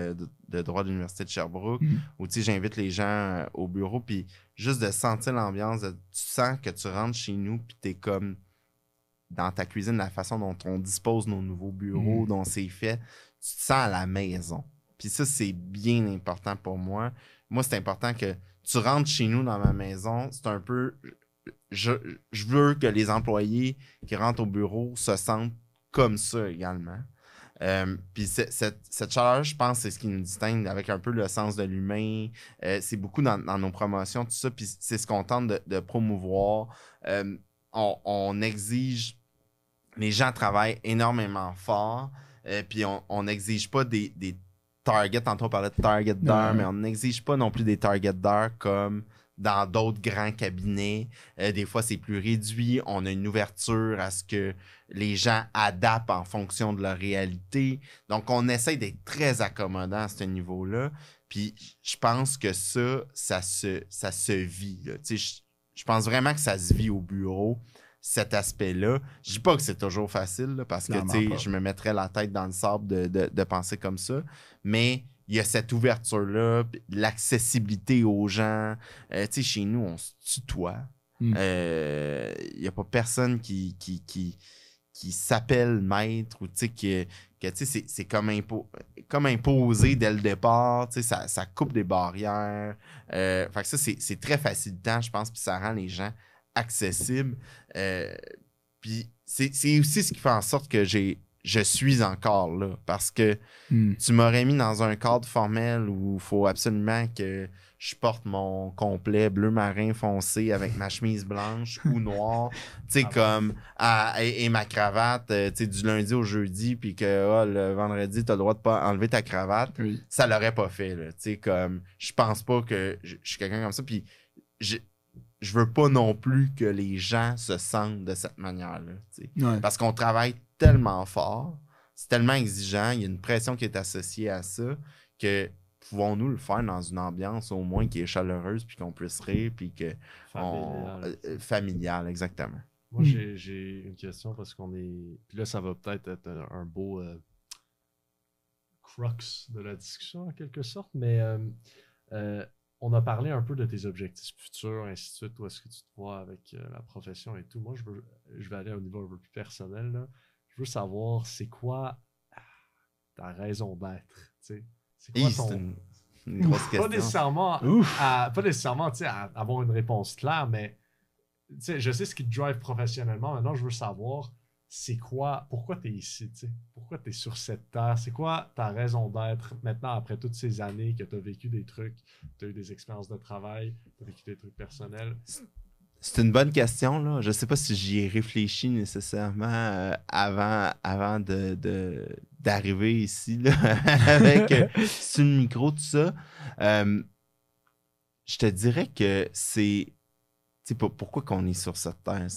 de droit de l'Université de Sherbrooke, où j'invite les gens au bureau, puis juste de sentir l'ambiance, tu sens que tu rentres chez nous, puis t'es comme dans ta cuisine, la façon dont on dispose nos nouveaux bureaux, dont c'est fait, tu te sens à la maison. Puis ça, c'est bien important pour moi. Moi, c'est important que tu rentres chez nous dans ma maison, c'est un peu... Je veux que les employés qui rentrent au bureau se sentent comme ça également. Puis cette chaleur, je pense, c'est ce qui nous distingue avec un peu le sens de l'humain. C'est beaucoup dans nos promotions, tout ça. Puis c'est ce qu'on tente de promouvoir. On exige... Les gens travaillent énormément fort. Puis on n'exige pas des targets. Tantôt, on parlait de target d'heure, mais on n'exige pas non plus des targets d'heure comme dans d'autres grands cabinets. Des fois, c'est plus réduit. On a une ouverture à ce que les gens adaptent en fonction de leur réalité. Donc, on essaie d'être très accommodant à ce niveau-là. Puis, je pense que ça se vit. Je pense vraiment que ça se vit au bureau, cet aspect-là. Je dis pas que c'est toujours facile, là, parce que je me mettrais la tête dans le sable de penser comme ça. Mais il y a cette ouverture-là, l'accessibilité aux gens. Chez nous, on se tutoie. Il n'y a pas personne qui s'appelle maître ou c'est comme imposé dès le départ. Ça coupe des barrières. Fait que ça, c'est très facilitant, je pense, puis ça rend les gens accessibles. Puis c'est aussi ce qui fait en sorte que je suis encore là, parce que tu m'aurais mis dans un cadre formel où il faut absolument que je porte mon complet bleu marin foncé avec ma chemise blanche ou noire, et ma cravate, du lundi au jeudi, puis que le vendredi, tu as le droit de pas enlever ta cravate. Oui. Ça l'aurait pas fait, là. Je pense pas que je suis quelqu'un comme ça, puis je veux pas non plus que les gens se sentent de cette manière-là. Ouais. Parce qu'on travaille tellement fort, c'est tellement exigeant, il y a une pression qui est associée à ça, que pouvons-nous le faire dans une ambiance au moins qui est chaleureuse, puis qu'on puisse rire, puis que... Familial, exactement. Moi, j'ai une question parce qu'on est... Puis là, ça va peut-être être un beau crux de la discussion, en quelque sorte, mais... on a parlé un peu de tes objectifs futurs, ainsi de suite, où est-ce que tu te vois avec la profession et tout. Moi, je vais aller à un niveau un peu plus personnel, là. Je veux savoir, c'est quoi ta raison d'être, tu sais? C'est quoi ton... une grosse question. Pas nécessairement, tu sais, à avoir une réponse claire, mais tu sais, je sais ce qui te drive professionnellement. Maintenant, je veux savoir, c'est quoi, pourquoi tu es ici, tu sais? Pourquoi tu es sur cette terre? C'est quoi ta raison d'être maintenant, après toutes ces années que tu as vécu des trucs, tu as eu des expériences de travail, tu as vécu des trucs personnels? C'est une bonne question, là. Je sais pas si j'y ai réfléchi nécessairement avant d'arriver ici, là, avec sur le micro, tout ça. Je te dirais que c'est... pourquoi qu'on est sur cette terre?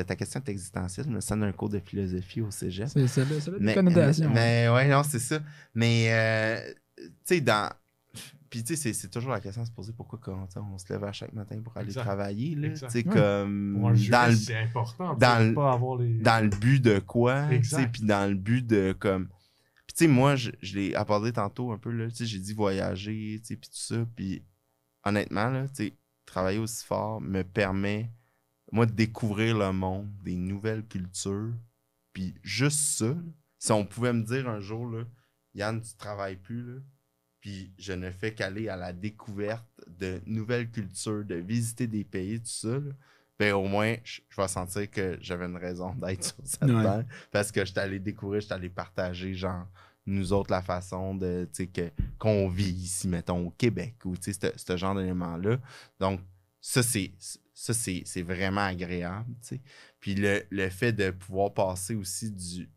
Ta question est existentielle, je me sens d'un cours de philosophie au cégep. C'est une connotation. Mais ouais, non, c'est ça. Mais, tu sais, Puis, tu sais, c'est toujours la question de se poser pourquoi on se lève à chaque matin pour aller travailler. Là, comme, pour un juriste, c'est important. Pas avoir dans le but de quoi? Puis dans le but de comme. Puis, tu sais, moi, je l'ai abordé tantôt un peu. J'ai dit voyager, puis tout ça. Puis, honnêtement, là, travailler aussi fort me permet, moi, de découvrir le monde, des nouvelles cultures. Puis, juste ça, là, si on pouvait me dire un jour, là, Yann, tu travailles plus, là. Puis je ne fais qu'aller à la découverte de nouvelles cultures, de visiter des pays, tout ça. Là. Ben, au moins, je vais sentir que j'avais une raison d'être sur cette terre. Parce que je suis allé découvrir, je suis allé partager, genre, nous autres, la façon de, qu'on vit ici, mettons, au Québec, ou ce genre d'éléments-là. Donc, ça, c'est vraiment agréable. T'sais. Puis le fait de pouvoir passer aussi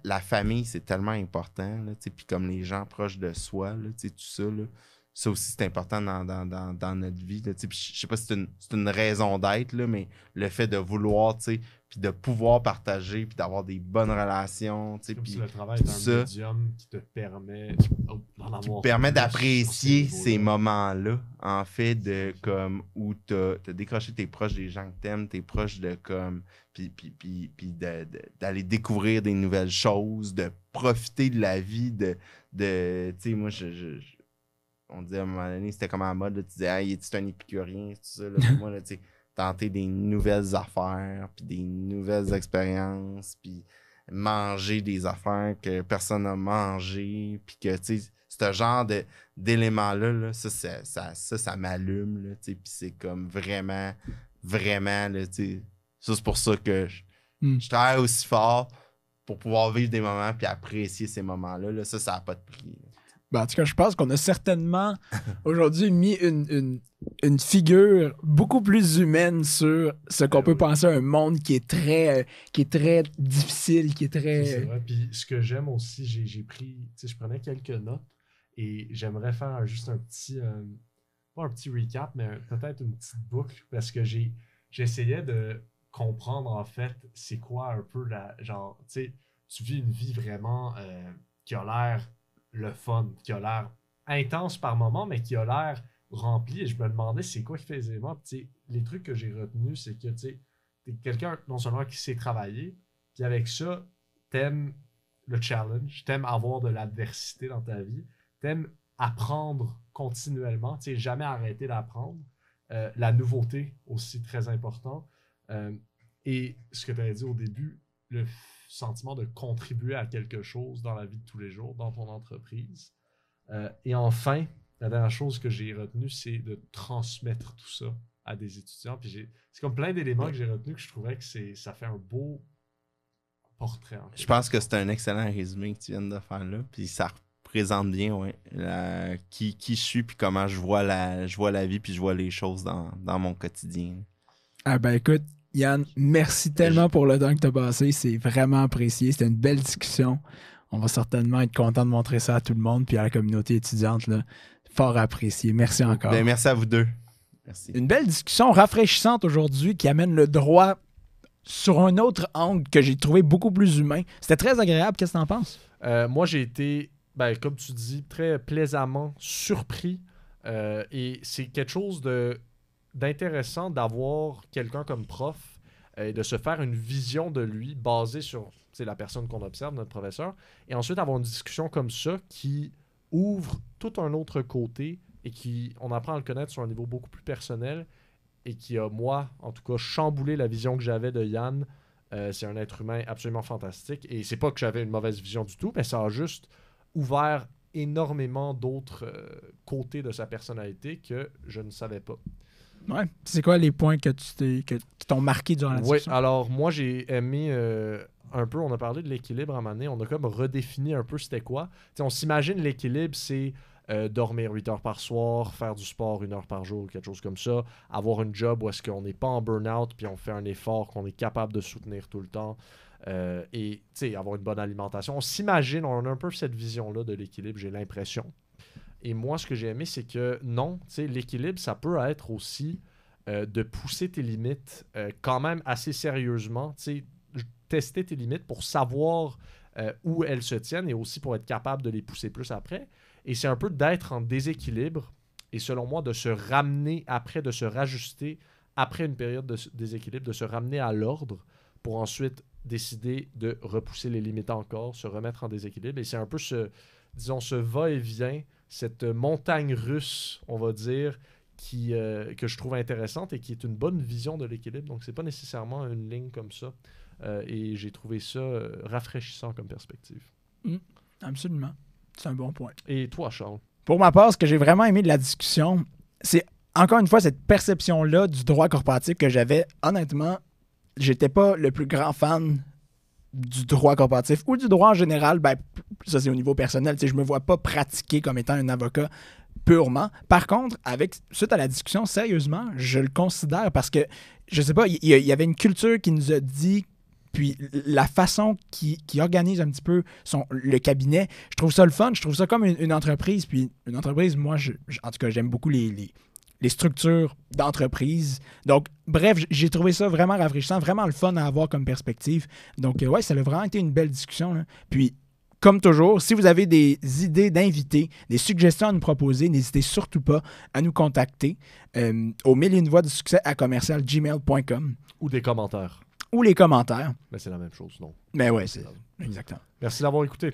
la famille, c'est tellement important. Puis comme les gens proches de soi, là, tout ça, là, ça aussi, c'est important dans notre vie. Puis je sais pas si c'est une raison d'être, là, mais le fait de vouloir puis de pouvoir partager, puis d'avoir des bonnes relations, tu sais, Comme puis si le travail est un ça. médium qui te permet d'en avoir permet plus d'apprécier sur ces niveaux-là. moments-là, en fait, de comme où t'as décroché, t'es proche des gens que t'aimes, t'es proche de comme, puis d'aller découvrir des nouvelles choses, de profiter de la vie, de tu sais, moi, on disait à un moment donné, c'était comme à la mode, là, tu disais, hey, es-tu un épicurien, c'est tout ça, là, pour moi, là, tu sais, tenter des nouvelles affaires, puis des nouvelles expériences, puis manger des affaires que personne n'a mangé, puis que, tu sais, ce genre d'éléments-là, là, ça m'allume, là, tu sais, puis c'est comme vraiment, vraiment, là, tu sais, ça, c'est pour ça que je travaille aussi fort pour pouvoir vivre des moments puis apprécier ces moments-là, là, ça n'a pas de prix, là. Ben, en tout cas, je pense qu'on a certainement aujourd'hui mis une figure beaucoup plus humaine sur ce qu'on peut penser à un monde qui est très difficile, qui est très... C'est vrai. Puis ce que j'aime aussi, j'ai pris, tu sais, je prenais quelques notes et j'aimerais faire juste un petit, pas un petit recap, mais peut-être une petite boucle parce que j'essayais de comprendre en fait c'est quoi un peu genre, tu sais, tu vis une vie vraiment qui a l'air le fun, qui a l'air intense par moment, mais qui a l'air rempli. Et je me demandais c'est quoi qui fait les éléments. Puis, les trucs que j'ai retenus, c'est que tu es quelqu'un non seulement qui sait travailler, puis avec ça, t'aimes le challenge, t'aimes avoir de l'adversité dans ta vie, t'aimes apprendre continuellement, tu sais, jamais arrêter d'apprendre. La nouveauté aussi très important. Et ce que tu avais dit au début, le sentiment de contribuer à quelque chose dans la vie de tous les jours, dans ton entreprise. Et enfin, la dernière chose que j'ai retenue, c'est de transmettre tout ça à des étudiants. Puis c'est comme plein d'éléments que j'ai retenus que je trouvais que ça fait un beau portrait. Je pense que c'est un excellent résumé que tu viens de faire là. Puis ça représente bien qui je suis puis comment je vois la vie puis je vois les choses dans mon quotidien. Ah ben écoute, Yann, merci tellement pour le temps que tu as passé. C'est vraiment apprécié. C'était une belle discussion. On va certainement être content de montrer ça à tout le monde puis à la communauté étudiante. Là. Fort apprécié. Merci encore. Ben, merci à vous deux. Merci. Une belle discussion rafraîchissante aujourd'hui qui amène le droit sur un autre angle que j'ai trouvé beaucoup plus humain. C'était très agréable. Qu'est-ce que tu en penses? Moi, j'ai été, comme tu dis, très plaisamment surpris. Et c'est quelque chose d'intéressant d'avoir quelqu'un comme prof et de se faire une vision de lui basée sur la personne qu'on observe, notre professeur, et ensuite avoir une discussion comme ça qui ouvre tout un autre côté et on apprend à le connaître sur un niveau beaucoup plus personnel et qui a, moi, en tout cas, chamboulé la vision que j'avais de Yann. C'est un être humain absolument fantastique et c'est pas que j'avais une mauvaise vision du tout, mais ça a juste ouvert énormément d'autres côtés de sa personnalité que je ne savais pas. Ouais. C'est quoi les points qui t'ont marqué durant la discussion? Oui, alors moi j'ai aimé un peu, on a parlé de l'équilibre à un moment donné, on a comme redéfini un peu c'était quoi. T'sais, on s'imagine l'équilibre, c'est dormir 8 heures par soir, faire du sport 1 heure par jour, quelque chose comme ça, avoir une job où est-ce qu'on n'est pas en burn-out puis on fait un effort qu'on est capable de soutenir tout le temps. Et avoir une bonne alimentation. On s'imagine, on a un peu cette vision-là de l'équilibre, j'ai l'impression. Et moi, ce que j'ai aimé, c'est que non, l'équilibre, ça peut être aussi de pousser tes limites quand même assez sérieusement. Tester tes limites pour savoir où elles se tiennent et aussi pour être capable de les pousser plus après. Et c'est un peu d'être en déséquilibre et selon moi, de se ramener après, de se rajuster après une période de déséquilibre, de se ramener à l'ordre pour ensuite décider de repousser les limites encore, se remettre en déséquilibre. Et c'est un peu ce va-et-vient, cette montagne russe, on va dire, que je trouve intéressante et qui est une bonne vision de l'équilibre. Donc, c'est pas nécessairement une ligne comme ça. Et j'ai trouvé ça rafraîchissant comme perspective. Absolument. C'est un bon point. Et toi, Charles? Pour ma part, ce que j'ai vraiment aimé de la discussion, c'est encore une fois cette perception-là du droit corporatif que j'avais. Honnêtement, j'étais pas le plus grand fan du droit corporatif ou du droit en général. Ben, ça, c'est au niveau personnel. Je me vois pas pratiquer comme étant un avocat purement. Par contre, suite à la discussion, sérieusement, je le considère parce que, je sais pas, il y avait une culture qui nous a dit, puis la façon qui organise un petit peu le cabinet, je trouve ça le fun. Je trouve ça comme une entreprise. Puis une entreprise, moi, en tout cas, j'aime beaucoup les structures d'entreprise. Donc, bref, j'ai trouvé ça vraiment rafraîchissant, vraiment le fun à avoir comme perspective. Donc, ouais, ça a vraiment été une belle discussion, là. Puis, comme toujours, si vous avez des idées d'invités, des suggestions à nous proposer, n'hésitez surtout pas à nous contacter au 1001 voix de succès à commercial@gmail.com Ou des commentaires. ou les commentaires. Mais c'est la même chose, non? Mais ouais, c'est exactement. Merci d'avoir écouté.